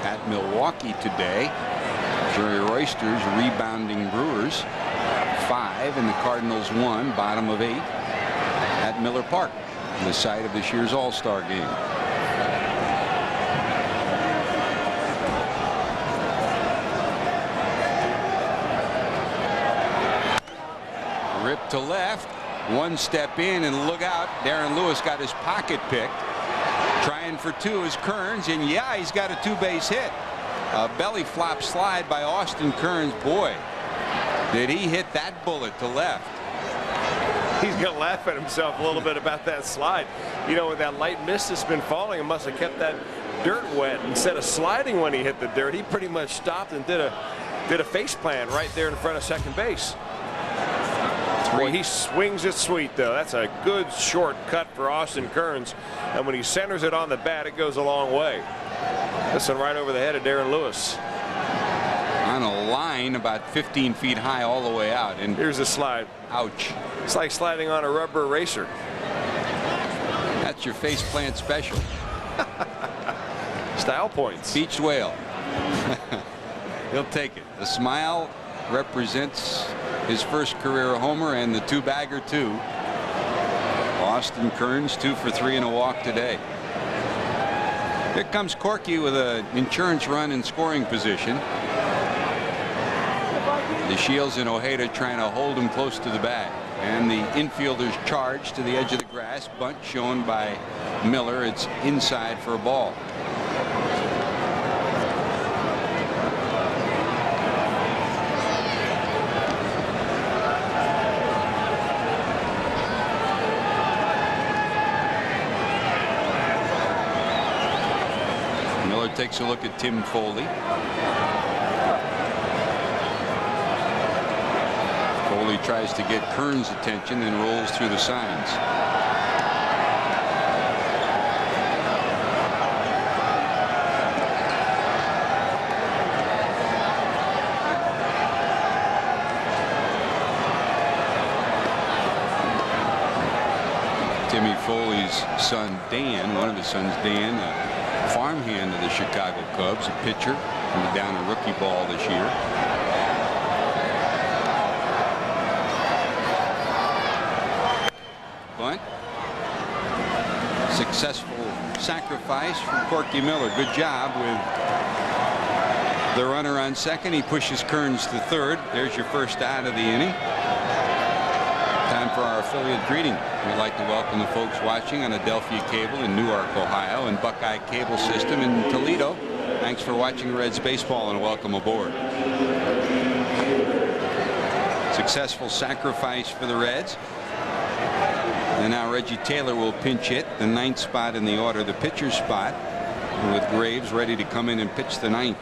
At Milwaukee today, Jerry Royster's rebounding Brewers 5 and the Cardinals 1. Bottom of 8 at Miller Park, the site of this year's All-Star game. To left, 1 step in, and look out, Darren Lewis got his pocket picked. Trying for 2 is Kearns, and yeah, he's got a 2-base hit. A belly flop slide by Austin Kearns. Boy, did he hit that bullet to left. He's going to laugh at himself a little bit about that slide. You know, with that light mist that's been falling, it must have kept that dirt wet. Instead of sliding when he hit the dirt, he pretty much stopped and did a face plant right there in front of second base. Boy, he swings it sweet, though. That's a good short cut for Austin Kearns. And when he centers it on the bat, it goes a long way. This one right over the head of Darren Lewis. On a line about 15 feet high all the way out. And here's a slide. Ouch. It's like sliding on a rubber eraser. That's your face plant special. Style points. Beached whale. He'll take it. The smile represents his first career homer and the 2-bagger too. Austin Kearns 2 for 3 and a walk today. Here comes Corky with an insurance run in scoring position. The Shields and Ojeda trying to hold him close to the bag, and the infielders charge to the edge of the grass. Bunt shown by Miller. It's inside for a ball. Takes a look at Tim Foley. Foley tries to get Kearns' attention, then rolls through the signs. Timmy Foley's son Dan, one of his sons Dan, farmhand of the Chicago Cubs, a pitcher, and down a rookie ball this year. Bunt. Successful sacrifice from Corky Miller. Good job with the runner on second. He pushes Kearns to third. There's your first out of the inning. Time for our affiliate greeting. We'd like to welcome the folks watching on Adelphia Cable in Newark, Ohio, and Buckeye Cable System in Toledo. Thanks for watching Reds baseball and welcome aboard. Successful sacrifice for the Reds. And now Reggie Taylor will pinch hit the 9th spot in the order, the pitcher's spot, with Graves ready to come in and pitch the 9th.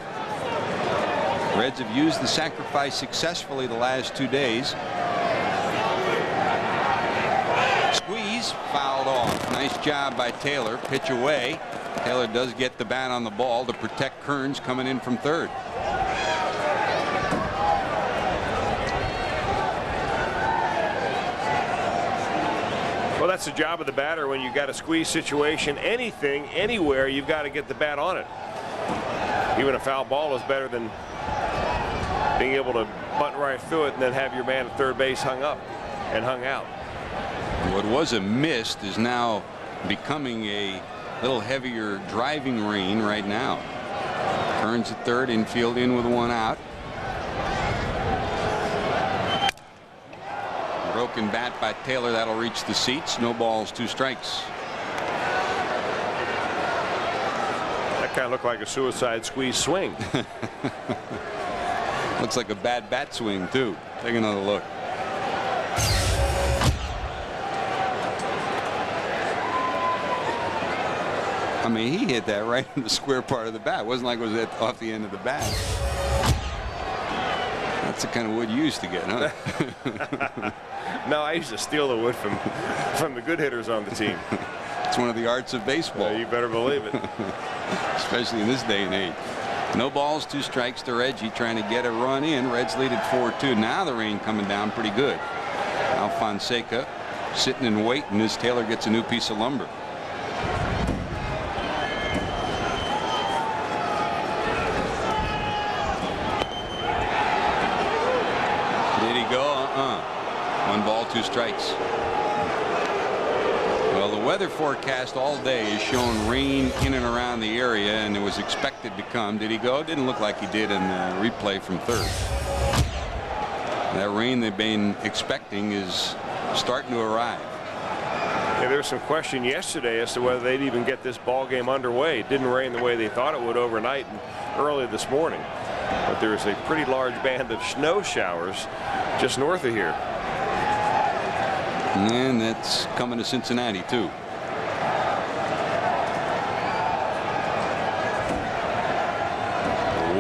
Reds have used the sacrifice successfully the last 2 days. Squeeze, fouled off. Nice job by Taylor. Pitch away. Taylor does get the bat on the ball to protect Kearns coming in from third. Well, that's the job of the batter when you've got a squeeze situation. Anything, anywhere, you've got to get the bat on it. Even a foul ball is better than being able to bunt right through it and then have your man at third base hung up and hung out. What was a mist is now becoming a little heavier driving rain right now. Kearns at third, infield in with 1 out. Broken bat by Taylor. That'll reach the seats. No balls, 2 strikes. That kind of looked like a suicide squeeze swing. Looks like a bad bat swing too. Take another look. I mean, he hit that right in the square part of the bat. It wasn't like it was off the end of the bat. That's the kind of wood you used to get, huh? No, I used to steal the wood from the good hitters on the team. It's one of the arts of baseball. You better believe it. Especially in this day and age. No balls, 2 strikes to Reggie, trying to get a run in. Reds lead at 4-2. Now the rain coming down pretty good. Al Fonseca sitting and waiting as Taylor gets a new piece of lumber. Did he go? 1 ball, 2 strikes. Well, the weather forecast all day has shown rain in and around the area, and it was expected to come. Did he go? Didn't look like he did in the replay from third. That rain they've been expecting is starting to arrive. Yeah, there was some question yesterday as to whether they'd even get this ball game underway. It didn't rain the way they thought it would overnight and early this morning. But there is a pretty large band of snow showers just north of here. And that's coming to Cincinnati too.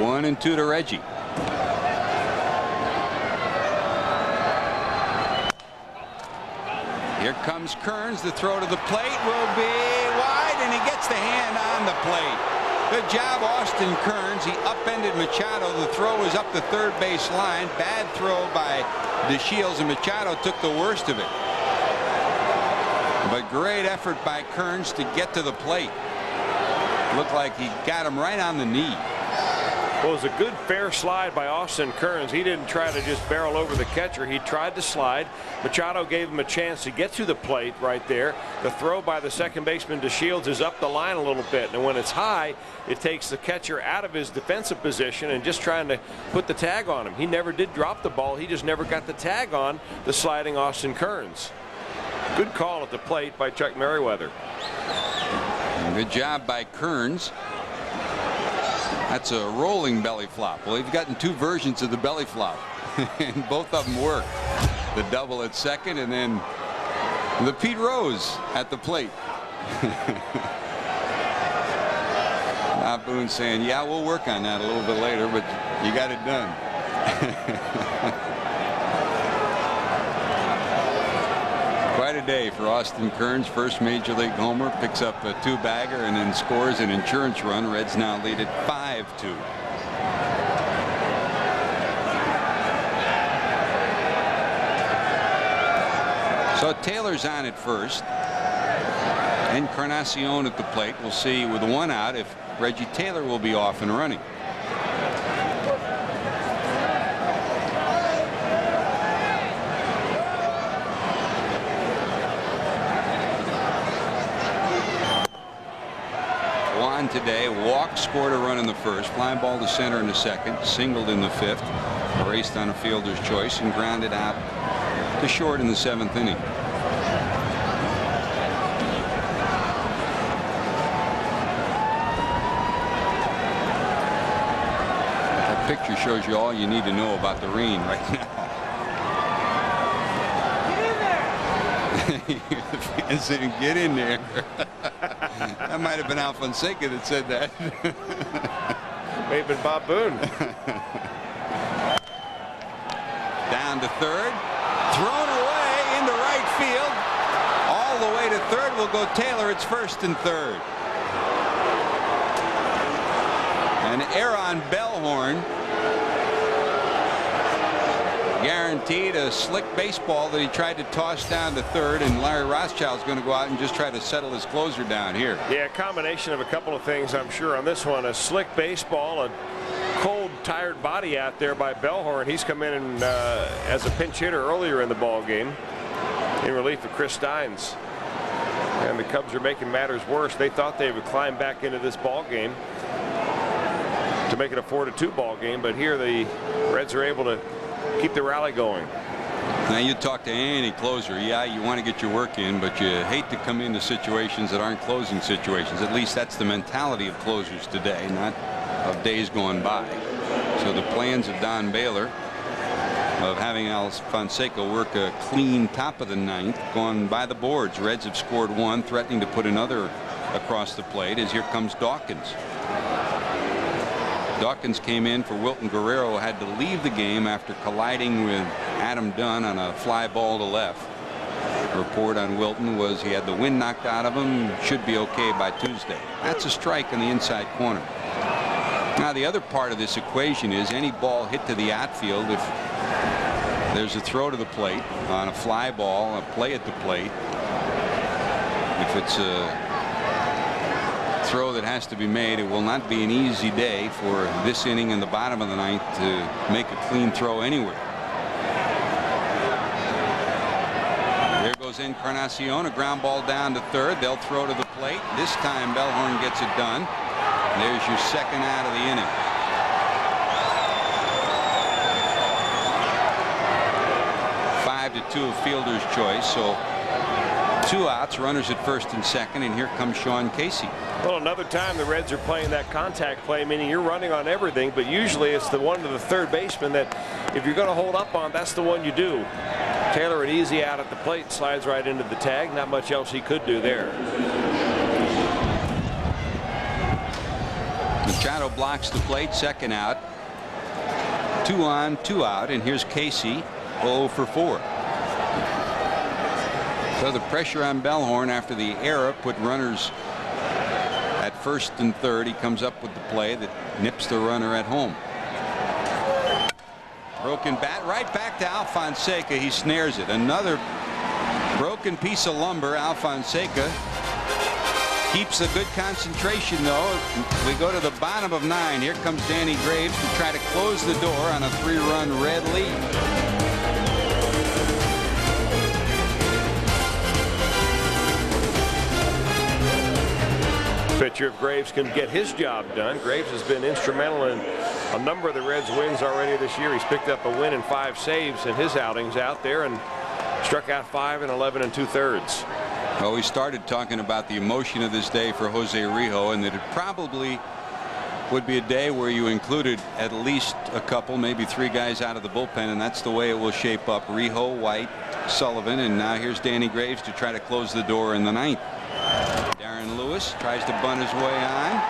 1-2 to Reggie. Here comes Kearns. The throw to the plate will be wide, and he gets the hand on the plate. Good job, Austin Kearns. He upended Machado. The throw was up the third base line. Bad throw by DeShields, and Machado took the worst of it. But great effort by Kearns to get to the plate. Looked like he got him right on the knee. Well, it was a good fair slide by Austin Kearns. He didn't try to just barrel over the catcher. He tried to slide. Machado gave him a chance to get to the plate right there. The throw by the second baseman DeShields is up the line a little bit, and when it's high, it takes the catcher out of his defensive position and just trying to put the tag on him. He never did drop the ball. He just never got the tag on the sliding Austin Kearns. Good call at the plate by Chuck Merriweather. Good job by Kearns. That's a rolling belly flop. Well, he's gotten 2 versions of the belly flop, and both of them work. The double at second, and then the Pete Rose at the plate. Bob Boone saying, yeah, we'll work on that a little bit later, but you got it done. Quite a day for Austin Kearns. First major league homer, picks up a 2-bagger and then scores an insurance run. Reds now lead at 5-2. So Taylor's on at first. Encarnacion at the plate. We'll see with 1 out if Reggie Taylor will be off and running. Today, walked, scored a run in the first, flying ball to center in the second, singled in the 5th, raced on a fielder's choice, and grounded out to short in the 7th inning. That picture shows you all you need to know about the rain right now. The fans saying, "Get in there." That might have been Al Fonseca that said that. May have been Bob Boone. Down to third, thrown away into right field. All the way to third will go Taylor. It's first and third. And Aaron Bellhorn guaranteed a slick baseball that he tried to toss down to third, and Larry Rothschild's going to go out and just try to settle his closer down here. Yeah, a combination of a couple of things, I'm sure, on this one. A slick baseball, a cold, tired body out there by Bellhorn. He's come in and, as a pinch hitter earlier in the ball game in relief of Chris Steins. And the Cubs are making matters worse. They thought they would climb back into this ball game to make it a 4-2 ball game, but here the Reds are able to keep the rally going. Now you talk to any closer, yeah, you want to get your work in, but you hate to come into situations that aren't closing situations. At least that's the mentality of closers today, not of days gone by. So the plans of Don Baylor of having Al Fonseca work a clean top of the 9th gone by the boards. Reds have scored one, threatening to put another across the plate as here comes Dawkins. Dawkins came in for Wilton Guerrero, had to leave the game after colliding with Adam Dunn on a fly ball to left. The report on Wilton was he had the wind knocked out of him, should be okay by Tuesday. That's a strike in the inside corner. Now the other part of this equation is any ball hit to the outfield, if there's a throw to the plate on a fly ball, a play at the plate, if it's a throw that has to be made, it will not be an easy day for this inning in the bottom of the 9th to make a clean throw anywhere. There goes Encarnacion, a ground ball down to third. They'll throw to the plate. This time Bellhorn gets it done. There's your second out of the inning. Five to 2 fielder's choice, so 2 outs, runners at first and second, and here comes Sean Casey. Well, another time the Reds are playing that contact play, meaning you're running on everything, but usually it's the one to the third baseman that if you're going to hold up on, that's the one you do. Taylor an easy out at the plate, slides right into the tag. Not much else he could do there. Machado blocks the plate, second out. 2 on, 2 out, and here's Casey, 0 for 4. So the pressure on Bellhorn after the error put runners at first and third. He comes up with the play that nips the runner at home. Broken bat right back to Al Fonseca. He snares it. Another broken piece of lumber. Al Fonseca keeps a good concentration, though. We go to the bottom of 9. Here comes Danny Graves to try to close the door on a 3-run Red lead. Pitcher if Graves can get his job done. Graves has been instrumental in a number of the Reds' wins already this year. He's picked up a win and 5 saves in his outings out there and struck out 5 in 11 2/3. Well, we started talking about the emotion of this day for Jose Rijo, and that it probably would be a day where you included at least a couple, maybe 3 guys out of the bullpen, and that's the way it will shape up. Rijo, White, Sullivan, and now here's Danny Graves to try to close the door in the 9th. Darren Lewis tries to bunt his way on.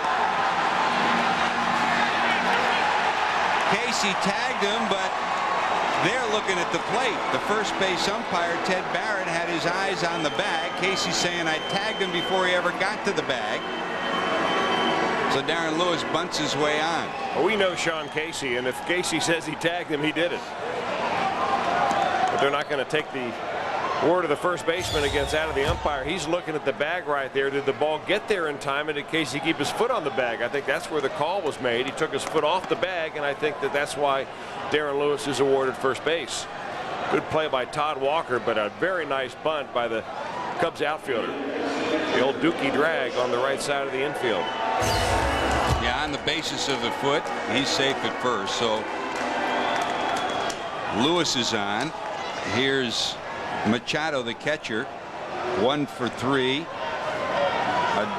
Casey tagged him, but they're looking at the plate. The first base umpire, Ted Barrett, had his eyes on the bag. Casey saying, I tagged him before he ever got to the bag. So Darren Lewis bunts his way on. Well, we know Sean Casey, and if Casey says he tagged him, he did it. But they're not going to take the word of the first baseman against out of the umpire. He's looking at the bag right there. Did the ball get there in time, and did Casey keep his foot on the bag? I think that's where the call was made. He took his foot off the bag, and I think that that's why Darren Lewis is awarded first base. Good play by Todd Walker, but a very nice bunt by the Cubs outfielder. The old Dookie drag on the right side of the infield. Yeah, on the basis of the foot, he's safe at first. So Lewis is on. Here's Machado, the catcher, 1 for 3, a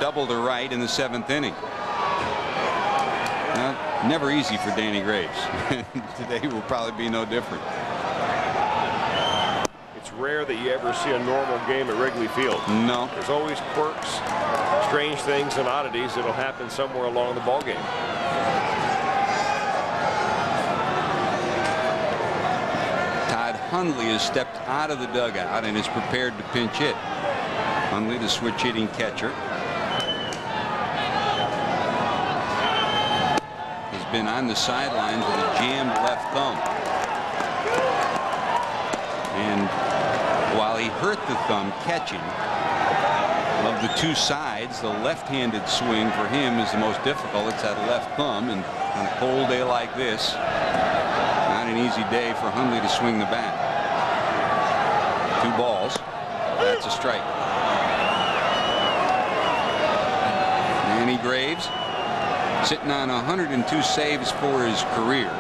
double to right in the 7th inning. Well, never easy for Danny Graves. Today will probably be no different. It's rare that you ever see a normal game at Wrigley Field. No. There's always quirks, strange things, and oddities that'll happen somewhere along the ball game. Hundley has stepped out of the dugout and is prepared to pinch hit. Hundley, the switch hitting catcher, has been on the sidelines with a jammed left thumb. And while he hurt the thumb catching, of the two sides, the left-handed swing for him is the most difficult. It's that left thumb, and on a cold day like this, not an easy day for Hundley to swing the bat. 2 balls. That's a strike. Danny Graves sitting on 102 saves for his career.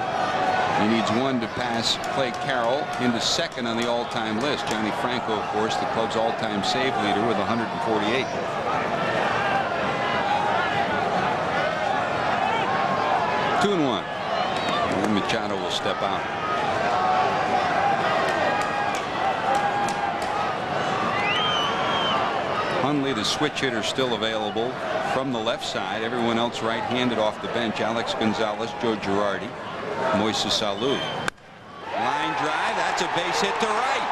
He needs 1 to pass Clay Carroll into second on the all-time list. Johnny Franco, of course, the club's all-time save leader with 148. Two and 1. And Machado will step out. Hundley, the switch hitter, still available from the left side. Everyone else right-handed off the bench. Alex Gonzalez, Joe Girardi, Moises Alou. Line drive. That's a base hit to right.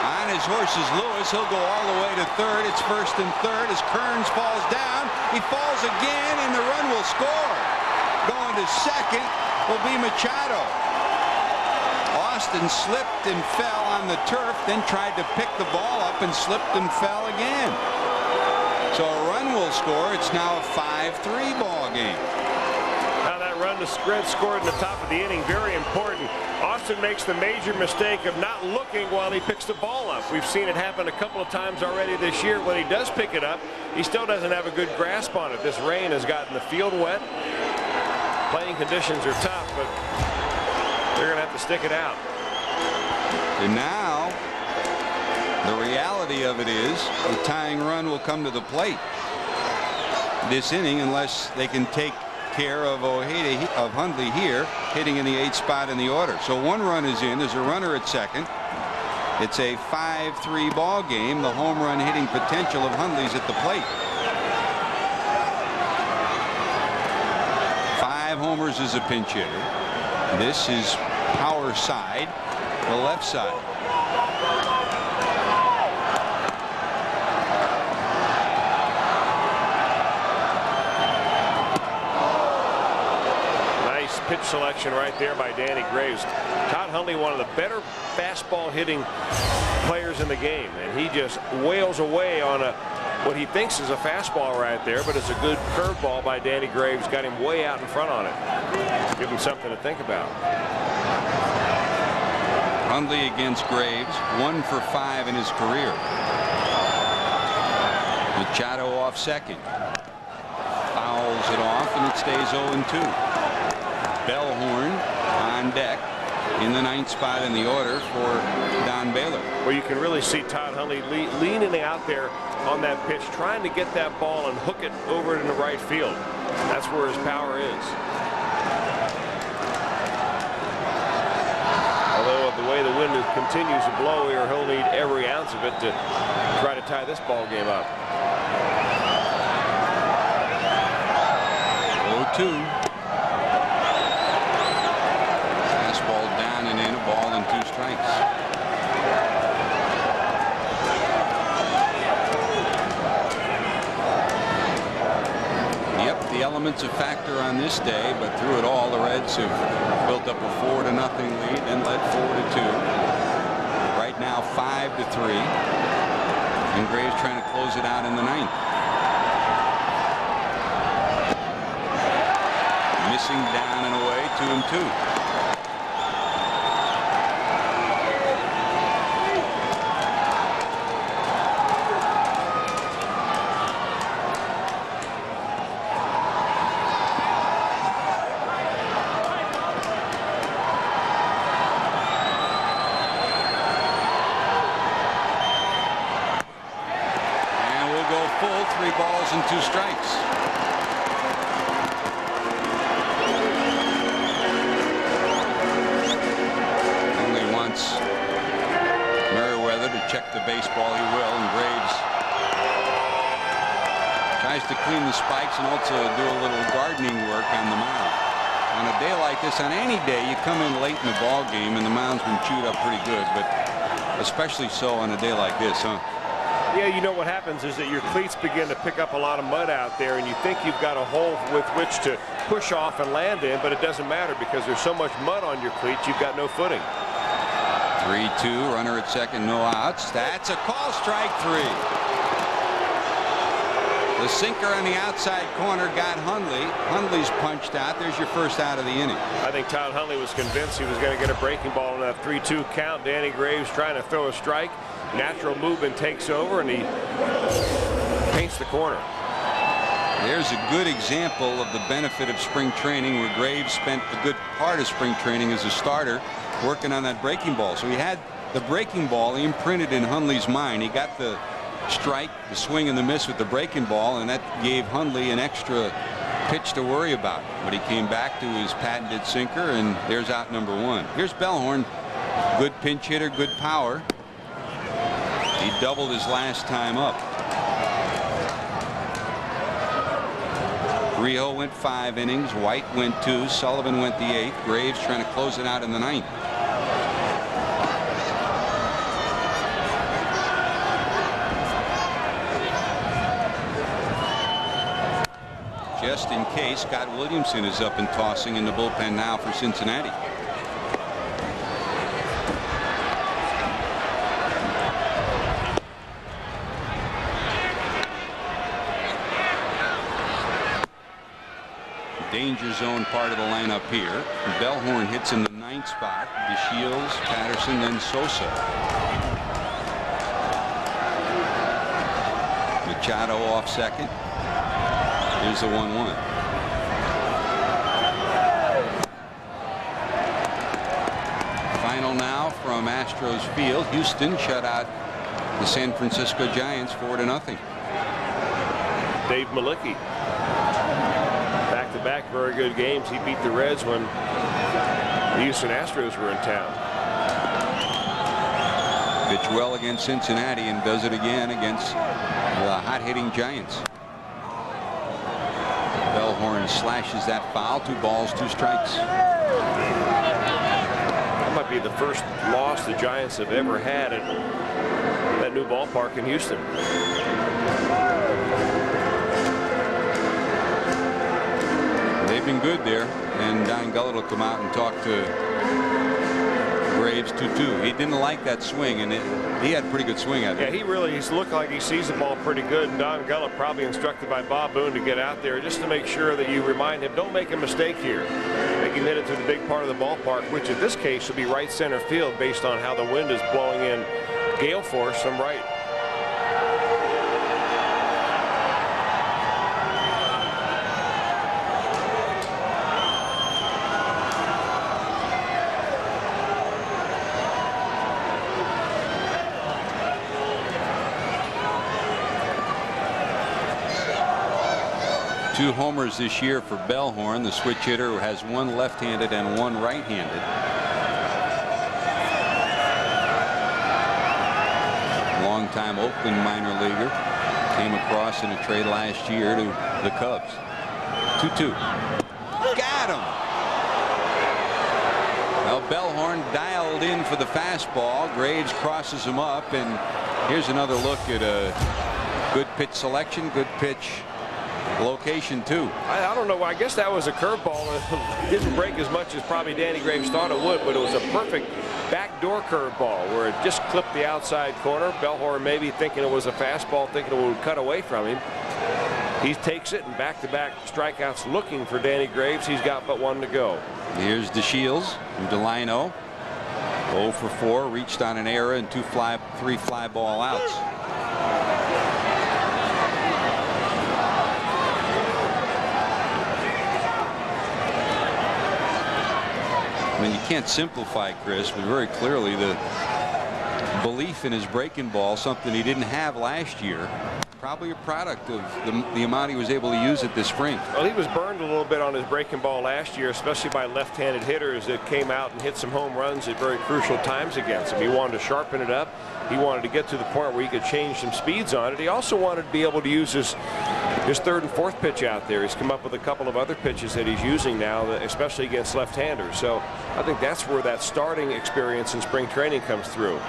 On his horse is Lewis. He'll go all the way to third. It's first and third as Kearns falls down. He falls again, and the run will score. Going to second will be Machado. Austin slipped and fell on the turf, then tried to pick the ball up and slipped and fell again. So a run will score. It's now a 5-3 ball game. Now that run to Scred scored in the top of the inning, very important. Austin makes the major mistake of not looking while he picks the ball up. We've seen it happen a couple of times already this year. When he does pick it up, he still doesn't have a good grasp on it. This rain has gotten the field wet. Playing conditions are tough, but they're going to have to stick it out. And now the reality of it is the tying run will come to the plate this inning unless they can take care of Hundley here, hitting in the 8th spot in the order. So 1 run is in. There's a runner at second. It's a 5-3 ball game. The home run hitting potential of Hundley's at the plate. 5 homers as a pinch hitter. This is power side, the left side. Nice pitch selection right there by Danny Graves. Todd Hundley, one of the better fastball hitting players in the game, and he just wails away on what he thinks is a fastball right there, but it's a good curveball by Danny Graves. Got him way out in front on it. Give him something to think about. Hundley against Graves, 1 for 5 in his career. Machado off second. Fouls it off, and it stays 0-2. Bellhorn on deck in the 9th spot in the order for Don Baylor. Well, you can really see Todd Hundley leaning out there on that pitch, trying to get that ball and hook it over into right field. That's where his power is. Although the way the wind continues to blow here, he'll need every ounce of it to try to tie this ball game up. 0-2. Fastball down and in, a ball and 2 strikes. Yep, the elements a factor on this day, but through it all, the Reds have built up a 4-0 lead and led 4-2. Right now 5-3, and Graves trying to close it out in the 9th. Missing down and away, 2-2. clean the spikes and also do a little gardening work on the mound. On a day like this, on any day, you come in late in the ball game and the mound's been chewed up pretty good, but especially so on a day like this, huh? Yeah, you know what happens is that your cleats begin to pick up a lot of mud out there, and you think you've got a hole with which to push off and land in, but it doesn't matter because there's so much mud on your cleats, you've got no footing. 3-2, runner at second, no outs. That's a call, strike 3. The sinker on the outside corner got Hundley. Hundley's punched out. There's your first out of the inning. I think Todd Hundley was convinced he was going to get a breaking ball in that 3-2 count. Danny Graves trying to throw a strike. Natural movement takes over, and he paints the corner. There's a good example of the benefit of spring training, where Graves spent a good part of spring training as a starter working on that breaking ball. So he had the breaking ball imprinted in Hundley's mind. He got the strike, the swing and the miss with the breaking ball, and that gave Hundley an extra pitch to worry about. But he came back to his patented sinker, and there's out number 1. Here's Bellhorn, good pinch hitter, good power. He doubled his last time up. Rijo went 5 innings, White went 2, Sullivan went the 8th, Graves trying to close it out in the 9th. Just in case, Scott Williamson is up and tossing in the bullpen now for Cincinnati. Danger zone part of the lineup here. Bellhorn hits in the 9th spot. DeShields, Patterson, then Sosa. Machado off second. Here's the 1-1. Final now from Astros Field. Houston shut out the San Francisco Giants 4-0. Dave Malicki. Back-to-back very good games. He beat the Reds when the Houston Astros were in town. Pitched well against Cincinnati and does it again against the hot-hitting Giants. Bellhorn slashes that foul. 2 balls, 2 strikes. That might be the first loss the Giants have ever had at that new ballpark in Houston. They've been good there, and Don Gullett will come out and talk to Graves 2-2. He didn't like that swing, and he had a pretty good swing at it. Yeah, he's looked like he sees the ball pretty good, and Don Gullett probably instructed by Bob Boone to get out there just to make sure that you remind him, don't make a mistake here. They can hit it to the big part of the ballpark, which in this case should be right center field based on how the wind is blowing in gale force from right. Two homers this year for Bellhorn, the switch hitter who has 1 left-handed and 1 right-handed. Longtime Oakland minor leaguer, came across in a trade last year to the Cubs. 2-2. Got him. Well, Bellhorn dialed in for the fastball. Graves crosses him up, and here's another look at a good pitch selection, good pitch location too. I don't know. I guess that was a curveball. It didn't break as much as probably Danny Graves thought it would, but it was a perfect backdoor curveball where it just clipped the outside corner. Bellhorn maybe thinking it was a fastball, thinking it would cut away from him. He takes it, and back-to-back strikeouts looking for Danny Graves. He's got but 1 to go. Here's DeShields from Delino. 0 for 4, reached on an error and 3 fly ball outs. I mean, you can't simplify Chris, but very clearly the belief in his breaking ball, something he didn't have last year, probably a product of the amount he was able to use it this spring. Well, he was burned a little bit on his breaking ball last year, especially by left-handed hitters that came out and hit some home runs at very crucial times against him. He wanted to sharpen it up. He wanted to get to the point where he could change some speeds on it. He also wanted to be able to use his his third and fourth pitch out there. He's come up with a couple of other pitches that he's using now, especially against left-handers. So I think that's where that starting experience in spring training comes through.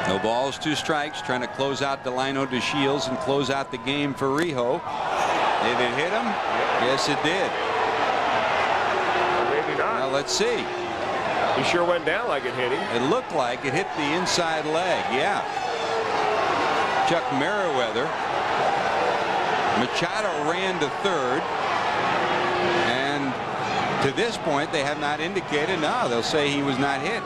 No balls, 2 strikes, trying to close out Delino to Shields and close out the game for Rijo. Did it hit him? Yes, it did. Maybe not. Now let's see. He sure went down like it hit him. It looked like it hit the inside leg. Yeah. Chuck Merriweather. Machado ran to third. And to this point, they have not indicated. No, they'll say he was not hit.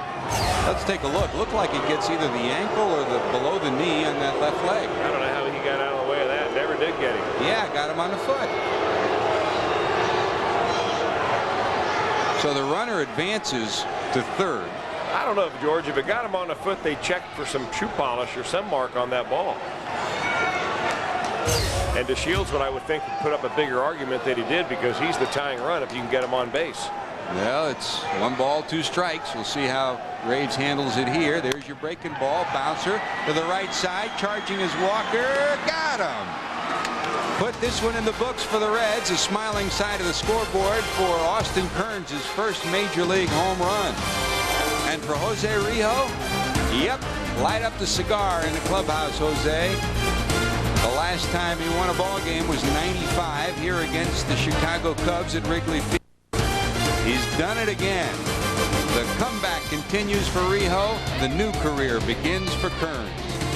Let's take a look. Looked like it gets either the ankle or the below the knee on that left leg. I don't know how he got out of the way of that. Never did get him. Yeah, got him on the foot. So the runner advances to third. I don't know, George, if it got him on the foot, they checked for some shoe polish or some mark on that ball. And to Shields, what I would think would put up a bigger argument that he did, because he's the tying run if you can get him on base. Well, it's 1 ball, 2 strikes. We'll see how Graves handles it here. There's your breaking ball. Bouncer to the right side. Charging is Walker. Got him. Put this one in the books for the Reds. A smiling side of the scoreboard for Austin Kearns, his first major league home run. And for Jose Rijo, yep, light up the cigar in the clubhouse, Jose. The last time he won a ball game was '95 here against the Chicago Cubs at Wrigley Field. He's done it again. The comeback continues for Rijo. The new career begins for Kearns.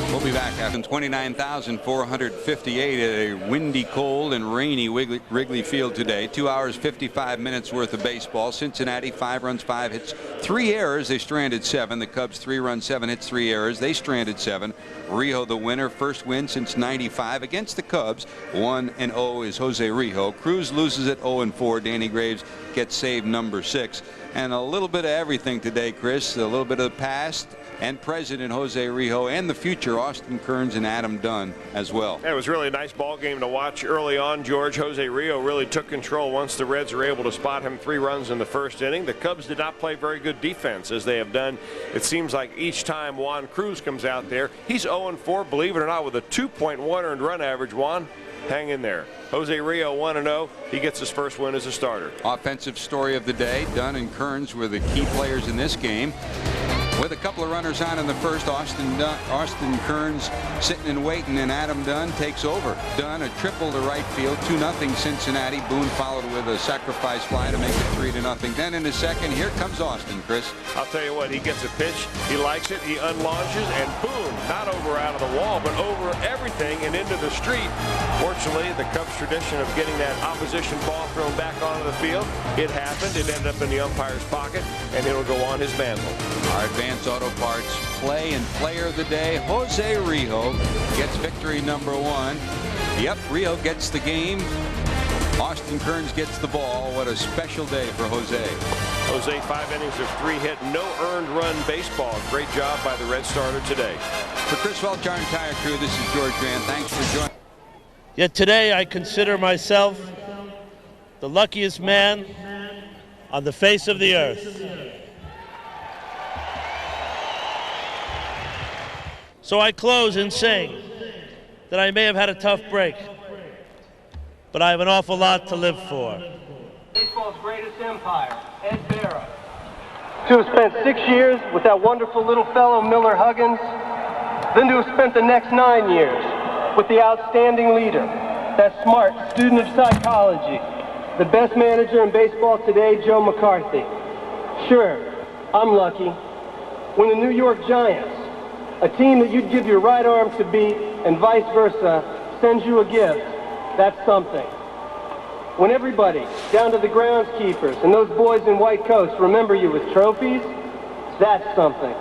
We'll be back after 29,458 at a windy, cold, and rainy Wrigley Field today. 2 hours, 55 minutes worth of baseball. Cincinnati, 5 runs, 5 hits, 3 errors. They stranded 7. The Cubs, 3 runs, 7 hits, 3 errors. They stranded 7. Rijo, the winner, first win since '95 against the Cubs. 1-0 is Jose Rijo. Cruz loses at 0-4. Danny Graves gets save number 6. And a little bit of everything today, Chris. A little bit of the past and present in Jose Rijo, and the future, Austin Kearns and Adam Dunn as well. It was really a nice ball game to watch early on, George. Jose Rijo really took control once the Reds were able to spot him 3 runs in the first inning. The Cubs did not play very good defense, as they have done. It seems like each time Juan Cruz comes out there, he's 0-4, believe it or not, with a 2.1 earned run average. Juan, hang in there. Jose Rijo 1-0. He gets his first win as a starter. Offensive story of the day. Dunn and Kearns were the key players in this game. With a couple of runners on in the first, Austin Kearns sitting and waiting, and Adam Dunn takes over. Dunn a triple to right field, 2-0 Cincinnati. Boone followed with a sacrifice fly to make it 3-0. Then in the second, here comes Austin, Chris. I'll tell you what, he gets a pitch, he likes it, he unlaunches, and boom, not over out of the wall, but over everything and into the street. Fortunately, the Cubs' tradition of getting that opposition ball thrown back onto the field, it happened. It ended up in the umpire's pocket, and it'll go on his mantle. Our Advance Auto Parts play and player of the day, Jose Rijo, gets victory number 1. Yep, Rijo gets the game. Austin Kearns gets the ball. What a special day for Jose. Jose, 5 innings of 3 hit, no earned run baseball. Great job by the Red starter today. For Chris Welch, our entire crew, this is George Graham. Thanks for joining. Yet today I consider myself the luckiest man on the face of the earth. So I close in saying that I may have had a tough break, but I have an awful lot to live for. Baseball's greatest empire, Ed Barrow. To have spent 6 years with that wonderful little fellow Miller Huggins, then to have spent the next 9 years with the outstanding leader, that smart student of psychology, the best manager in baseball today, Joe McCarthy. Sure, I'm lucky. When the New York Giants, a team that you'd give your right arm to beat and vice versa, sends you a gift, that's something. When everybody, down to the groundskeepers and those boys in white coats, remember you with trophies, that's something.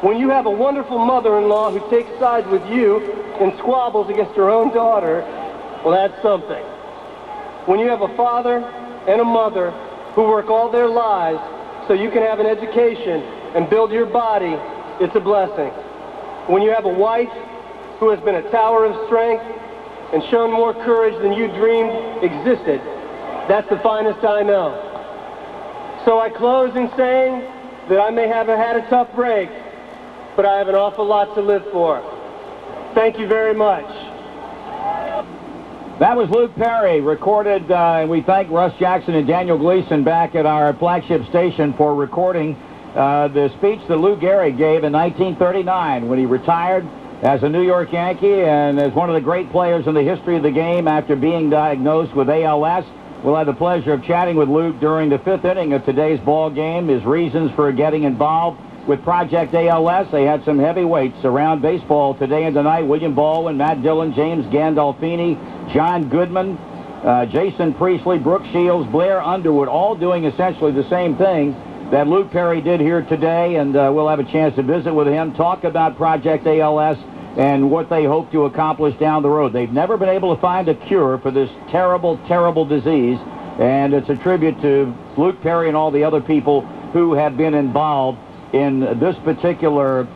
When you have a wonderful mother-in-law who takes sides with you and squabbles against her own daughter, well, that's something. When you have a father and a mother who work all their lives so you can have an education and build your body, it's a blessing. When you have a wife who has been a tower of strength and shown more courage than you dreamed existed, that's the finest I know. So I close in saying that I may have had a tough break, but I have an awful lot to live for. Thank you very much. That was Luke Perry, recorded, and we thank Russ Jackson and Daniel Gleason back at our flagship station for recording the speech that Lou Gehrig gave in 1939 when he retired as a New York Yankee and as one of the great players in the history of the game after being diagnosed with ALS. We'll have the pleasure of chatting with Luke during the 5th inning of today's ball game, his reasons for getting involved with Project ALS. They had some heavyweights around baseball today and tonight. William Baldwin, Matt Dillon, James Gandolfini, John Goodman, Jason Priestley, Brooke Shields, Blair Underwood, all doing essentially the same thing that Luke Perry did here today, and we'll have a chance to visit with him, talk about Project ALS and what they hope to accomplish down the road. They've never been able to find a cure for this terrible, terrible disease, and it's a tribute to Luke Perry and all the other people who have been involved in this particular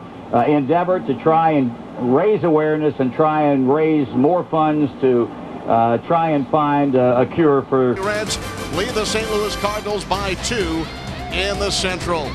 endeavor to try and raise awareness and try and raise more funds to try and find a cure for... Reds lead the St. Louis Cardinals by 2 in the Central.